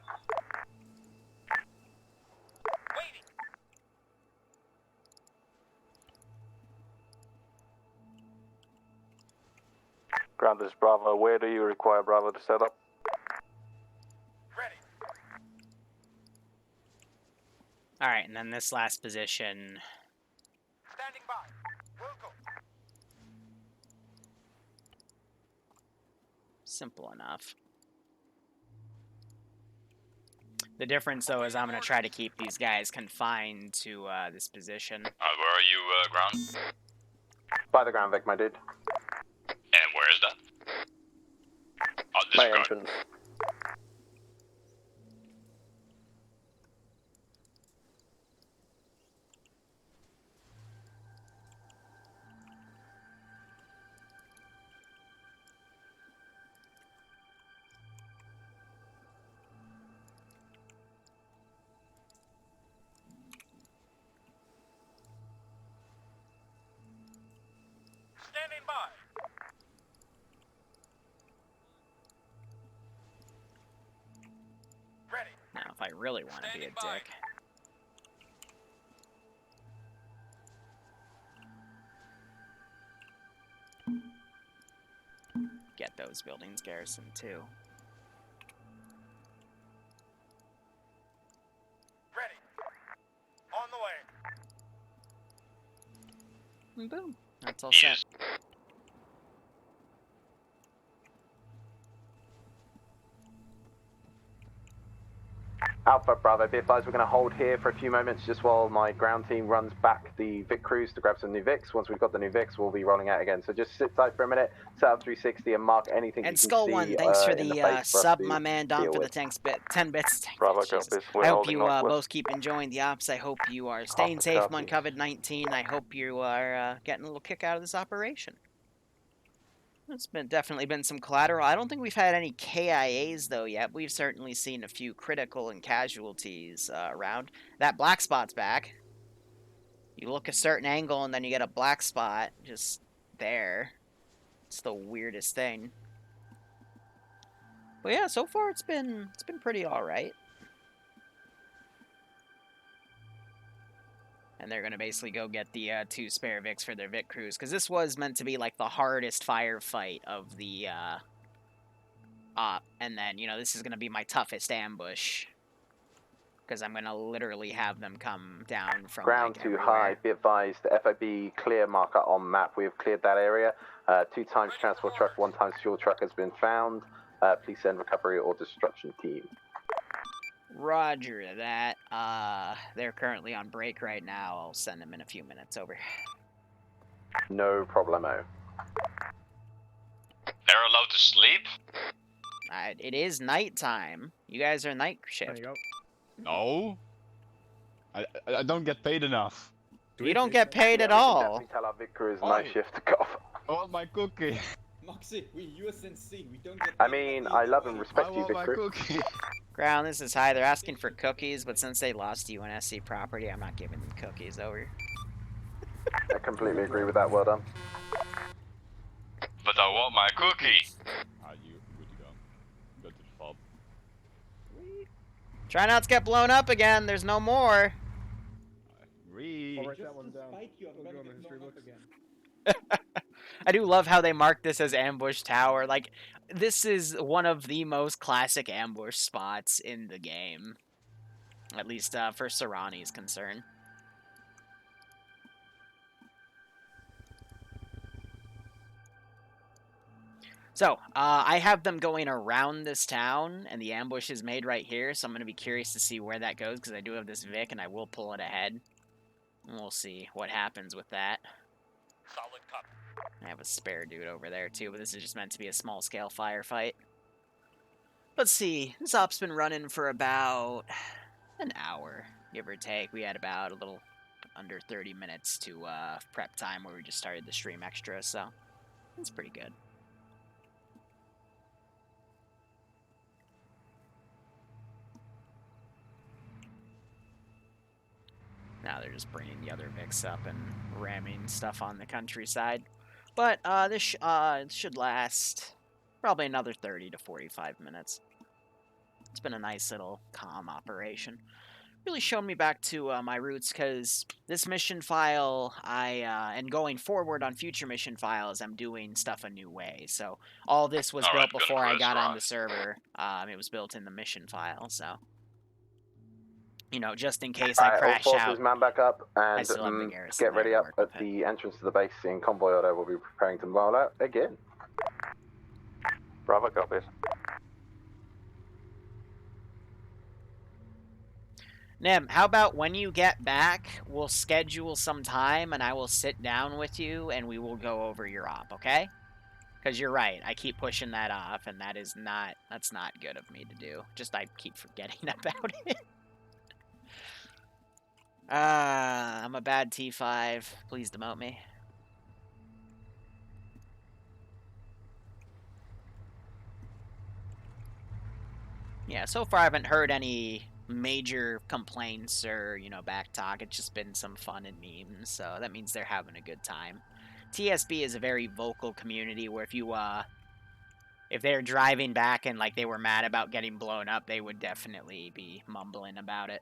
Ground, this is Bravo. Where do you require Bravo to set up? Alright, and then this last position. Standing by. We'll go. Simple enough. The difference, though, is I'm going to try to keep these guys confined to this position. Where are you, Ground? By the ground, Vic, my dude. And where is that? My entrance. I really want to be a dick. Get those buildings garrisoned too. Ready. On the way. And boom. That's all set. Alpha Bravo, be advised we're going to hold here for a few moments just while my ground team runs back the Vic crews to grab some new Vics. Once we've got the new Vics, we'll be rolling out again. So just sit tight for a minute, set up 360 and mark anything And you can Skull see One, thanks for in the base for us sub, to my man Don, deal for the with. 10 bits. Bravo Jesus. copies. We're I hope holding you northwest. both keep enjoying the ops. I hope you are staying Copy, safe copy. among COVID-19. I hope you are getting a little kick out of this operation. It's definitely been some collateral. I don't think we've had any KIAs, though, yet. We've certainly seen a few critical and casualties around. That black spot's back. You look a certain angle, and then you get a black spot just there. It's the weirdest thing. But yeah, so far it's been pretty alright. And they're going to basically go get the 2 spare Vics for their Vic crews. Because this was meant to be, like, the hardest firefight of the op. And then, you know, this is going to be my toughest ambush. Because I'm going to literally have them come down from, Ground like, too everywhere. high, be advised, the FOB clear marker on map. We have cleared that area. 2 times transport truck, 1 times fuel truck has been found. Please send recovery or destruction team. Roger that. They're currently on break right now. I'll send them in a few minutes. Over. No problemo. They're allowed to sleep? It is nighttime. You guys are night shift. There you go. No. I don't get paid enough. You don't get paid at We can all. definitely tell our Vic crew is night shift to go. I want my cookie. Moxie, we USNC, we don't get I mean, I love and respect you, Vic crew. Ground, this is high. They're asking for cookies, but since they lost you in SC property, I'm not giving them cookies. Over. I completely agree with that. Well done. But I want my cookie. You good to go. Go to the fob. Try not to get blown up again. There's no more. Read. I do love how they mark this as ambush tower. Like, this is one of the most classic ambush spots in the game. At least for Serrani's concern. So, I have them going around this town, and the ambush is made right here, so I'm going to be curious to see where that goes, because I do have this Vic, and I will pull it ahead. And we'll see what happens with that. Solid copy. I have a spare dude over there, too, but this is just meant to be a small-scale firefight. Let's see. This op's been running for about an hour, give or take. We had about a little under 30 minutes to prep time where we just started the stream extra, so it's pretty good. Now they're just bringing the other Vics up and ramming stuff on the countryside. But this should last probably another 30 to 45 minutes. It's been a nice little calm operation. Really showed me back to my roots, because this mission file, and going forward on future mission files, I'm doing stuff a new way. So all this was built before I got on the server. It was built in the mission file, so... You know, just in case I crash all out. forces man back up and there get ready to up work at with the entrance to the base in convoy order. We'll be preparing to roll out again. Bravo copies. Nem, how about when you get back, we'll schedule some time and I will sit down with you and we will go over your op, okay? Because you're right, I keep pushing that off and that's not good of me to do. Just I keep forgetting about it. I'm a bad T5. Please demote me. Yeah, so far I haven't heard any major complaints or, you know, back talk. It's just been some fun and memes, so that means they're having a good time. TSB is a very vocal community where if if they're driving back and like they were mad about getting blown up, they would definitely be mumbling about it.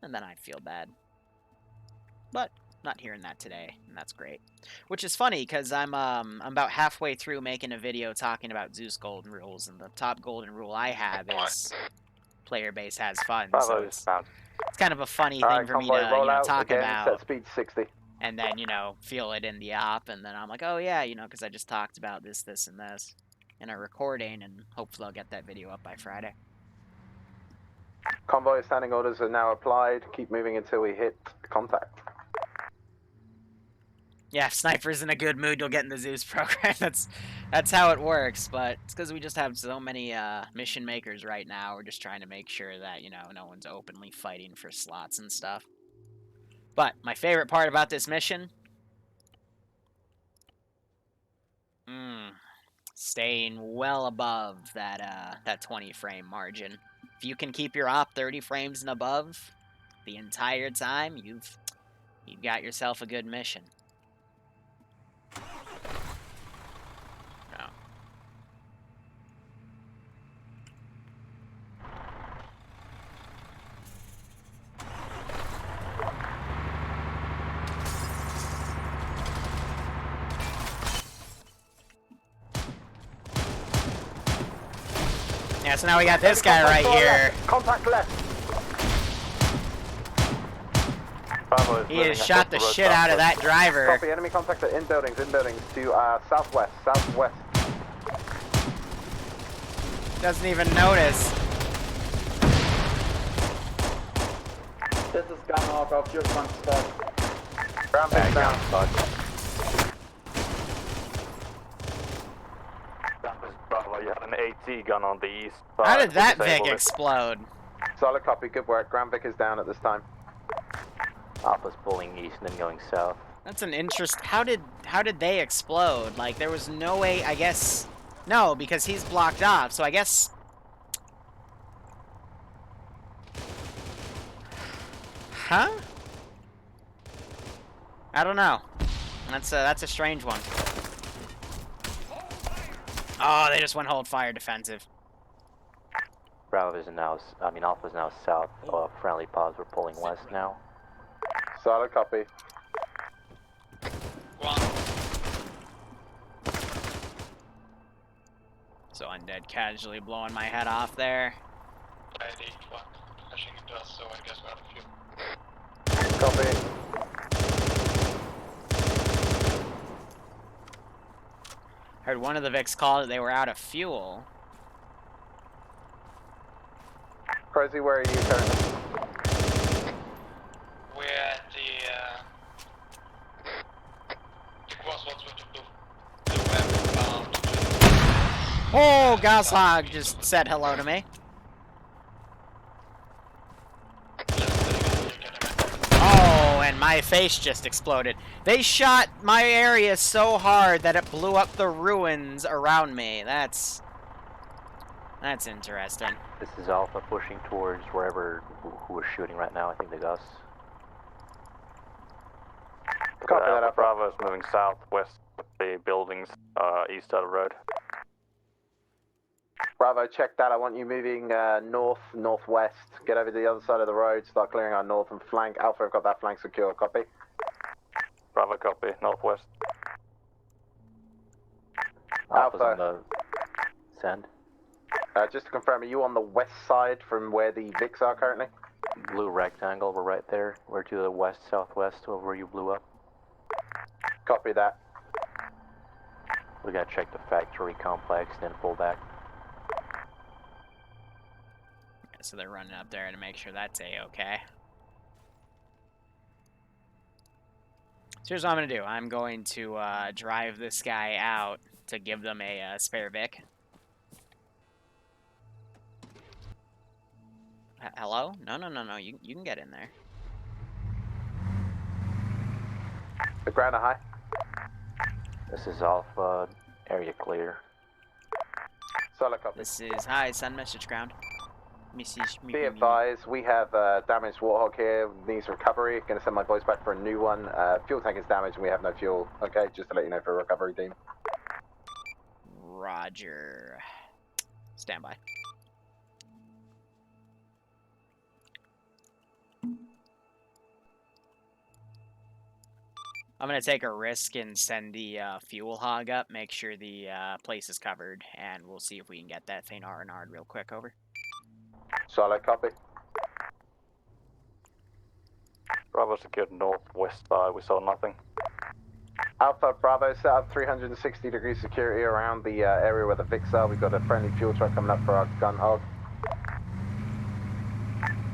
And then I'd feel bad. But not hearing that today, and that's great. Which is funny because I'm about halfway through making a video talking about Zeus golden rules, and the top golden rule I have is player base has fun. So it's kind of a funny thing for me to talk about. Set speed 60. And then, feel it in the op, and then I'm like, oh yeah, because I just talked about this, this, and this in a recording, and hopefully I'll get that video up by Friday. Convoy standing orders are now applied. Keep moving until we hit contact. Yeah, if Sniper's in a good mood, you'll get in the Zeus program. That's how it works, but it's because we just have so many mission makers right now. We're just trying to make sure that, no one's openly fighting for slots and stuff. But my favorite part about this mission, staying well above that 20 frame margin. If you can keep your op 30 frames and above the entire time, you've got yourself a good mission. Yeah, so now we got this guy right here. Contact left. He has shot the shit out of that driver. Copy, enemy contact in buildings to southwest. Doesn't even notice. This is gone off of your front spot. Ground base down. Bravo, you had an AT gun on the east. How did that Vic explode? Solid copy, good work. Ground Vic is down at this time. Alpha's pulling east and then going south. That's an interest. How did they explode? Like, there was no way, I guess. No, because he's blocked off, so I guess. Huh? I don't know. That's a strange one. Oh, they just went hold fire defensive. Alpha's now south. Friendly pods, we're pulling west now. Solid copy. So Undead casually blowing my head off there. Flashing into us, so I guess we have a few. Copy. Heard one of the Vics call that they were out of fuel. Crazy, where are you currently? We're at the crossroads with the web bound. Oh, Goshog just said hello to me. Oh, and my face just exploded. They shot my area so hard that it blew up the ruins around me. That's interesting. This is Alpha pushing towards wherever who is shooting right now. I think the Gus. Copy that up. Bravo is moving southwest of the buildings, east of the road. Bravo, check that. I want you moving northwest. Get over to the other side of the road. Start clearing our northern flank. Alpha, I've got that flank secure. Copy. Bravo, copy. Northwest. Alpha's on the send. Just to confirm, are you on the west side from where the Vics are currently? Blue rectangle, we're right there. We're to the west, southwest of where you blew up. Copy that. We gotta check the factory complex, then pull back. So they're running up there to make sure that's A-okay. So here's what I'm going to do. I'm going to drive this guy out to give them a spare Vic. Hello? No. You can get in there. The ground high. This is Alpha. Area clear. Solid copy. This is hi. Send message ground. Be advised, we have damaged Warthog here. Needs recovery. Going to send my boys back for a new one. Fuel tank is damaged and we have no fuel. Okay, just to let you know for a recovery team. Roger. Stand by. I'm going to take a risk and send the fuel hog up, make sure the place is covered, and we'll see if we can get that thing R&R'd real quick, over. Solid copy. Bravo secured northwest side, we saw nothing. Alpha Bravo set up 360-degree security around the area where the Vicks are. We've got a friendly fuel truck coming up for our gun hog.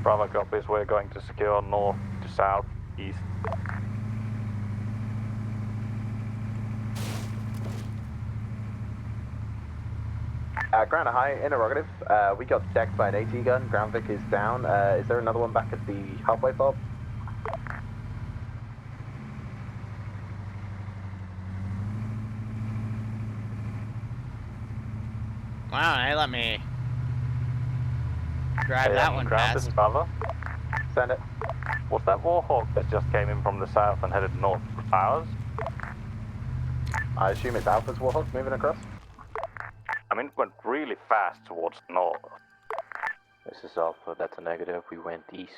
Bravo copies, we're going to secure north to south, east. Ground high, interrogative. We got decked by an AT gun. Ground Vic is down. Is there another one back at the halfway fob? Wow, they let me drive that one ground past. is Bravo. Send it. Was that Warhawk that just came in from the south and headed north for ours? I assume it's Alpha's Warhawk moving across? I mean, it went really fast towards north. This is Alpha, that's a negative. We went east.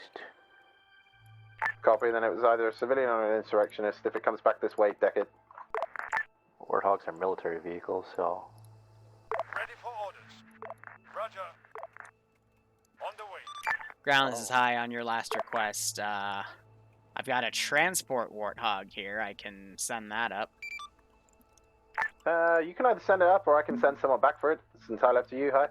Copy, then it was either a civilian or an insurrectionist. If it comes back this way, deck it. Warthogs are military vehicles, so... Ready for orders. Roger. On the way. Ground, this is high on your last request. I've got a transport warthog here. I can send that up. You can either send it up or I can send someone back for it. It's entirely up to you, hi.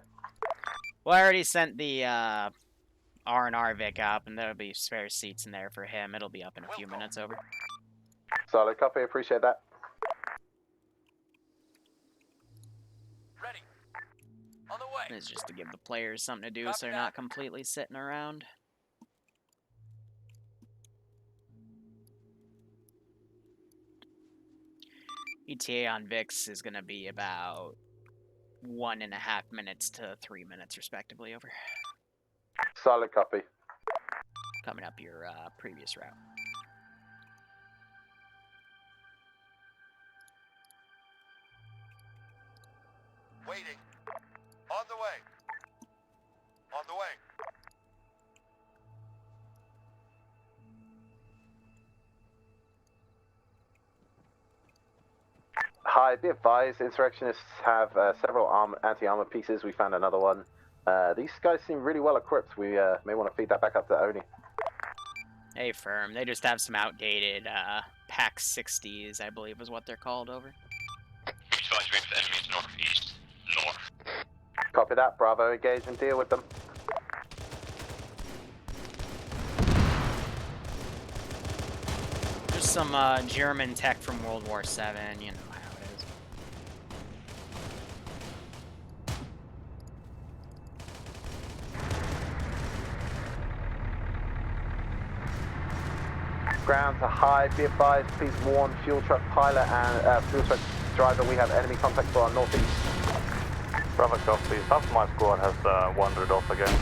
Well, I already sent the R&R Vic up, and there'll be spare seats in there for him. It'll be up in a few minutes, over. Solid copy, appreciate that. Ready. On the way. It's just to give the players something to do so they're not completely sitting around. ETA on VIX is going to be about 1.5 minutes to 3 minutes, respectively, over. Solid copy. Coming up your previous route. Waiting. On the way. On the way. Hi, be advised, insurrectionists have several anti-armor pieces. We found another one. These guys seem really well equipped. We may want to feed that back up to Oni. Hey, firm. They just have some outdated PAC 60s, I believe is what they're called, over. Enemies northeast, north. Copy that, Bravo. Engage and deal with them. Just some German tech from World War VII, you know how it is. Ground to high, be advised, please warn fuel truck pilot and fuel truck driver, we have enemy contact for our northeast. Bravo copies, half of my squad has wandered off again.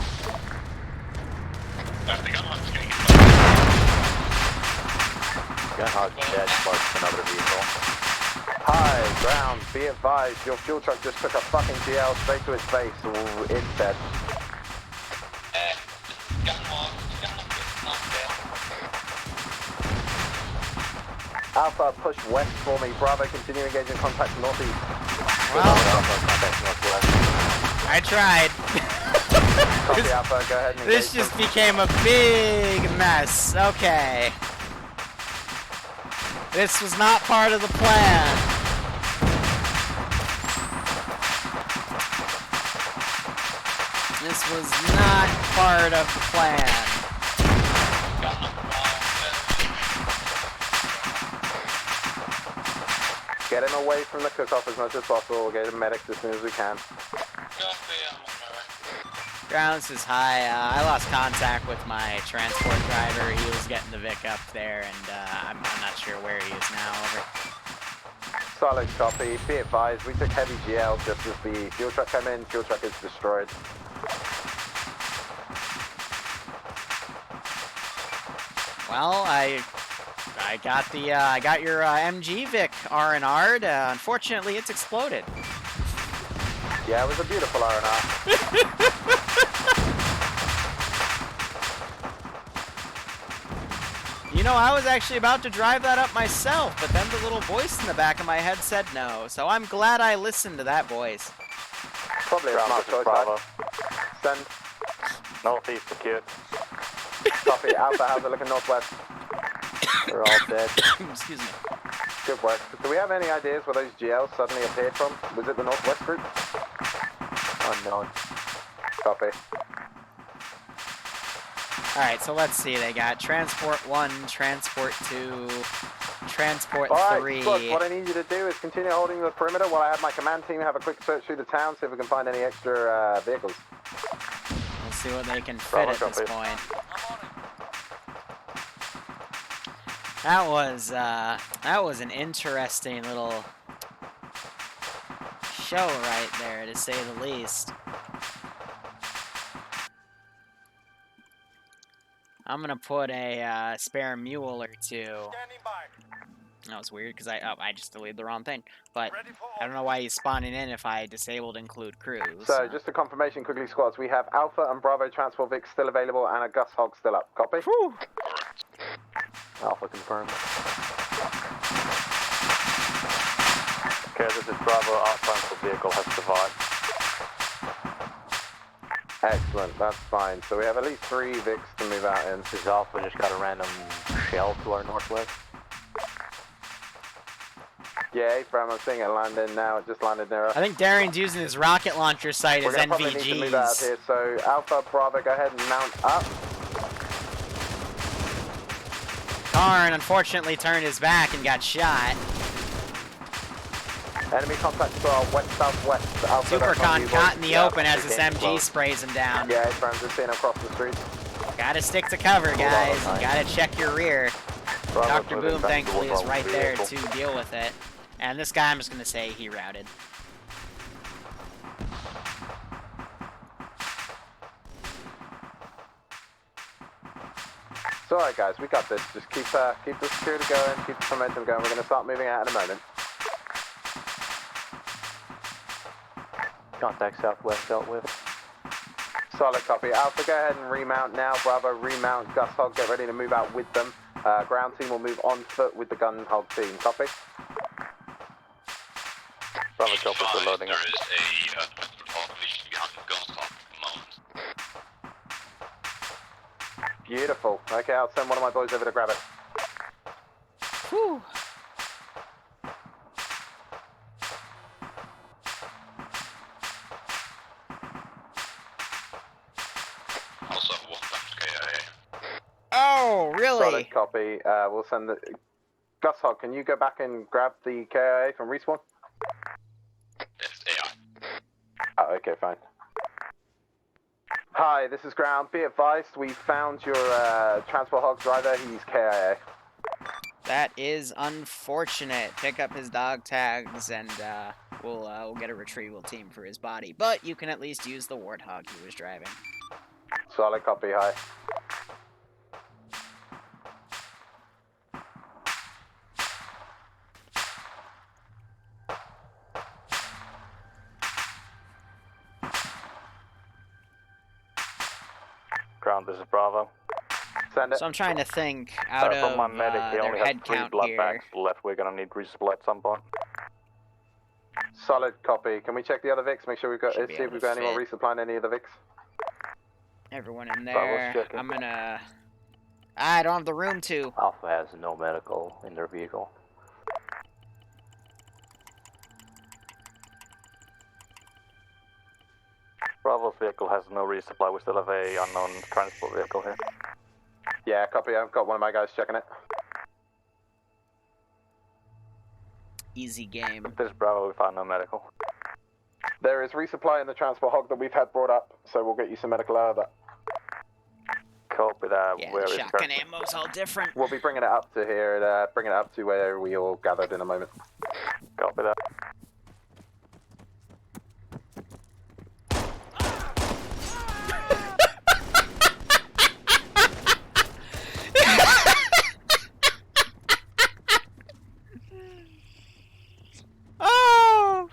Gunhog's dead, sparks another vehicle. Hi, ground, be advised, your fuel truck just took a fucking GL straight to its face. It's dead. Alpha, push west for me. Bravo, continue engaging contact northeast. Well, I tried. Copy, Alpha, go ahead and engage. This just became a big mess. Okay. This was not part of the plan. This was not part of the plan. Get him away from the cook-off as much as possible. We'll get him medics as soon as we can. Grounds is high. I lost contact with my transport driver. He was getting the Vic up there, and I'm not sure where he is now. Over. Solid copy. Be advised, we took heavy GL just as the fuel truck came in. Fuel truck is destroyed. Well, I got your MG Vic R&R'd. Unfortunately, it's exploded. Yeah, it was a beautiful R&R. You know, I was actually about to drive that up myself, but then the little voice in the back of my head said no, so I'm glad I listened to that voice. Probably a smart choice. Bravo. Send. Northeast secured. Copy. Alpha, how's it looking northwest? We're all dead. Excuse me. Good work. Do we have any ideas where those GLs suddenly appeared from? Was it the northwest group? Unknown. Copy. Alright, so let's see. They got Transport 1, Transport 2, Transport Alright, 3. look, what I need you to do is continue holding the perimeter while I have my command team have a quick search through the town, see if we can find any extra vehicles. We'll see what they can fit at this point. That was an interesting little show right there, to say the least. I'm gonna put a spare mule or two. That was weird because I just deleted the wrong thing. But I don't know why he's spawning in if I disabled include crews. So just a confirmation quickly, squads. We have Alpha and Bravo transport Vic still available and a Gus Hog still up. Copy? Whew. Alpha confirmed. Okay, this is Bravo. Our transport vehicle has survived. Excellent, that's fine. So we have at least 3 Vics to move out in. This is Alpha, just got a random shell to our northwest. Yeah, Bram, I'm seeing it land in now. It just landed near us. I think Darian's using his rocket launcher site as We're gonna probably need to move out of here. So Alpha, Bravo, go ahead and mount up. Karn unfortunately turned his back and got shot. Enemy contact to our west-southwest. Alpha, Supercon caught in the open as this MG sprays him down. Yeah, Bram, just seeing him across the street. Gotta stick to cover, guys. You gotta check your rear. Bravo, Dr. Boom, thankfully, is right there to deal with it. And this guy, I'm just gonna say he routed. It's alright, guys. We got this. Just keep the security going, keep the momentum going. We're gonna start moving out in a moment. Contact southwest dealt with. Solid copy. Alpha, go ahead and remount now. Bravo, remount. Gus Hog, get ready to move out with them. Ground team will move on foot with the gun hog team. Copy? Bravo, copy, we're loading up. There is a position behind the gun stop at the moment. Beautiful. Okay, I'll send one of my boys over to grab it. Whew. Also, 1 times KIA. Oh, really? Solid copy. We'll send the... Gus Hog, can you go back and grab the KIA from respawn? It's AI. Oh, okay, fine. Hi, this is Ground. Be advised, we found your transport hog driver. He's KIA. That is unfortunate. Pick up his dog tags and we'll get a retrieval team for his body. But you can at least use the warthog he was driving. Solid copy, hi. Ground, this is Bravo. Send it. So I'm trying to think out of from my medic, he their only has head 3 count blood here. bags left. We're gonna need resupply at some point. Solid copy. Can we check the other Vics? Make sure we've got, Should be see if able we've to got any more fit. resupply in any of the Vics. Everyone in Bravo's there. checking. I'm gonna... I don't have the room to. Alpha has no medical in their vehicle. Bravo's vehicle has no resupply. We still have a unknown transport vehicle here. Yeah, copy. I've got one of my guys checking it. Easy game. This is Bravo. We found no medical. There is resupply in the transport hog that we've had brought up, so we'll get you some medical out of that. Copy that. Yeah, Where the is shotgun Kirk? ammo's all different. We'll be bringing it up to here, bringing it up to where we all gathered in a moment. Copy that. Oh!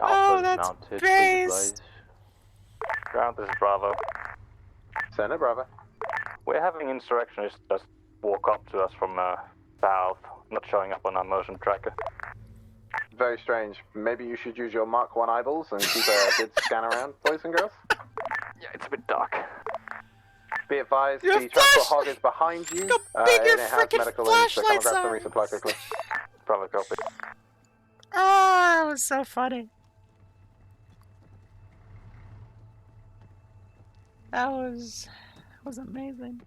Alpha's that's mounted. great. Center, Bravo. We're having insurrectionists just walk up to us from south, not showing up on our motion tracker. Very strange. Maybe you should use your Mark 1 eyeballs and keep a good scan around, boys and girls. Yeah, it's a bit dark. Be advised, the transport hog is behind you. And it has medical needs, so come and grab some resupply quickly. Bravo, copy. Oh, that was so funny. That was amazing.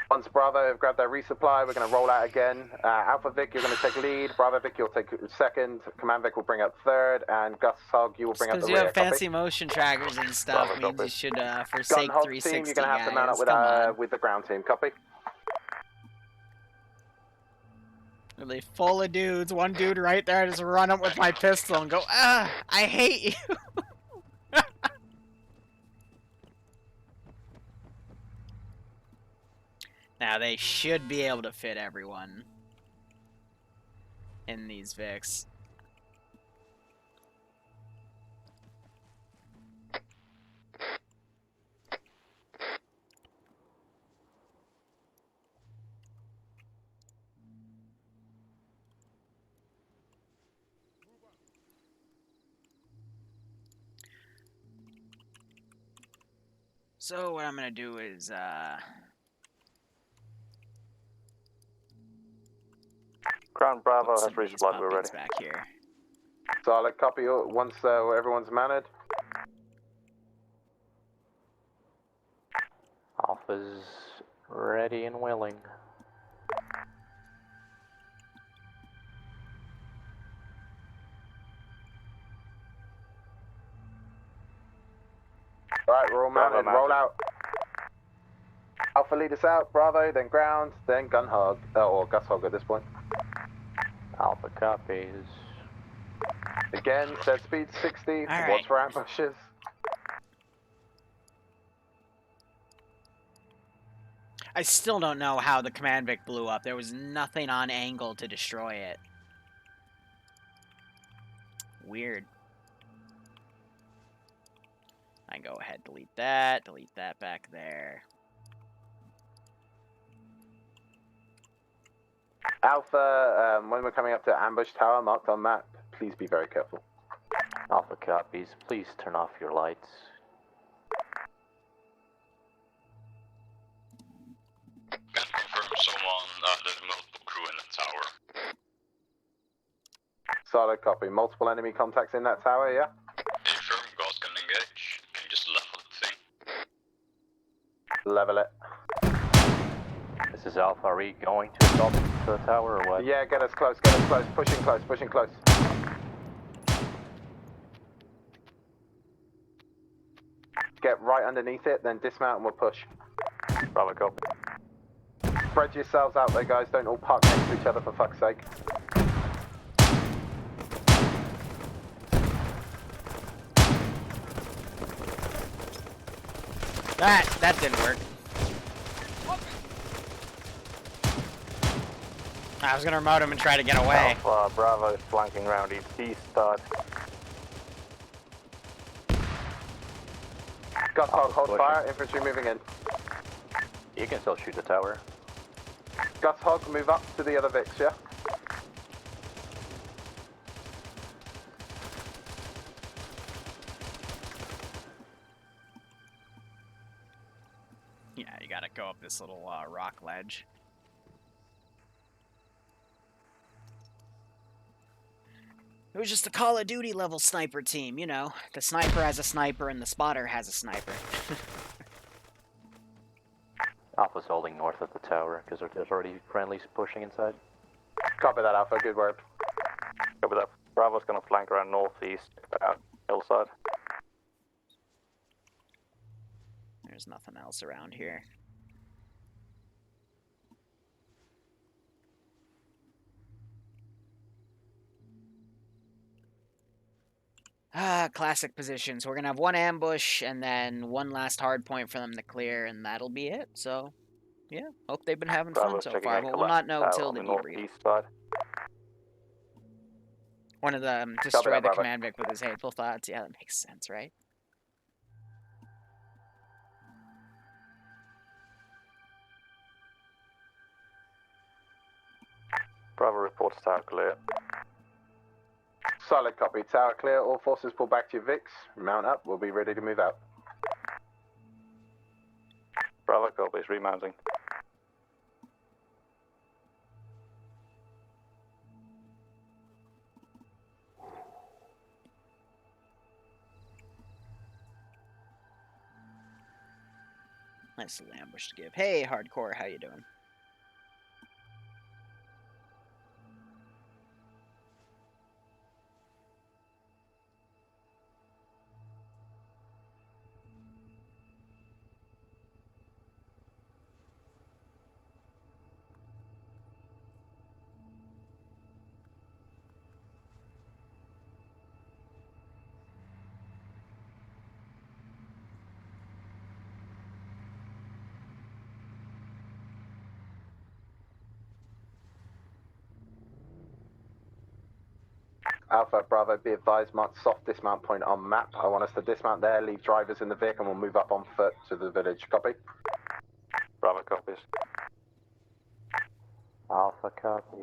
Once Bravo have grabbed their resupply, we're going to roll out again. Alpha Vic, you're going to take lead. Bravo Vic, you'll take second. Command Vic will bring up third. And Gus Hog, you will bring up the Because rear. you have fancy motion trackers and stuff Bravo, means you should forsake Gun Hog 360, team, you're going to have to mount up guys. with the ground team. Copy? Really full of dudes. One dude right there, I just run up with my pistol and go, ah, I hate you. Now, they should be able to fit everyone in these Vics. So, what I'm going to do is, Ground Bravo has resupplied, we're ready. Back here. Solid copy once everyone's mounted. Alpha's ready and willing. Alright, we're all mounted. Roll out. Alpha lead us out. Bravo, then ground, then gun hog. Or Gus Hog at this point. Alpha copies. Again, set speed 60. Watch for ambushes. I still don't know how the command Vic blew up. There was nothing on angle to destroy it. Weird. I can go ahead, delete that back there. Alpha, when we're coming up to ambush tower marked on map, please be very careful. Alpha copies. Please turn off your lights. Can confirm someone, there's multiple crew in the tower. Solid copy. Multiple enemy contacts in that tower, yeah? Confirm, guys can engage. Can you just level the thing? Level it. This is Alpha. Are we going to assault the tower or what? Yeah, get us close, pushing close. Get right underneath it, then dismount and we'll push. Bravo, copy. Spread yourselves out there, guys. Don't all park next to each other for fuck's sake. That didn't work. I was gonna remote him and try to get away. Alpha, Bravo is flanking around east start. Gus Hog, hold fire. Infantry moving in. You can still shoot the tower. Gus Hog, move up to the other Vics, yeah? Yeah, you gotta go up this little rock ledge. It was just a Call of Duty level sniper team, you know. The sniper has a sniper and the spotter has a sniper. Alpha's holding north of the tower because there's already friendlies pushing inside. Copy that, Alpha. Good work. Copy that. Bravo's gonna flank around northeast, hillside. There's nothing else around here. Classic positions. We're gonna have one ambush and then one last hard point for them to clear, and that'll be it. So, yeah, hope they've been having fun so far, but we'll not know until the debrief. One of them destroy the command Vic with his hateful thoughts. Yeah, that makes sense, right? Bravo reports tower clear. Solid copy. Tower clear. All forces pull back to your VIX. Mount up. We'll be ready to move out. Bravo copies, remounting. Nice little ambush to give. Hey, hardcore, how you doing? Alpha, Bravo, be advised, mark soft dismount point on map. I want us to dismount there, leave drivers in the vehicle, and we'll move up on foot to the village. Copy? Bravo copies. Alpha copies.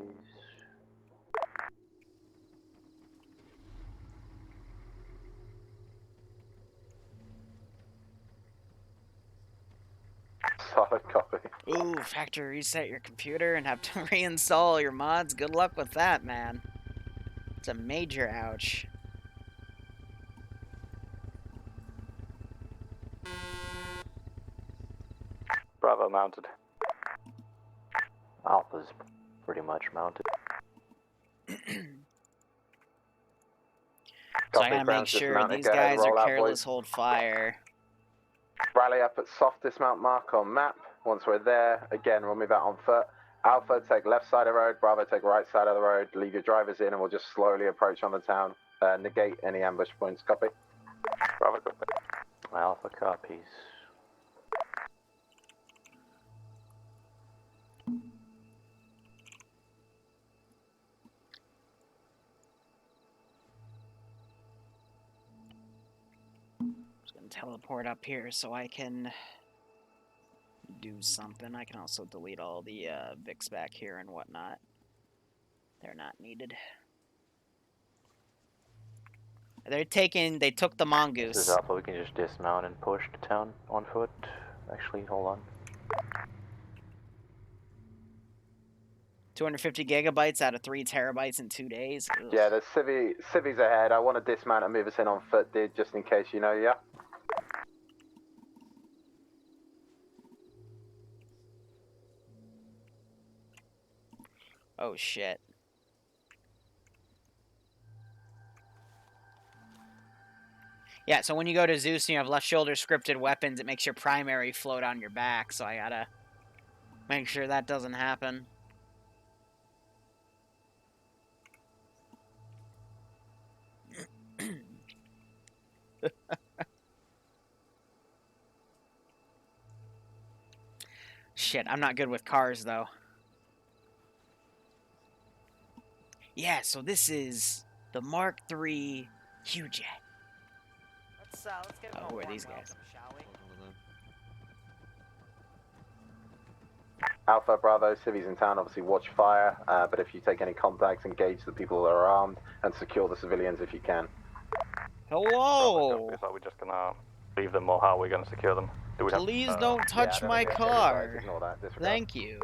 Solid copy. Ooh, factory reset your computer and have to reinstall your mods. Good luck with that, man. It's a major ouch. Bravo mounted. Alpha's pretty much mounted. So I gotta make sure these guys are careless, hold fire. Rally up at soft dismount mark on map. Once we're there, again, we'll move out on foot. Alpha, take left side of the road. Bravo, take right side of the road. Leave your drivers in and we'll just slowly approach on the town. Negate any ambush points. Copy? Bravo copy. Alpha copies. Just gonna teleport up here so I can do something. I can also delete all the VIX back here and whatnot. They're not needed. They took the mongoose. This is Alpha, we can just dismount and push to town on foot. Actually, hold on. 250 gigabytes out of 3 terabytes in 2 days. Ugh. Yeah, there's civvies ahead. I want to dismount and move us in on foot, dude, just in case you know, yeah? Oh shit. Yeah, so when you go to Zeus and you have left shoulder scripted weapons, it makes your primary float on your back, so I gotta make sure that doesn't happen. Shit, I'm not good with cars, though. Yeah, so this is the Mark III Q-Jet. Let's get who are these guys? Shall we? Alpha, Bravo, civvies in town, obviously watch fire, but if you take any contacts, engage the people that are armed, and secure the civilians if you can. Hello! Are we just gonna leave them, or how are we gonna secure them? Do we Please have, don't touch my car. Ignore that, disregard. Thank you.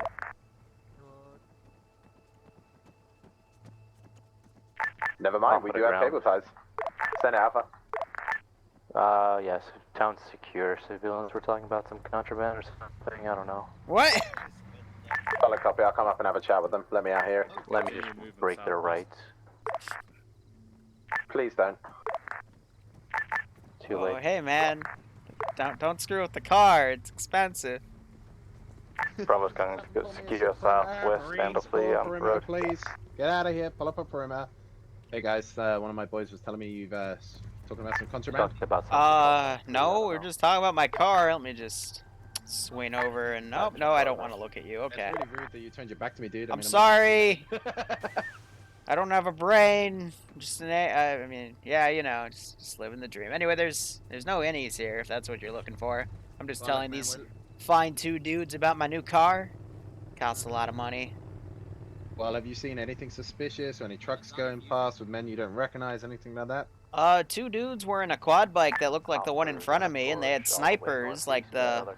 Never mind, we do have cable ties. Send it, Alpha. Yes, town's secure. Civilians, we're talking about some contraband or something, I don't know. What? Solid copy, I'll come up and have a chat with them. Let me out here. Let me just break their rights. Please don't. Too late. Oh, hey man. Don't screw with the car, it's expensive. Bravo's going to secure southwest end of the perimeter, road. please. Get out of here, pull up a perimeter. Hey guys, one of my boys was telling me you've talking about some contraband. No, we're just talking about my car. Let me just swing over and no, I don't want to look at you. Okay. It's really rude that you turned your back to me, dude. I'm sorry. I don't have a brain. Just I mean, yeah, you know, just living the dream. Anyway, there's no innies here if that's what you're looking for. I'm just telling these fine two dudes about my new car. Costs a lot of money. Well, have you seen anything suspicious or any trucks going past with men you don't recognize, anything like that? Two dudes were in a quad bike that looked like the one in front of me, and they had snipers like the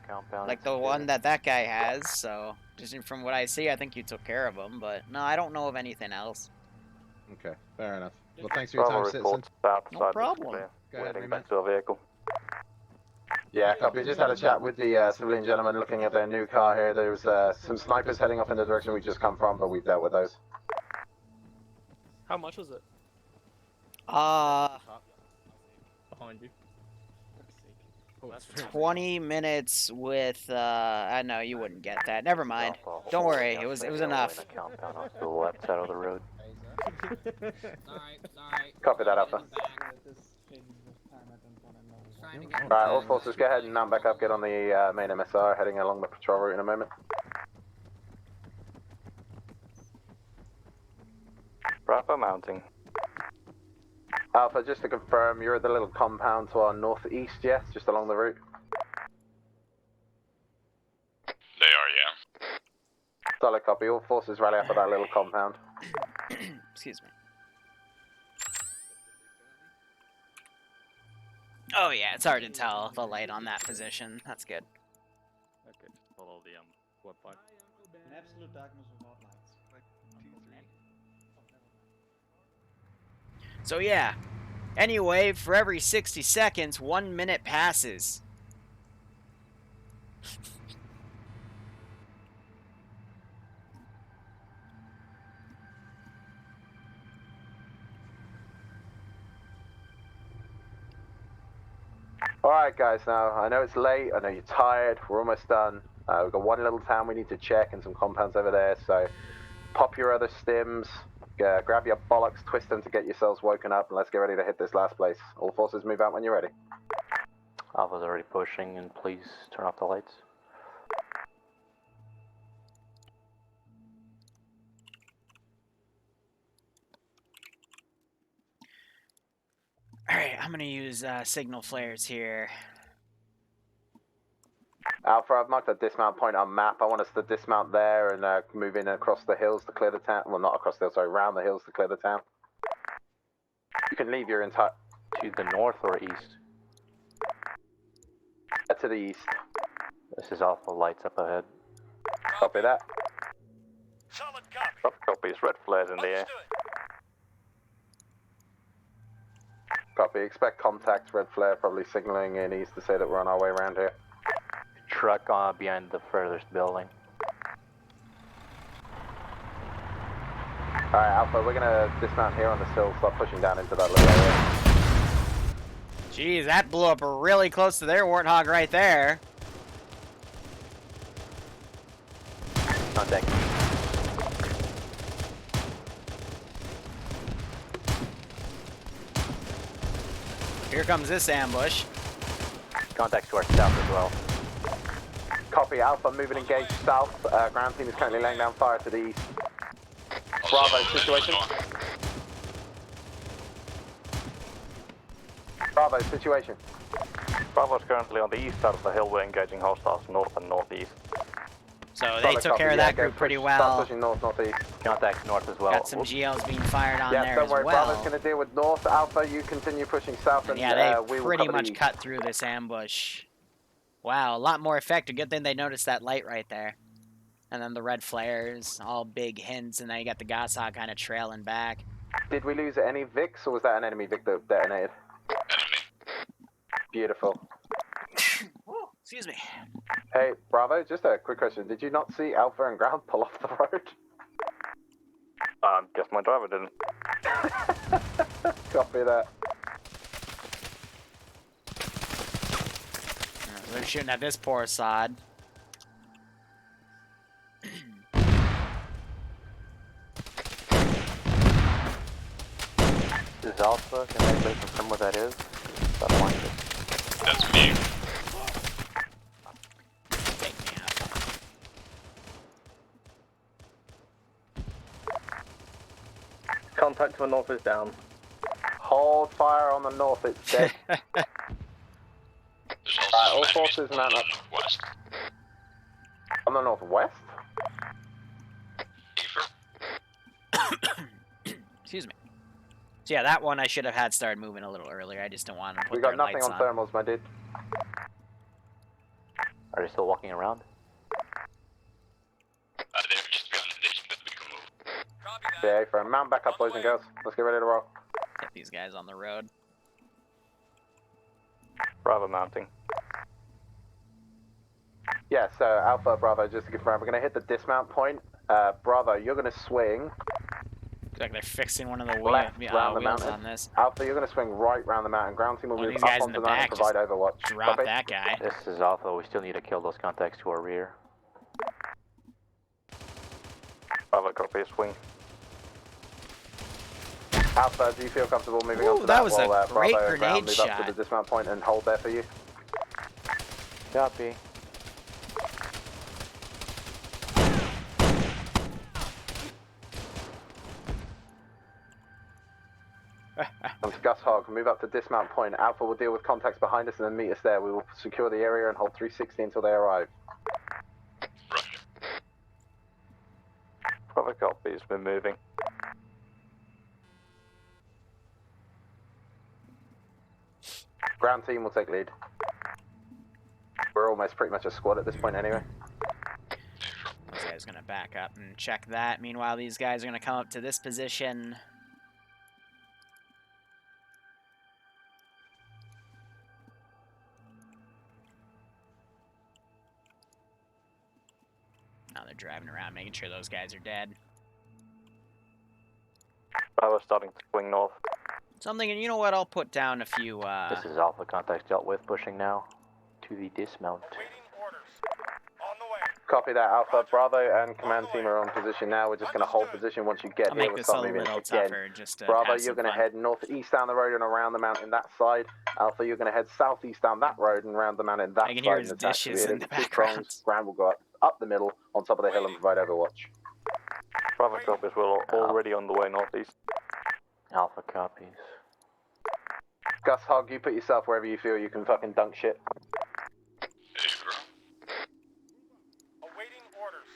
one that guy has. So, just from what I see, I think you took care of them. But no, I don't know of anything else. Okay, fair enough. Well, thanks for your time, citizen. No problem. Heading back to a vehicle. Yeah, copy. Just had a chat with the civilian gentleman looking at their new car here. There was some snipers heading off in the direction we just come from, but we've dealt with those. How much was it? Behind you. 20 minutes with I know you wouldn't get that. Never mind. Don't worry. It was enough. Compound off to the left side of the road. Copy that, Alpha. Alright, all forces, go ahead and mount back up. Get on the main MSR, heading along the patrol route in a moment. Bravo mounting. Alpha, just to confirm, you're at the little compound to our northeast, yes? Just along the route? They are, yeah. Solid copy. All forces rally up at that little compound. Excuse me. Oh yeah, it's hard to tell the light on that position. That's good. Okay, follow the quad bike. In absolute darkness without lights. Like 2-3. So yeah. Anyway, for every 60 seconds, 1 minute passes. Alright guys, now I know it's late, I know you're tired, we're almost done. We've got one little town we need to check and some compounds over there, so pop your other stims, grab your bollocks, twist them to get yourselves woken up, and let's get ready to hit this last place. All forces move out when you're ready. Alpha's already pushing, and please turn off the lights. Alright, I'm gonna use signal flares here. Alpha, I've marked a dismount point on map. I want us to dismount there and move in across the hills to clear the town. Well, not across the hills, sorry, around the hills to clear the town. You can leave your entire... To the north or east? To the east. This is Alpha, lights up ahead. Copy that. Solid copy. Copies, red flares in the air. Copy, expect contact, red flare, probably signaling in east to say that we're on our way around here. Truck behind the furthest building. Alright, Alpha, we're gonna dismount here on the sill, start pushing down into that little area. Jeez, that blew up really close to their warthog right there. Contact. Here comes this ambush. Contact to our south as well. Copy, Alpha, moving engaged south. Ground team is currently laying down fire to the east. Bravo, situation. Bravo, situation. Bravo's currently on the east side of the hill. We're engaging hostiles north and northeast. So they took care of that group pretty well. Start pushing north, northeast. Contact north as well. Got some GLs being fired on there don't as worry, well. Bravo's going to deal with north. Alpha, you continue pushing south, and Yeah, we they will pretty cover much the east. cut through this ambush. Wow, a lot more effective. Good thing they noticed that light right there. And then the red flares, all big hints, and then you got the Goshawk kind of trailing back. Did we lose any Vics, or was that an enemy Vic that detonated? Beautiful. Oh, excuse me. Hey, Bravo, just a quick question. Did you not see Alpha and Ground pull off the road? Guess my driver didn't. Copy that. They're shooting at this poor sod. This is Alpha. Can anybody confirm what that is? That's me. Take me out. Contact to the north is down. Hold fire on the north, it's dead. All forces mount up. West. On the northwest? Excuse me. So yeah, that one I should have had started moving a little earlier. I just don't want to put We got their nothing lights on thermals, my dude. Are they still walking around? Yeah, for a mount back up, boys and girls. Let's get ready to roll. Get these guys on the road. Bravo mounting. Yeah, so Alpha, Bravo, just to confirm, we're going to hit the dismount point. Bravo, you're going to swing. Looks like they're fixing one of the left round the wheels mountain. on this. Alpha, you're going to swing right round the mountain. Ground team will move these up guys in onto the the mountain back and provide overwatch. Drop Copy? that guy. This is Alpha. We still need to kill those contacts to our rear. Bravo, copy, swing. Alpha, do you feel comfortable moving on to that was while a great Bravo and ground grenade move up shot. to the dismount point and hold there for you? Copy. And Gus Hog, move up to dismount point. Alpha will deal with contacts behind us and then meet us there. We will secure the area and hold 360 until they arrive. Bravo, copy, it's been moving. Ground team will take lead. We're almost pretty much a squad at this point anyway. This guy's gonna back up and check that. Meanwhile, these guys are gonna come up to this position. Now they're driving around, making sure those guys are dead. Bravo starting to swing north. Something, and you know what? I'll put down a few. This is Alpha. Contacts dealt with. Pushing now to the dismount. Copy that, Alpha. Bravo and command team are on position now. We're just going to hold position. Once you get I'll here, make we'll this start a moving little again. tougher, just to Bravo, have you're some going to fun. head northeast down the road and around the mountain that side. Alpha, you're going to head southeast down that road and around the mountain that I can side. hear and his attach to dishes it. in the It's 2 background. prongs. Ground will go up the middle, on top of the hill and provide overwatch. Bravo, copies, we're already on the way northeast. Alpha copies. Gus Hog, you put yourself wherever you feel you can fucking dunk shit. Awaiting orders.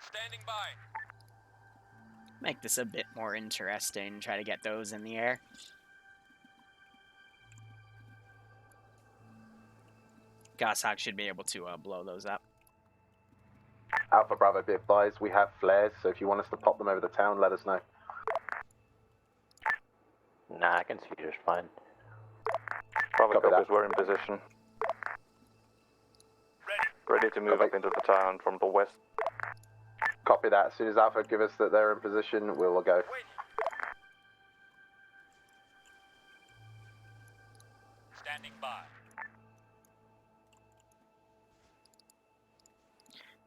Standing by. Make this a bit more interesting. Try to get those in the air. Goshawk should be able to blow those up. Alpha Bravo, be advised, we have flares, so if you want us to pop them over the town, let us know. Nah, I can see just fine. Bravo, Copy copies, that. we're in position. Ready to move up into the town from the west. Copy that. As soon as Alpha give us that they're in position, we'll go. Standing by.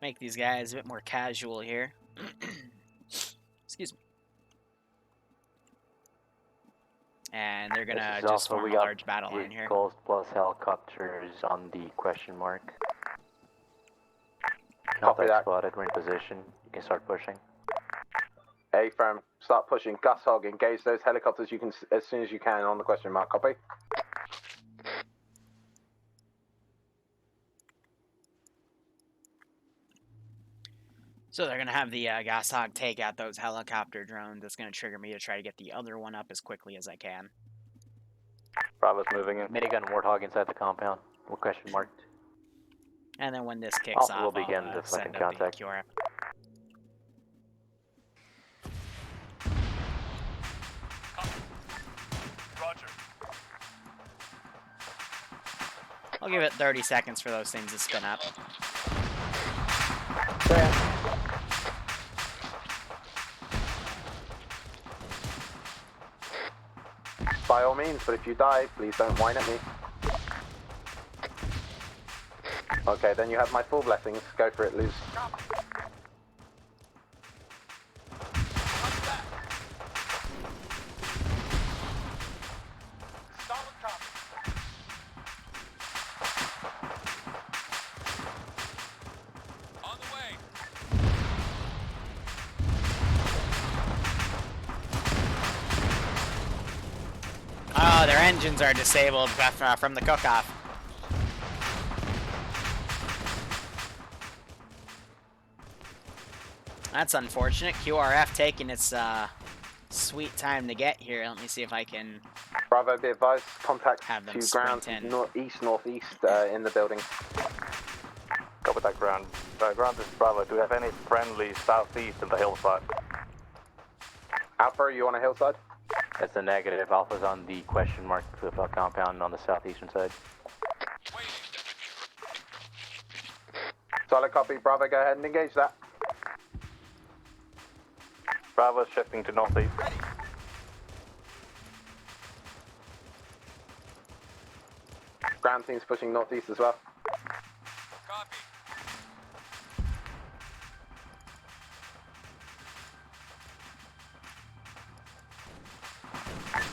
Make these guys a bit more casual here. Excuse me. And they're gonna This is just Alpha. form We a got large battle line here. vehicles plus helicopters on the question mark. Copy Contact that. spotted. We're in position. You can start pushing. A-firm, start pushing. Gus Hog, engage those helicopters you can as soon as you can on the question mark. Copy. So they're gonna have the Goshawk take out those helicopter drones. That's gonna trigger me to try to get the other one up as quickly as I can. Bravo's moving in. Minigun Warthog inside the compound. We're question marked. And then when this kicks Alpha off, will begin I'll the send second up the contact. QRF. Roger. I'll give it 30 seconds for those things to spin up. By all means, but if you die, please don't whine at me. Okay, then you have my full blessings. Go for it, Luz. Solid copy. On the way. Oh, their engines are disabled from the cook-off. That's unfortunate. QRF taking its sweet time to get here. Let me see if I can Bravo, be advised, contact have them to sprint ground in. northeast in the building. Copy that, ground. Ground is Bravo. Do we have any friendly southeast of the hillside? Alpha, are you on a hillside? That's a negative. Alpha's on the question mark compound on the southeastern side. Solid copy. Bravo, go ahead and engage that. Bravo's shifting to northeast. Ground team's pushing northeast as well. Copy.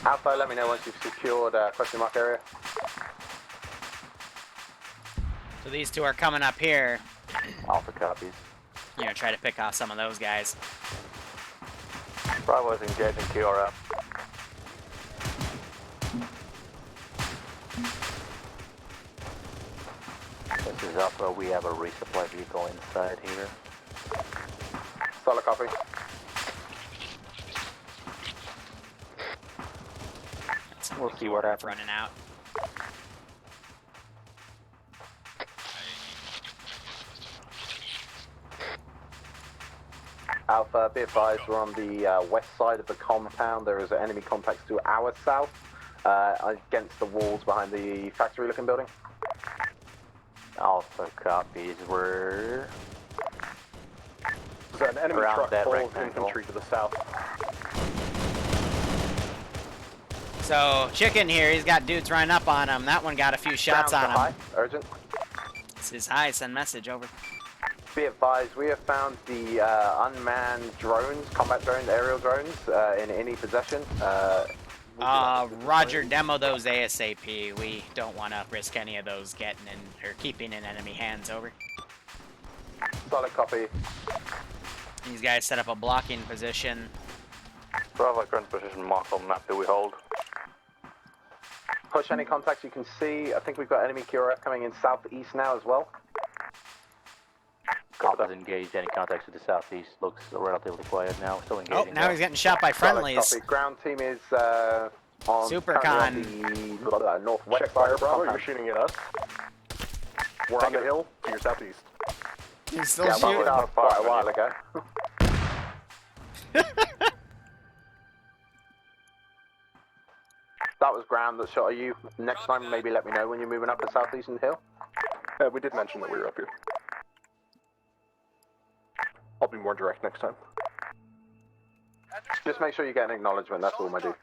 Alpha, let me know once you've secured question mark area. So these two are coming up here. Alpha copies. You know, try to pick off some of those guys. Bravo's engaging QRF. This is Alpha. We have a resupply vehicle inside here. Solid copy. We'll see what happens. Running out. Alpha, be advised, we're on the west side of the compound. There is enemy contacts to our south, against the walls behind the factory-looking building. Alpha copies. We're There's an enemy around truck that full of rectangle. infantry to the south. So, Chicken here, he's got dudes running up on him. That one got a few shots Sounds on him. high. Urgent. This is high, send message, over. Be advised, we have found the unmanned drones, combat drones, aerial drones, in any possession. Roger, demo those ASAP. We don't want to risk any of those getting in, or keeping in enemy hands, over. Solid copy. These guys set up a blocking position. Bravo, current position marked on map. Do we hold? Push any contacts you can see. I think we've got enemy QRF coming in southeast now as well. Alpha's engaged. Any contacts to the southeast. Looks relatively quiet now. Still engaging. Oh, now he's getting shot by friendlies. Solid copy. Ground team is on Supercon. currently on the northwest Check fire, side of the Bravo. compound. You're shooting at us. We're on the hill to your southeast. He's still Yeah, we shooting. went off quite a while ago. That was ground that shot at you. Next time, maybe let me know when you're moving up the southeastern hill. We did mention that we were up here. I'll be more direct next time. Just make sure you get an acknowledgement, that's all, my dude.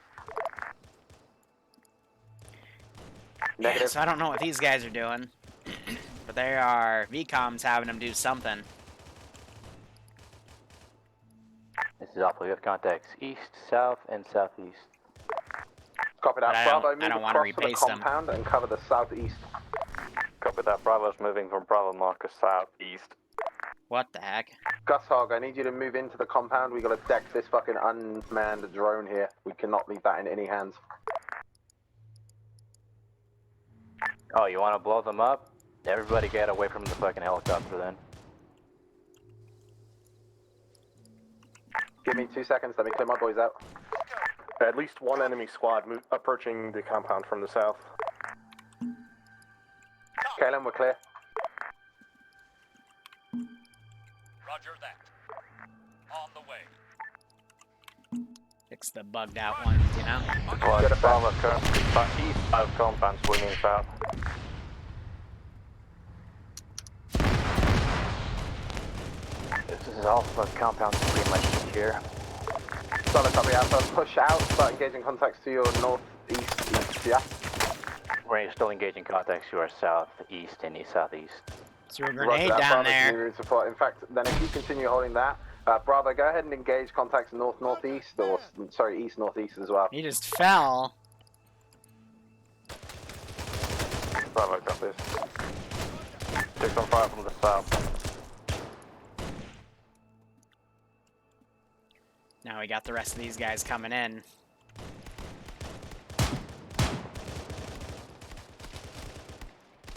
Yeah, Negative. so I don't know what these guys are doing. But they are, VCOM's having them do something. This is Alpha. We have contacts east, south, and southeast. Copy that. But Bravo, move I don't wanna across to the repaste them. compound and cover the southeast. Copy that. Bravo's moving from Bravo marker southeast. What the heck? Gus Hog, I need you to move into the compound. We gotta deck this fucking unmanned drone here. We cannot leave that in any hands. Oh, you want to blow them up? Everybody get away from the fucking helicopter then. Give me 2 seconds, let me clear my boys out. At least one enemy squad approaching the compound from the south. Kalen, we're clear. Roger that. On the way. Fix the bugged out ones, you know? Squad Bravo currently east of compound swinging south. This is Alpha. Compound's pretty much secure. Solid copy, Alpha. Push out, start engaging contacts to your northeast, east, yeah? We're still engaging contacts to our southeast and southeast. Threw a Roger grenade that, down Bravo, there. continue route support. In fact, then if you continue holding that, Bravo, go ahead and engage contacts north-northeast, or, sorry, east-northeast as well. He just fell. Bravo copies. 6 on fire from the south. Now we got the rest of these guys coming in.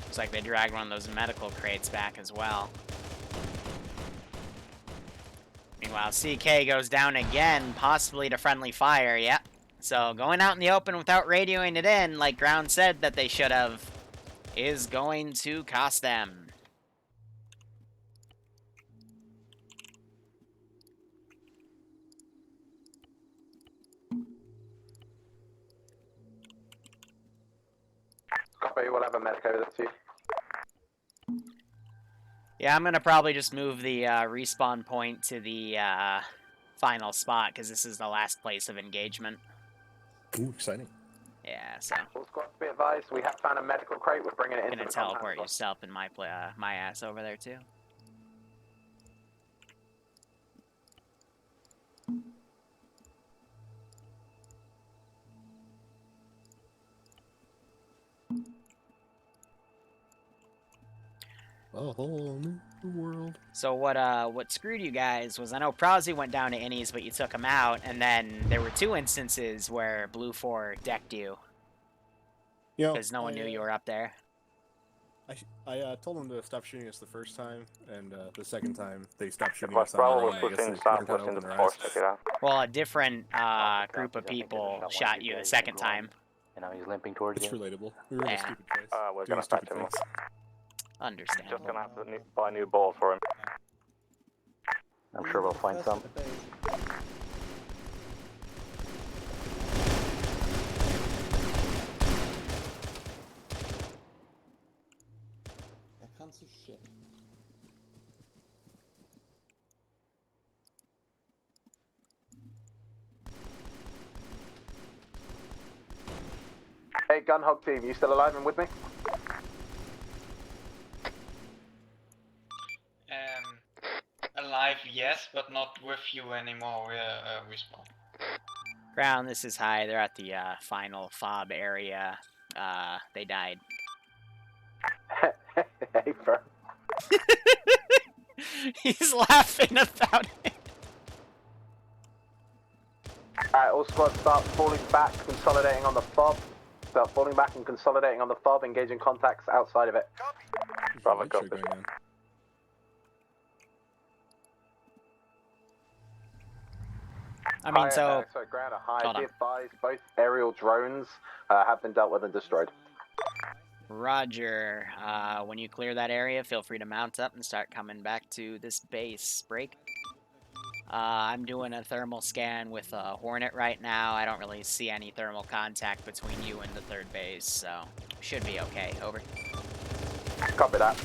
Looks like they dragged one of those medical crates back as well. Meanwhile, CK goes down again, possibly to friendly fire, yep. So going out in the open without radioing it in, like Ground said that they should have, is going to cost them. Copy, we'll have a medic over there too. Yeah, I'm gonna probably just move the respawn point to the final spot, because this is the last place of engagement. Ooh, exciting. Yeah, so. All squads be advised, we have found a medical crate, we're bringing it into Gonna the compound teleport as well. yourself and my ass over there too. A whole new world. So what screwed you guys was, I know Prowsy went down to Innies, but you took him out, and then there were 2 instances where Blue 4 decked you. Because no one knew you were up there. I told them to stop shooting us the first time, and the second time they stopped shooting Plus, us. Bravo was pushing southwest in the forest, check it out. Well, a different group of people shot you the second time. And now he's limping towards you. It's relatable. We were in a stupid place. We're gonna fight him. Understandable. Just gonna have to buy new balls for him. I'm sure we'll find some. I can't see shit. Hey, Gun Hog team, you still alive and with me? Alive, yes, but not with you anymore, respawn. Ground, this is high. They're at the final fob area. They died. Hey, bro. He's laughing about it. Alright, all squads start falling back, consolidating on the fob. Start falling back and consolidating on the fob, engaging contacts outside of it. Bravo, copy. I mean, so... sorry, ground are high. Hold on. Be advised, both aerial drones have been dealt with and destroyed. Roger. When you clear that area, feel free to mount up and start coming back to this base. Break. I'm doing a thermal scan with a Hornet right now. I don't really see any thermal contact between you and the 3rd base, so should be okay. Over. Copy that.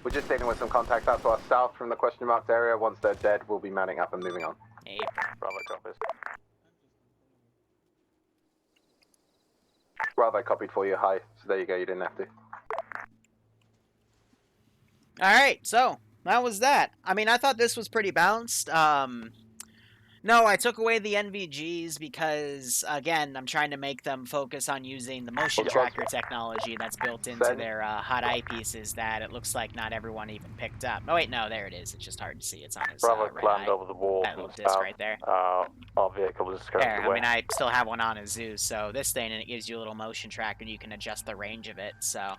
We're just dealing with some contacts out to our south from the question marked area. Once they're dead, we'll be mounting up and moving on. Hey. Bravo, copies. Bravo copied for you, high. So there you go, you didn't have to. Alright, so that was that. I mean, I thought this was pretty balanced. No, I took away the NVGs because, again, I'm trying to make them focus on using the motion tracker technology that's built into their hot eyepieces that it looks like not everyone even picked up. Oh, wait, no, there it is. It's just hard to see. It's on his Bravo right climbed eye. over the wall That from little the disc south. right there. Our vehicle is currently There, I away. mean, I still have one on a Zeus, so this thing, and it gives you a little motion tracker, and you can adjust the range of it, so...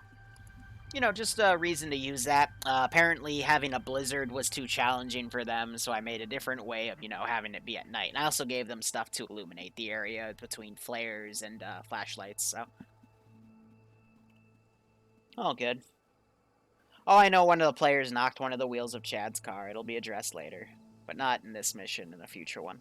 You know, just a reason to use that. Apparently, having a blizzard was too challenging for them, so I made a different way of, you know, having it be at night. And I also gave them stuff to illuminate the area between flares and flashlights, so... All good. Oh, I know one of the players knocked one of the wheels of Chad's car. It'll be addressed later. But not in this mission, in a future one.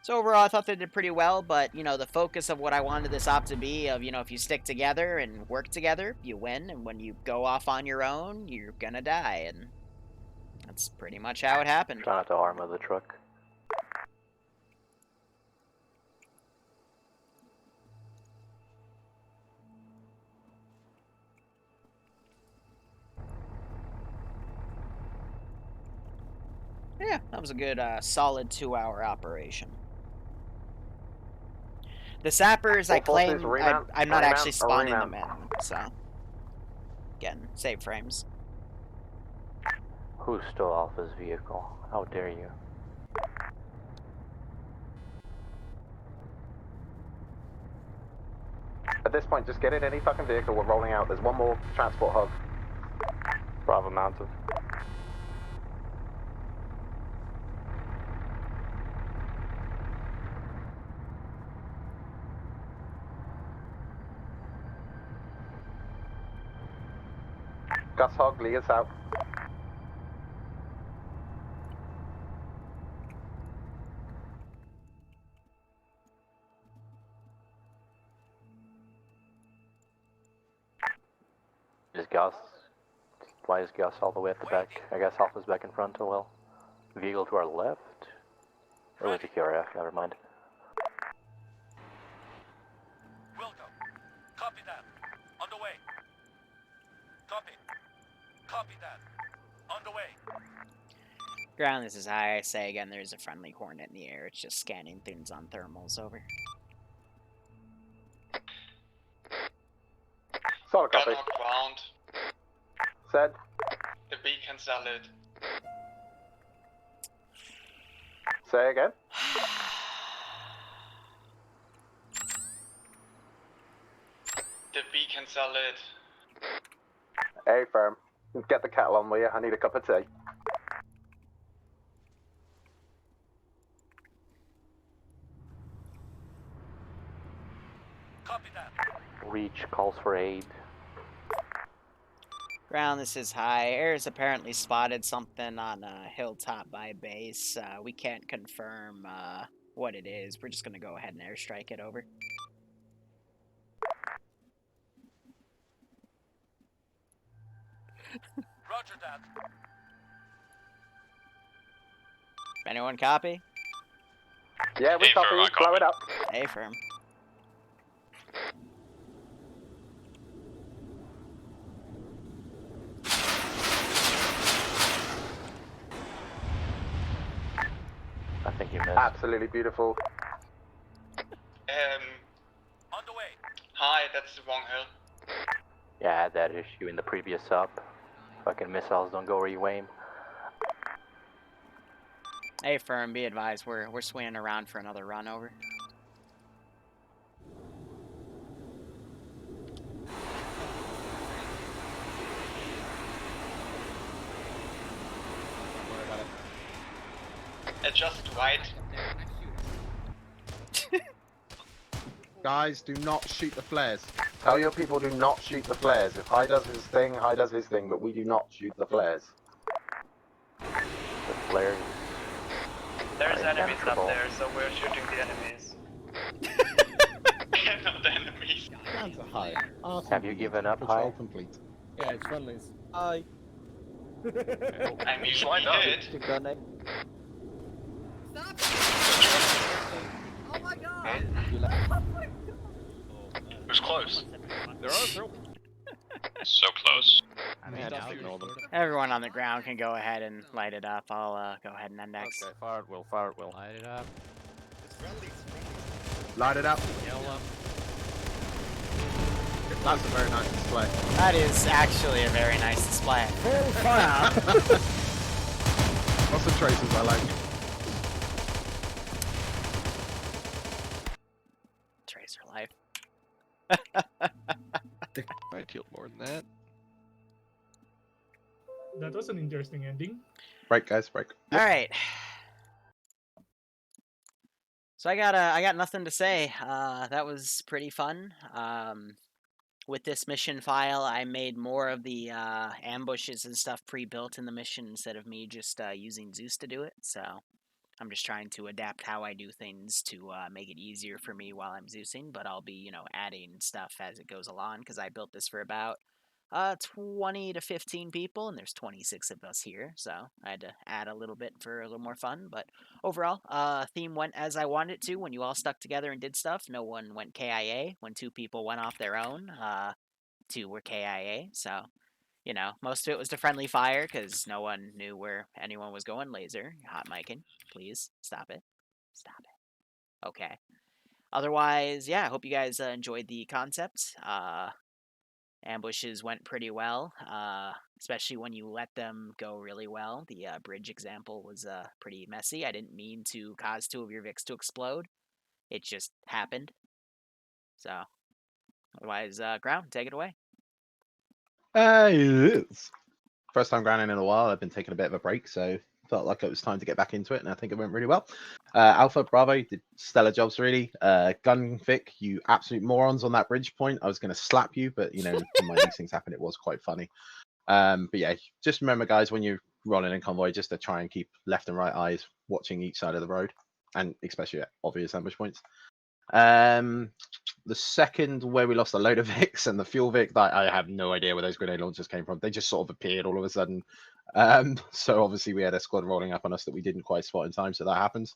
So overall, I thought they did pretty well, but, you know, the focus of what I wanted this op to be, of, you know, if you stick together and work together, you win, and when you go off on your own, you're gonna die, and that's pretty much how it happened. Try not to armor the truck. Yeah, that was a good, solid 2-hour operation. The sappers, I claim, I'm not actually spawning them in, so... Again, save frames. Who stole Alpha's vehicle? How dare you? At this point, just get in any fucking vehicle. We're rolling out. There's one more transport hub. Bravo mounted. Gus Hog, lead us out. Is Gus? Why is Gus all the way at the back? I guess Alpha's back in front. Oh well. Vehicle to our left. Or was it QRF? Never mind. Wilco, copy that. On the way. Copy. Copy that. On the way. Ground, this is high. I say again, there's a friendly Hornet in the air. It's just scanning things on thermals. Over. Solid copy. Gun on ground. Said. The beacon salad. Say again. The beacon salad. Hey, firm. Get the kettle on, will you? I need a cup of tea. Copy that. Reach calls for aid. Ground, this is high. Air's apparently spotted something on a hilltop by base. We can't confirm what it is. We're just gonna go ahead and airstrike it. Over. Roger that. Anyone copy? Yeah, we copy. Blow it up. Hey, firm. I think you missed. Absolutely beautiful. On the way. Hi, that's the wrong hill. Yeah, I had that issue in the previous up. Fucking missiles don't go where you aim. Hey, firm. Be advised, we're swinging around for another run. Over. Adjust right. Guys, do not shoot the flares. Tell your people do not shoot the flares. If High does his thing, High does his thing, but we do not shoot the flares. The flares. There's enemies up there, so we're shooting the enemies. Not the enemies. Down to High. Have you given up, Patrol High? complete. Yeah, it's friendlies. Hi. I mean, we did. Oh my god! It was close. There are several. So close. Everyone on the ground can go ahead and light it up. I'll go ahead and index. Okay, fire it will, fire it will. Light it up. Light it up. Yellow. That's a very nice display. That is actually a very nice display. Full fire. Lots of traces I like. Tracer life. Might tilt more than that. That was an interesting ending. Break, guys, break. All right. So I got nothing to say. That was pretty fun. With this mission file, I made more of the ambushes and stuff pre-built in the mission instead of me just using Zeus to do it. So I'm just trying to adapt how I do things to make it easier for me while I'm Zeusing. But I'll be, adding stuff as it goes along because I built this for about 20 to 15 people, and there's 26 of us here, so I had to add a little bit for a little more fun. But overall, theme went as I wanted it to. When you all stuck together and did stuff, no one went KIA. When 2 people went off their own, 2 were KIA. So, most of it was to friendly fire because no one knew where anyone was going. Laser, you're hot micing. Please stop it. Stop it. Okay. Otherwise, yeah, I hope you guys enjoyed the concept. Ambushes went pretty well, especially when you let them go really well. The bridge example was pretty messy. I didn't mean to cause 2 of your Vics to explode. It just happened. So, Otherwise, Ground, take it away. Yes. First time grounding in a while. I've been taking a bit of a break, so felt like it was time to get back into it, and I think it went really well. Alpha, Bravo did stellar jobs, really. Gunvic, you absolute morons on that bridge point. I was going to slap you, but you know, when these things happen, it was quite funny. But yeah, just remember, guys, when you're rolling in convoy, just to try and keep left and right eyes watching each side of the road, and especially at obvious ambush points. The second where we lost a load of Vics and the fuel Vic, I have no idea where those grenade launchers came from. They just sort of appeared all of a sudden. So obviously we had a squad rolling up on us that we didn't quite spot in time, so that happens.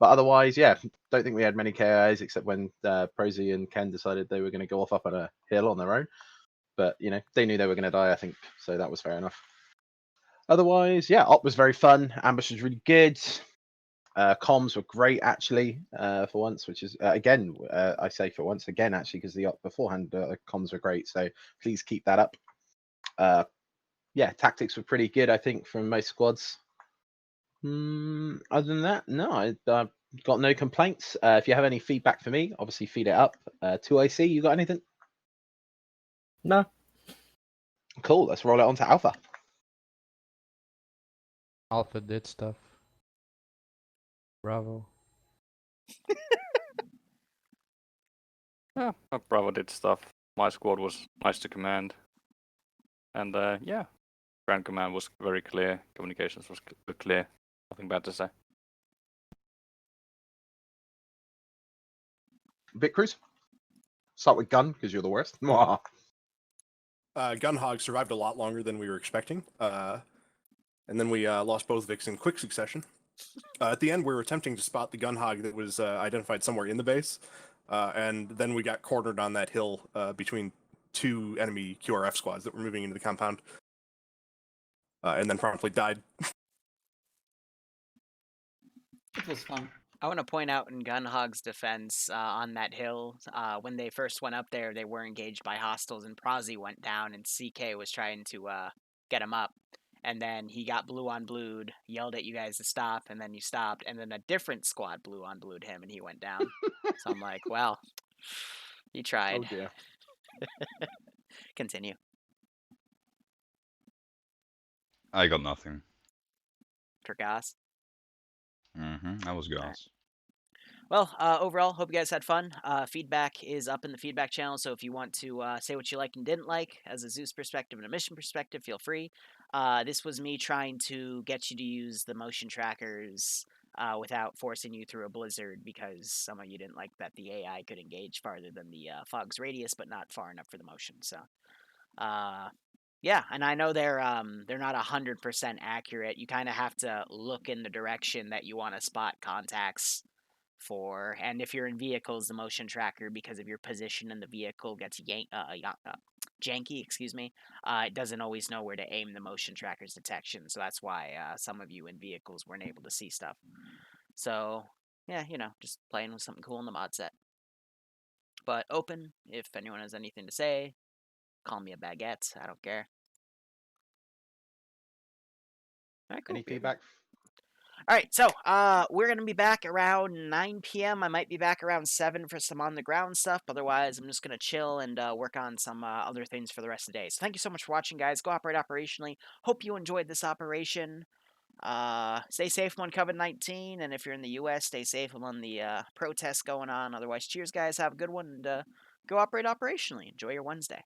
But otherwise, yeah, don't think we had many KIs except when Prosy and Ken decided they were going to go off up on a hill on their own. But you know, they knew they were going to die, I think, so that was fair enough. Otherwise, yeah, Op was very fun. Ambush was really good. Comms were great, actually, for once, which is, again, I say for once, again, actually, because the Op beforehand, comms were great, so please keep that up. Yeah, tactics were pretty good, I think, from most squads. Other than that, no, I've got no complaints. If you have any feedback for me, obviously feed it up. 2IC, you got anything? No. Cool, let's roll it on to Alpha. Alpha did stuff. Bravo. Yeah, Bravo did stuff. My squad was nice to command. And yeah, Grand Command was very clear. Communications was clear. Nothing bad to say. Vic Cruz? Start with Gun, because you're the worst. Gunhog survived a lot longer than we were expecting. And then we lost both Vics in quick succession. At the end, we were attempting to spot the Gunhog that was identified somewhere in the base. And then we got cornered on that hill between two enemy QRF squads that were moving into the compound. And then promptly died. It was fun. I want to point out in Gunhog's defense on that hill, when they first went up there, they were engaged by hostiles, and Prosy went down, and CK was trying to get him up. And then he got blue on blued, yelled at you guys to stop, and then you stopped, and then a different squad blue on blued him, and he went down. So I'm like, well, you tried. Oh dear. Continue. I got nothing. For Goss. That was Goss. Well, overall, hope you guys had fun. Feedback is up in the feedback channel, so if you want to say what you liked and didn't like, as a Zeus perspective and a mission perspective, feel free. This was me trying to get you to use the motion trackers without forcing you through a blizzard, because some of you didn't like that the AI could engage farther than the fog's radius, but not far enough for the motion. So, yeah, and I know they're not 100% accurate. You kind of have to look in the direction that you want to spot contacts for, and if you're in vehicles, the motion tracker, because of your position in the vehicle, gets janky, excuse me. It doesn't always know where to aim the motion tracker's detection, so that's why some of you in vehicles weren't able to see stuff. So yeah, you know, just playing with something cool in the mod set. But open, if anyone has anything to say, call me a baguette, I don't care. All right, cool. Any feedback? All right, so we're going to be back around 9 p.m. I might be back around 7 for some on-the-ground stuff. Otherwise, I'm just going to chill and work on some other things for the rest of the day. So thank you so much for watching, guys. Go operate operationally. Hope you enjoyed this operation. Stay safe on COVID-19, and if you're in the U.S., stay safe among the protests going on. Otherwise, cheers, guys. Have a good one, and go operate operationally. Enjoy your Wednesday.